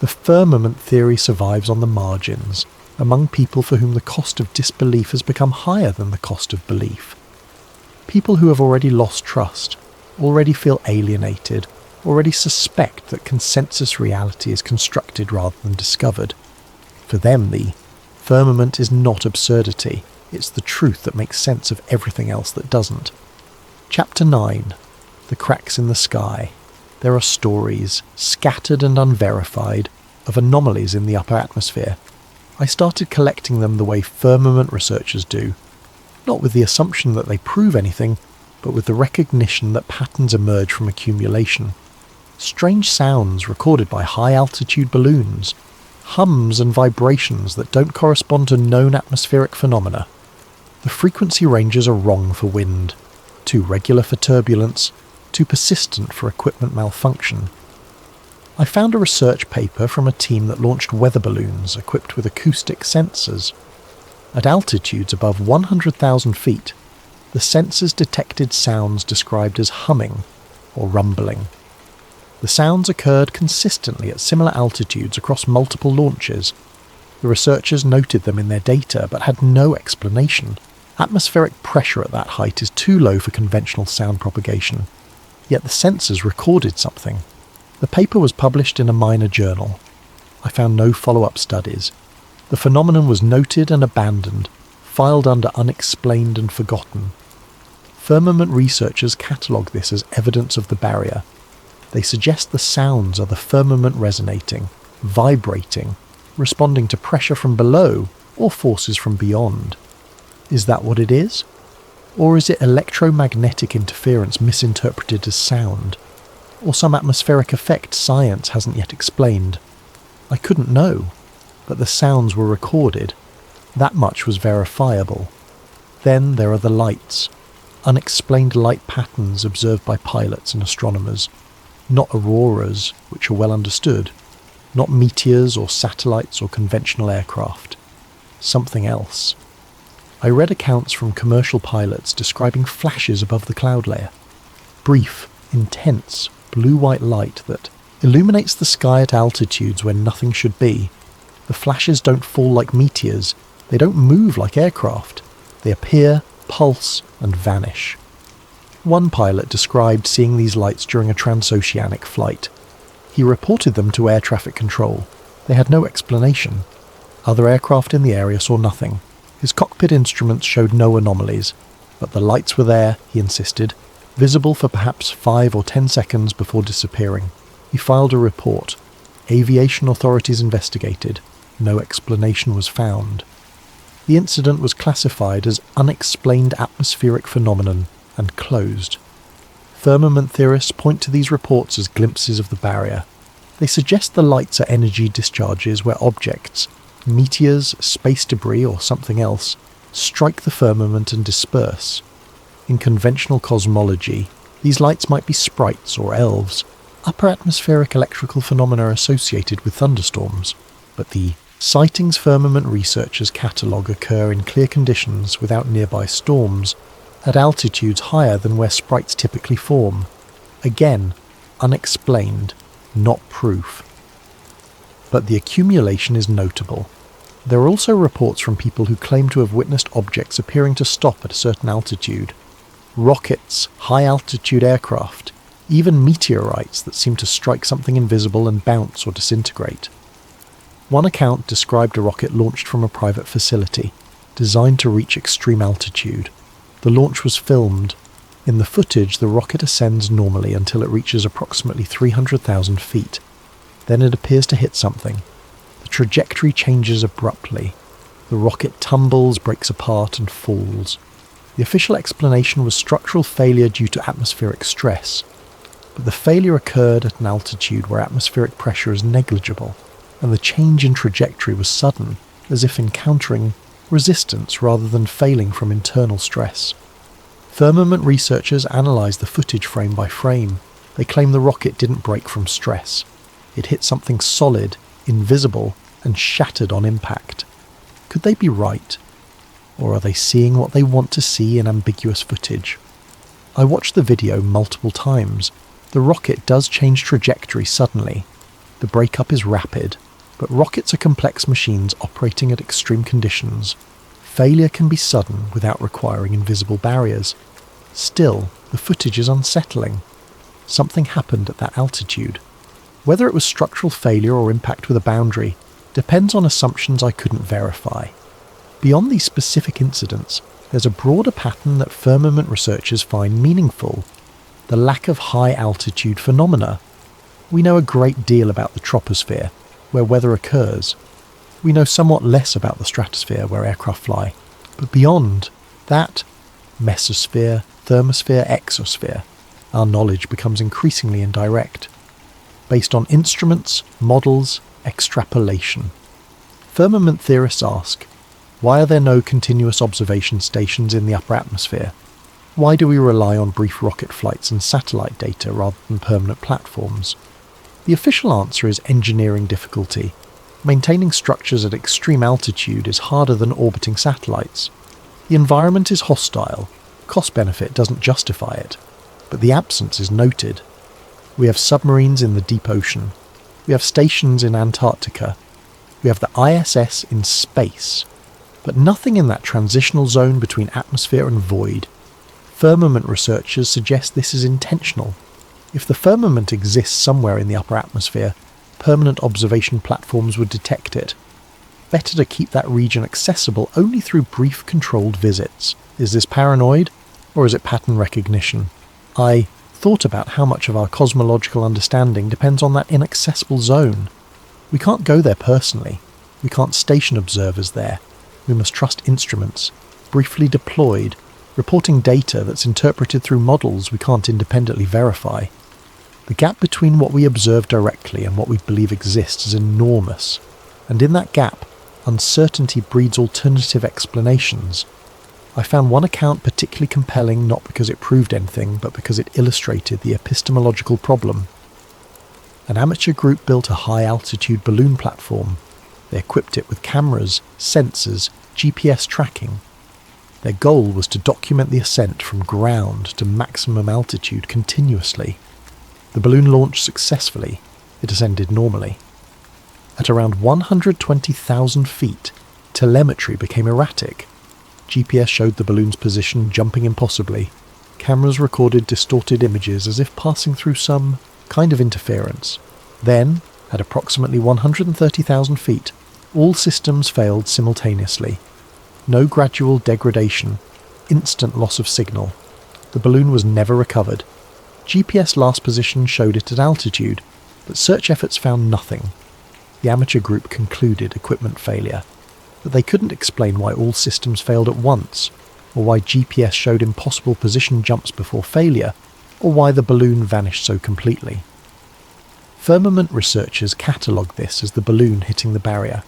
The firmament theory survives on the margins, among people for whom the cost of disbelief has become higher than the cost of belief. People who have already lost trust, already feel alienated, already suspect that consensus reality is constructed rather than discovered. For them, the firmament is not absurdity, it's the truth that makes sense of everything else that doesn't. Chapter 9. The Cracks in the Sky. There are stories, scattered and unverified, of anomalies in the upper atmosphere. I started collecting them the way firmament researchers do, not with the assumption that they prove anything, but with the recognition that patterns emerge from accumulation. Strange sounds recorded by high-altitude balloons, hums and vibrations that don't correspond to known atmospheric phenomena. The frequency ranges are wrong for wind, too regular for turbulence, too persistent for equipment malfunction. I found a research paper from a team that launched weather balloons equipped with acoustic sensors. At altitudes above 100,000 feet, the sensors detected sounds described as humming or rumbling. The sounds occurred consistently at similar altitudes across multiple launches. The researchers noted them in their data but had no explanation. Atmospheric pressure at that height is too low for conventional sound propagation. Yet the sensors recorded something. The paper was published in a minor journal. I found no follow-up studies. The phenomenon was noted and abandoned, filed under unexplained and forgotten. Firmament researchers catalogue this as evidence of the barrier. They suggest the sounds are the firmament resonating, vibrating, responding to pressure from below or forces from beyond. Is that what it is? Or is it electromagnetic interference misinterpreted as sound? Or some atmospheric effect science hasn't yet explained? I couldn't know, but the sounds were recorded. That much was verifiable. Then there are the lights. Unexplained light patterns observed by pilots and astronomers. Not auroras, which are well understood. Not meteors or satellites or conventional aircraft. Something else. I read accounts from commercial pilots describing flashes above the cloud layer. Brief, intense, blue-white light that illuminates the sky at altitudes where nothing should be. The flashes don't fall like meteors. They don't move like aircraft. They appear, pulse, and vanish. One pilot described seeing these lights during a transoceanic flight. He reported them to air traffic control. They had no explanation. Other aircraft in the area saw nothing. His cockpit instruments showed no anomalies, but the lights were there, he insisted, visible for perhaps 5 or 10 seconds before disappearing. He filed a report. Aviation authorities investigated. No explanation was found. The incident was classified as unexplained atmospheric phenomenon and closed. Firmament theorists point to these reports as glimpses of the barrier. They suggest the lights are energy discharges where objects, meteors, space debris or something else, strike the firmament and disperse. In conventional cosmology, these lights might be sprites or elves, upper atmospheric electrical phenomena associated with thunderstorms, but the sightings firmament researchers catalogue occur in clear conditions without nearby storms, at altitudes higher than where sprites typically form. Again, unexplained, not proof. But the accumulation is notable. There are also reports from people who claim to have witnessed objects appearing to stop at a certain altitude. Rockets, high-altitude aircraft, even meteorites that seem to strike something invisible and bounce or disintegrate. One account described a rocket launched from a private facility, designed to reach extreme altitude. The launch was filmed. In the footage, the rocket ascends normally until it reaches approximately 300,000 feet. Then it appears to hit something. The trajectory changes abruptly. The rocket tumbles, breaks apart, and falls. The official explanation was structural failure due to atmospheric stress. But the failure occurred at an altitude where atmospheric pressure is negligible, and the change in trajectory was sudden, as if encountering resistance rather than failing from internal stress. Firmament researchers analysed the footage frame by frame. They claim the rocket didn't break from stress. It hit something solid, invisible, and shattered on impact. Could they be right? Or are they seeing what they want to see in ambiguous footage? I watched the video multiple times. The rocket does change trajectory suddenly. The breakup is rapid, but rockets are complex machines operating at extreme conditions. Failure can be sudden without requiring invisible barriers. Still, the footage is unsettling. something happened at that altitude. Whether it was structural failure or impact with a boundary depends on assumptions I couldn't verify. Beyond these specific incidents, there's a broader pattern that firmament researchers find meaningful: the lack of high-altitude phenomena. We know a great deal about the troposphere, where weather occurs. We know somewhat less about the stratosphere, where aircraft fly. But beyond that, mesosphere, thermosphere, exosphere, our knowledge becomes increasingly indirect, based on instruments, models, extrapolation. Firmament theorists ask, why are there no continuous observation stations in the upper atmosphere? Why do we rely on brief rocket flights and satellite data rather than permanent platforms? The official answer is engineering difficulty. Maintaining structures at extreme altitude is harder than orbiting satellites. The environment is hostile. Cost-benefit doesn't justify it, but the absence is noted. We have submarines in the deep ocean. We have stations in Antarctica. We have the ISS in space, but nothing in that transitional zone between atmosphere and void. Firmament researchers suggest this is intentional. If the firmament exists somewhere in the upper atmosphere, permanent observation platforms would detect it. Better to keep that region accessible only through brief controlled visits. Is this paranoid, or is it pattern recognition? I thought about how much of our cosmological understanding depends on that inaccessible zone. We can't go there personally. We can't station observers there. We must trust instruments, briefly deployed, reporting data that's interpreted through models we can't independently verify. The gap between what we observe directly and what we believe exists is enormous, and in that gap, uncertainty breeds alternative explanations. I found one account particularly compelling not because it proved anything, but because it illustrated the epistemological problem. An amateur group built a high-altitude balloon platform. They equipped it with cameras, sensors, GPS tracking. Their goal was to document the ascent from ground to maximum altitude continuously. The balloon launched successfully. It ascended normally. At around 120,000 feet, telemetry became erratic. GPS showed the balloon's position jumping impossibly. Cameras recorded distorted images as if passing through some kind of interference. Then, at approximately 130,000 feet, all systems failed simultaneously. No gradual degradation, instant loss of signal. The balloon was never recovered. GPS last position showed it at altitude, but search efforts found nothing. The amateur group concluded equipment failure, but they couldn't explain why all systems failed at once, or why GPS showed impossible position jumps before failure, or why the balloon vanished so completely. Firmament researchers catalogue this as the balloon hitting the barrier.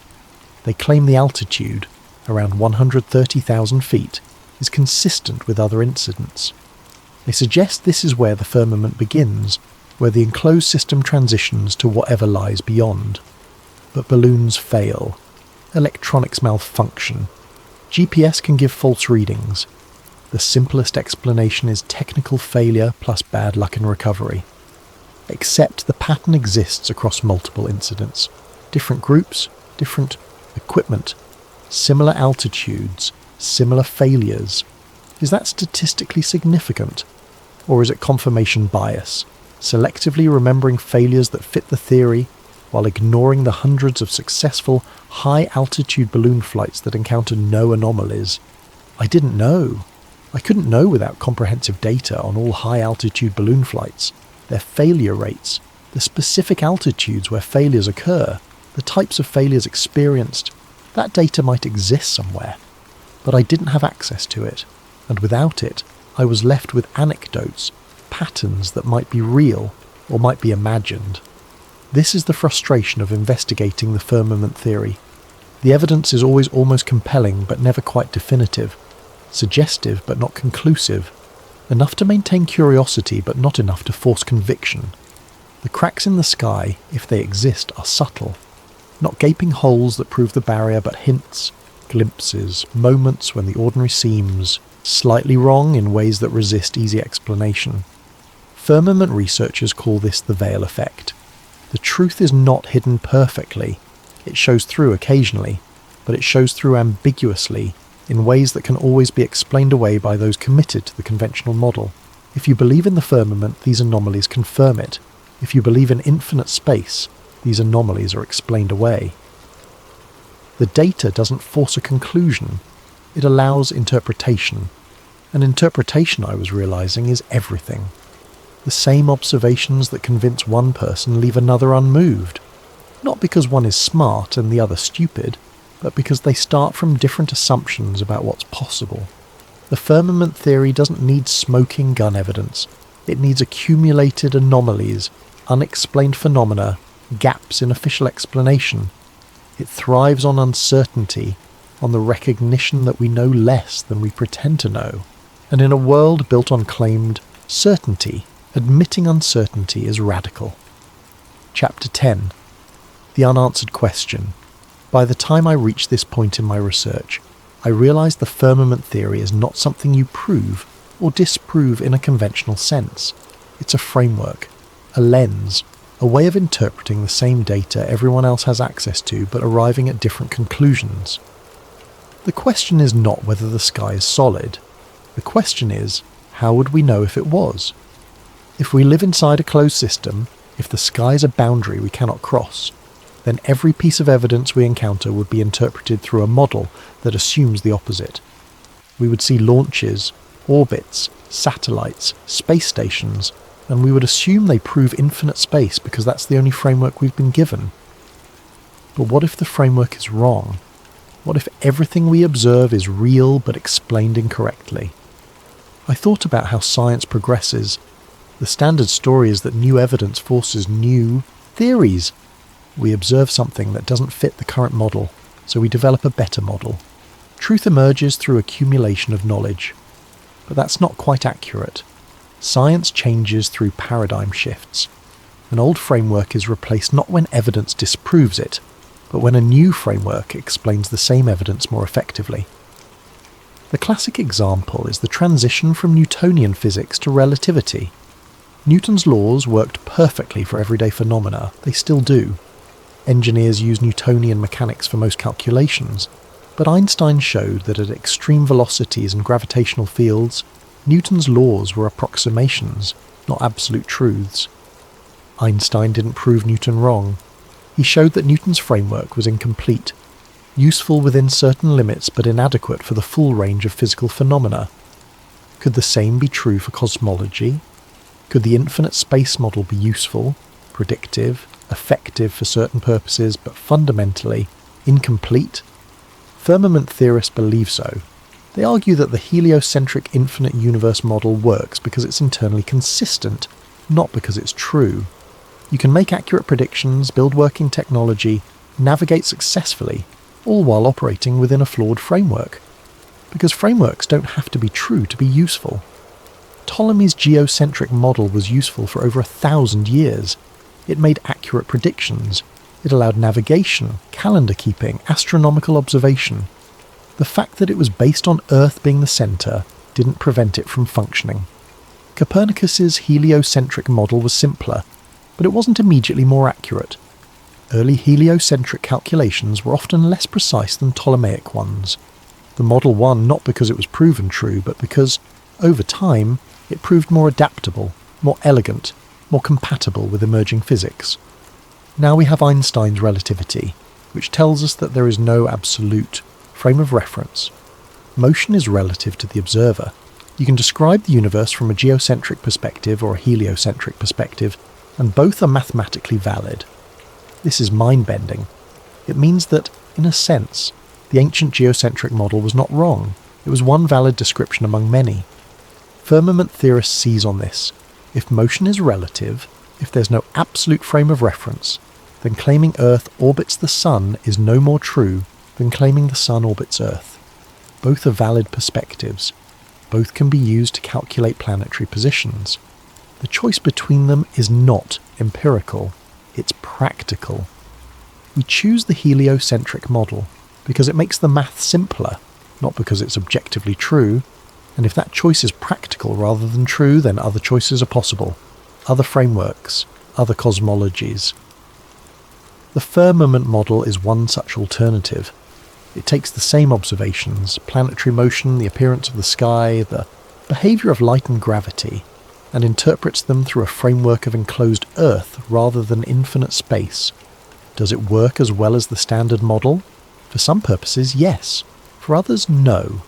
They claim the altitude, around 130,000 feet, is consistent with other incidents. They suggest this is where the firmament begins, where the enclosed system transitions to whatever lies beyond. But balloons fail. Electronics malfunction. GPS can give false readings. The simplest explanation is technical failure plus bad luck in recovery. Except the pattern exists across multiple incidents. Different groups, different equipment, similar altitudes, similar failures. Is that statistically significant? Or is it confirmation bias, selectively remembering failures that fit the theory while ignoring the hundreds of successful high-altitude balloon flights that encountered no anomalies? I didn't know. I couldn't know without comprehensive data on all high-altitude balloon flights, their failure rates, the specific altitudes where failures occur, the types of failures experienced. That data might exist somewhere, but I didn't have access to it, and without it, I was left with anecdotes, patterns that might be real or might be imagined. This is the frustration of investigating the firmament theory. The evidence is always almost compelling but never quite definitive, suggestive but not conclusive, enough to maintain curiosity but not enough to force conviction. The cracks in the sky, if they exist, are subtle, not gaping holes that prove the barrier but hints, glimpses, moments when the ordinary seems slightly wrong in ways that resist easy explanation. Firmament researchers call this the veil effect. The truth is not hidden perfectly. It shows through occasionally, but it shows through ambiguously in ways that can always be explained away by those committed to the conventional model. If you believe in the firmament, these anomalies confirm it. If you believe in infinite space, these anomalies are explained away. The data doesn't force a conclusion, it allows interpretation. And interpretation, I was realizing, is everything. The same observations that convince one person leave another unmoved. Not because one is smart and the other stupid, but because they start from different assumptions about what's possible. The firmament theory doesn't need smoking gun evidence. It needs accumulated anomalies, unexplained phenomena, gaps in official explanation. It thrives on uncertainty, on the recognition that we know less than we pretend to know. And in a world built on claimed certainty, admitting uncertainty is radical. Chapter 10. The Unanswered Question. By the time I reached this point in my research, I realized the firmament theory is not something you prove or disprove in a conventional sense. It's a framework, a lens, a way of interpreting the same data everyone else has access to but arriving at different conclusions. The question is not whether the sky is solid. The question is, how would we know if it was? If we live inside a closed system, if the sky is a boundary we cannot cross, then every piece of evidence we encounter would be interpreted through a model that assumes the opposite. We would see launches, orbits, satellites, space stations, and we would assume they prove infinite space because that's the only framework we've been given. But what if the framework is wrong? What if everything we observe is real but explained incorrectly? I thought about how science progresses. The standard story is that new evidence forces new theories. We observe something that doesn't fit the current model, so we develop a better model. Truth emerges through accumulation of knowledge. But that's not quite accurate. Science changes through paradigm shifts. An old framework is replaced not when evidence disproves it, but when a new framework explains the same evidence more effectively. The classic example is the transition from Newtonian physics to relativity. Newton's laws worked perfectly for everyday phenomena. They still do. Engineers use Newtonian mechanics for most calculations, but Einstein showed that at extreme velocities and gravitational fields, Newton's laws were approximations, not absolute truths. Einstein didn't prove Newton wrong. He showed that Newton's framework was incomplete, useful within certain limits but inadequate for the full range of physical phenomena. Could the same be true for cosmology? Could the infinite space model be useful, predictive, effective for certain purposes, but fundamentally incomplete? Firmament theorists believe so. They argue that the heliocentric infinite universe model works because it's internally consistent, not because it's true. You can make accurate predictions, build working technology, navigate successfully, all while operating within a flawed framework. Because frameworks don't have to be true to be useful. Ptolemy's geocentric model was useful for over 1,000 years. It made accurate predictions. It allowed navigation, calendar keeping, astronomical observation. The fact that it was based on Earth being the centre didn't prevent it from functioning. Copernicus's heliocentric model was simpler, but it wasn't immediately more accurate. Early heliocentric calculations were often less precise than Ptolemaic ones. The model won not because it was proven true, but because, over time, it proved more adaptable, more elegant, more compatible with emerging physics. Now we have Einstein's relativity, which tells us that there is no absolute frame of reference. Motion is relative to the observer. You can describe the universe from a geocentric perspective or a heliocentric perspective, and both are mathematically valid. This is mind-bending. It means that, in a sense, the ancient geocentric model was not wrong. It was one valid description among many. Firmament theorists seize on this. If motion is relative, if there's no absolute frame of reference, then claiming Earth orbits the Sun is no more true than claiming the Sun orbits Earth. Both are valid perspectives. Both can be used to calculate planetary positions. The choice between them is not empirical, it's practical. We choose the heliocentric model because it makes the math simpler, not because it's objectively true, and if that choice is practical rather than true, then other choices are possible, other frameworks, other cosmologies. The firmament model is one such alternative. It takes the same observations, planetary motion, the appearance of the sky, the behaviour of light and gravity, and interprets them through a framework of enclosed Earth rather than infinite space. Does it work as well as the standard model? For some purposes, yes. For others, no.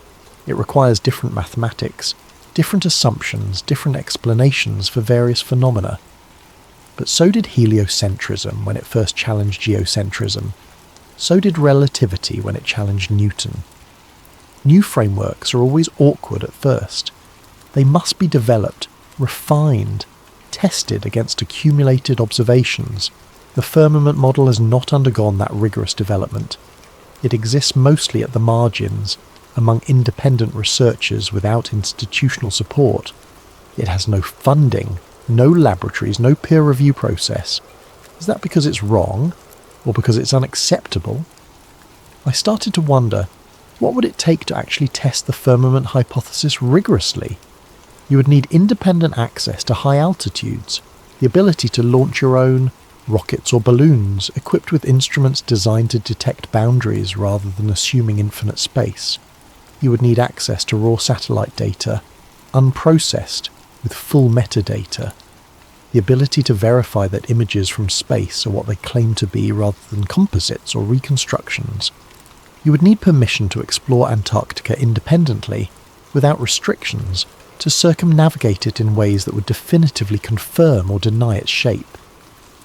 It requires different mathematics, different assumptions, different explanations for various phenomena. But so did heliocentrism when it first challenged geocentrism. So did relativity when it challenged Newton. New frameworks are always awkward at first. They must be developed, refined, tested against accumulated observations. The firmament model has not undergone that rigorous development. It exists mostly at the margins, among independent researchers without institutional support. It has no funding, no laboratories, no peer review process. Is that because it's wrong, or because it's unacceptable? I started to wonder, what would it take to actually test the firmament hypothesis rigorously? You would need independent access to high altitudes, the ability to launch your own rockets or balloons equipped with instruments designed to detect boundaries rather than assuming infinite space. You would need access to raw satellite data, unprocessed, with full metadata. The ability to verify that images from space are what they claim to be rather than composites or reconstructions. You would need permission to explore Antarctica independently, without restrictions, to circumnavigate it in ways that would definitively confirm or deny its shape.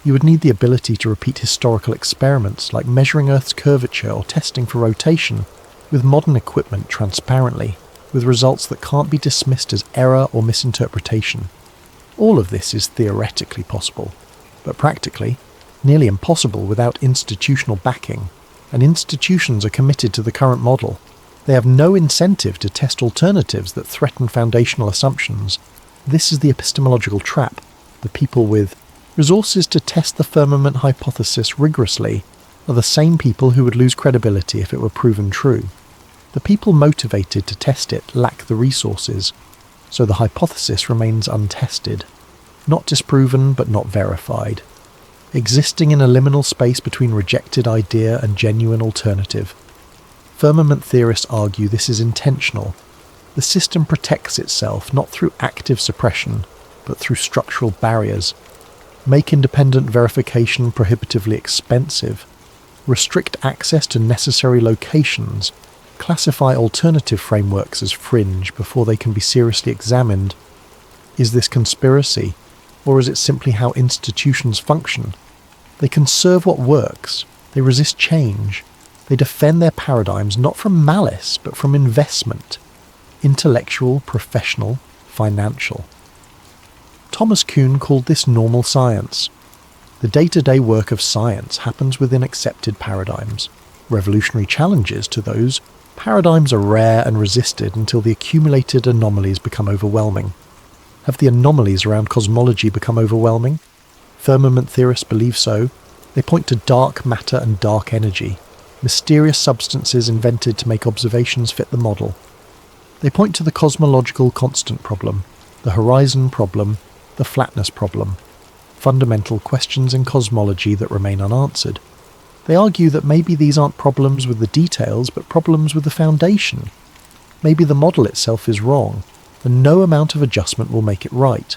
You would need the ability to repeat historical experiments like measuring Earth's curvature or testing for rotation, with modern equipment transparently, with results that can't be dismissed as error or misinterpretation. All of this is theoretically possible, but practically, nearly impossible without institutional backing, and institutions are committed to the current model. They have no incentive to test alternatives that threaten foundational assumptions. This is the epistemological trap. The people with resources to test the firmament hypothesis rigorously are the same people who would lose credibility if it were proven true. The people motivated to test it lack the resources, so the hypothesis remains untested, not disproven but not verified, existing in a liminal space between rejected idea and genuine alternative. Firmament theorists argue this is intentional. The system protects itself not through active suppression, but through structural barriers. Make independent verification prohibitively expensive, restrict access to necessary locations, classify alternative frameworks as fringe before they can be seriously examined. Is this conspiracy, or is it simply how institutions function? They conserve what works, they resist change, they defend their paradigms not from malice but from investment, intellectual, professional, financial. Thomas Kuhn called this normal science. The day-to-day work of science happens within accepted paradigms. Revolutionary challenges to those paradigms are rare and resisted until the accumulated anomalies become overwhelming. Have the anomalies around cosmology become overwhelming? Firmament theorists believe so. They point to dark matter and dark energy, mysterious substances invented to make observations fit the model. They point to the cosmological constant problem, the horizon problem, the flatness problem, fundamental questions in cosmology that remain unanswered. They argue that maybe these aren't problems with the details, but problems with the foundation. Maybe the model itself is wrong, and no amount of adjustment will make it right.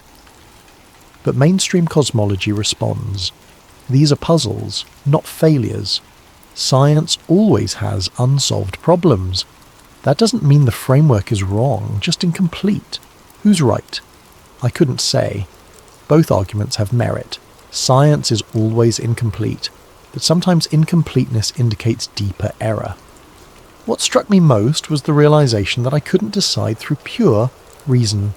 But mainstream cosmology responds. These are puzzles, not failures. Science always has unsolved problems. That doesn't mean the framework is wrong, just incomplete. Who's right? I couldn't say. Both arguments have merit. Science is always incomplete, but sometimes incompleteness indicates deeper error. What struck me most was the realization that I couldn't decide through pure reason.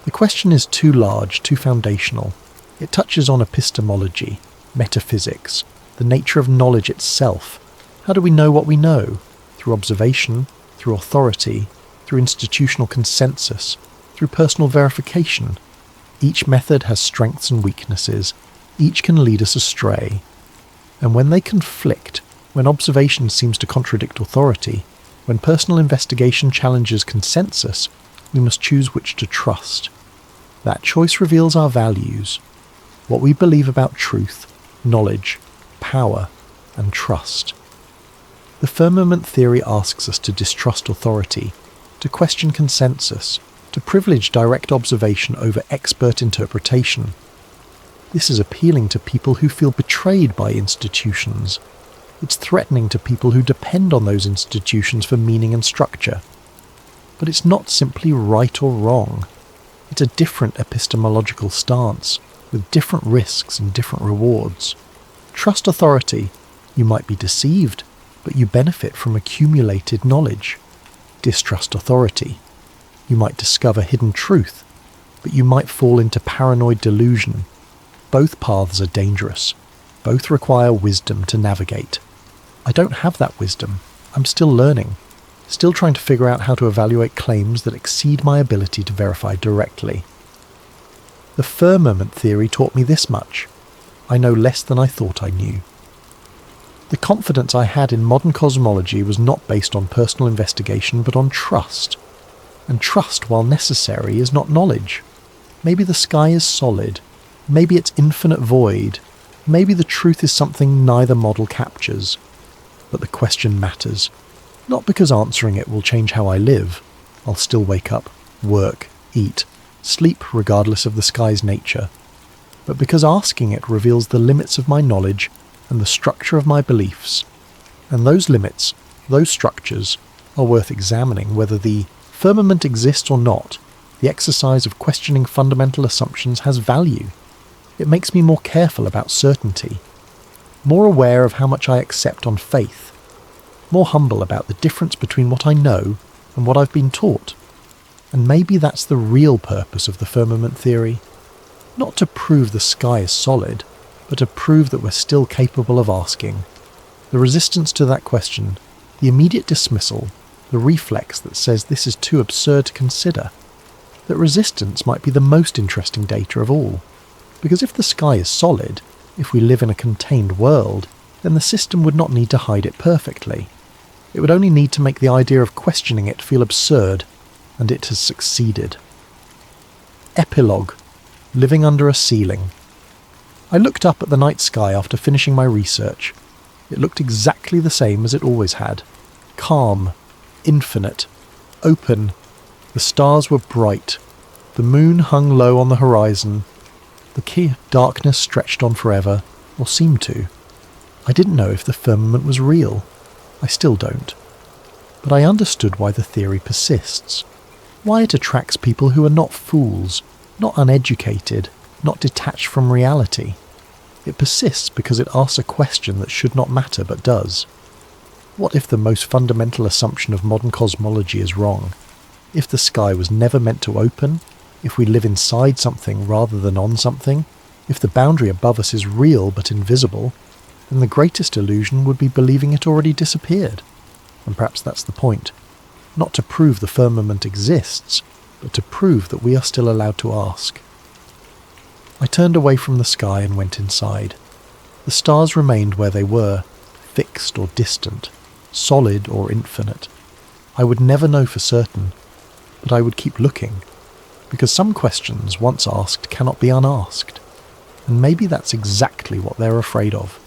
The question is too large, too foundational. It touches on epistemology, metaphysics, the nature of knowledge itself. How do we know what we know? Through observation, through authority, through institutional consensus, through personal verification. Each method has strengths and weaknesses. Each can lead us astray. And when they conflict, when observation seems to contradict authority, when personal investigation challenges consensus, we must choose which to trust. That choice reveals our values, what we believe about truth, knowledge, power, and trust. The firmament theory asks us to distrust authority, to question consensus, to privilege direct observation over expert interpretation. This is appealing to people who feel betrayed by institutions. It's threatening to people who depend on those institutions for meaning and structure. But it's not simply right or wrong. It's a different epistemological stance, with different risks and different rewards. Trust authority. You might be deceived, but you benefit from accumulated knowledge. Distrust authority. You might discover hidden truth, but you might fall into paranoid delusion. Both paths are dangerous. Both require wisdom to navigate. I don't have that wisdom. I'm still learning. Still trying to figure out how to evaluate claims that exceed my ability to verify directly. The firmament theory taught me this much. I know less than I thought I knew. The confidence I had in modern cosmology was not based on personal investigation but on trust. And trust, while necessary, is not knowledge. Maybe the sky is solid. Maybe it's infinite void. Maybe the truth is something neither model captures. But the question matters. Not because answering it will change how I live. I'll still wake up, work, eat, sleep regardless of the sky's nature. But because asking it reveals the limits of my knowledge and the structure of my beliefs. And those limits, those structures, are worth examining whether the firmament exists or not. The exercise of questioning fundamental assumptions has value. It makes me more careful about certainty, more aware of how much I accept on faith, more humble about the difference between what I know and what I've been taught. And maybe that's the real purpose of the firmament theory. Not to prove the sky is solid, but to prove that we're still capable of asking. The resistance to that question, the immediate dismissal, the reflex that says this is too absurd to consider. That resistance might be the most interesting data of all. Because if the sky is solid, if we live in a contained world, then the system would not need to hide it perfectly. It would only need to make the idea of questioning it feel absurd, and it has succeeded. Epilogue. Living under a ceiling. I looked up at the night sky after finishing my research. It looked exactly the same as it always had. Calm, infinite, open. The stars were bright. The moon hung low on the horizon. The key of darkness stretched on forever, or seemed to. I didn't know if the firmament was real. I still don't. But I understood why the theory persists. Why it attracts people who are not fools, not uneducated, not detached from reality. It persists because it asks a question that should not matter but does. What if the most fundamental assumption of modern cosmology is wrong? If the sky was never meant to open? If we live inside something rather than on something? If the boundary above us is real but invisible? Then the greatest illusion would be believing it already disappeared. And perhaps that's the point. Not to prove the firmament exists, but to prove that we are still allowed to ask. I turned away from the sky and went inside. The stars remained where they were, fixed or distant, solid or infinite. I would never know for certain, but I would keep looking, because some questions, once asked, cannot be unasked. And maybe that's exactly what they're afraid of.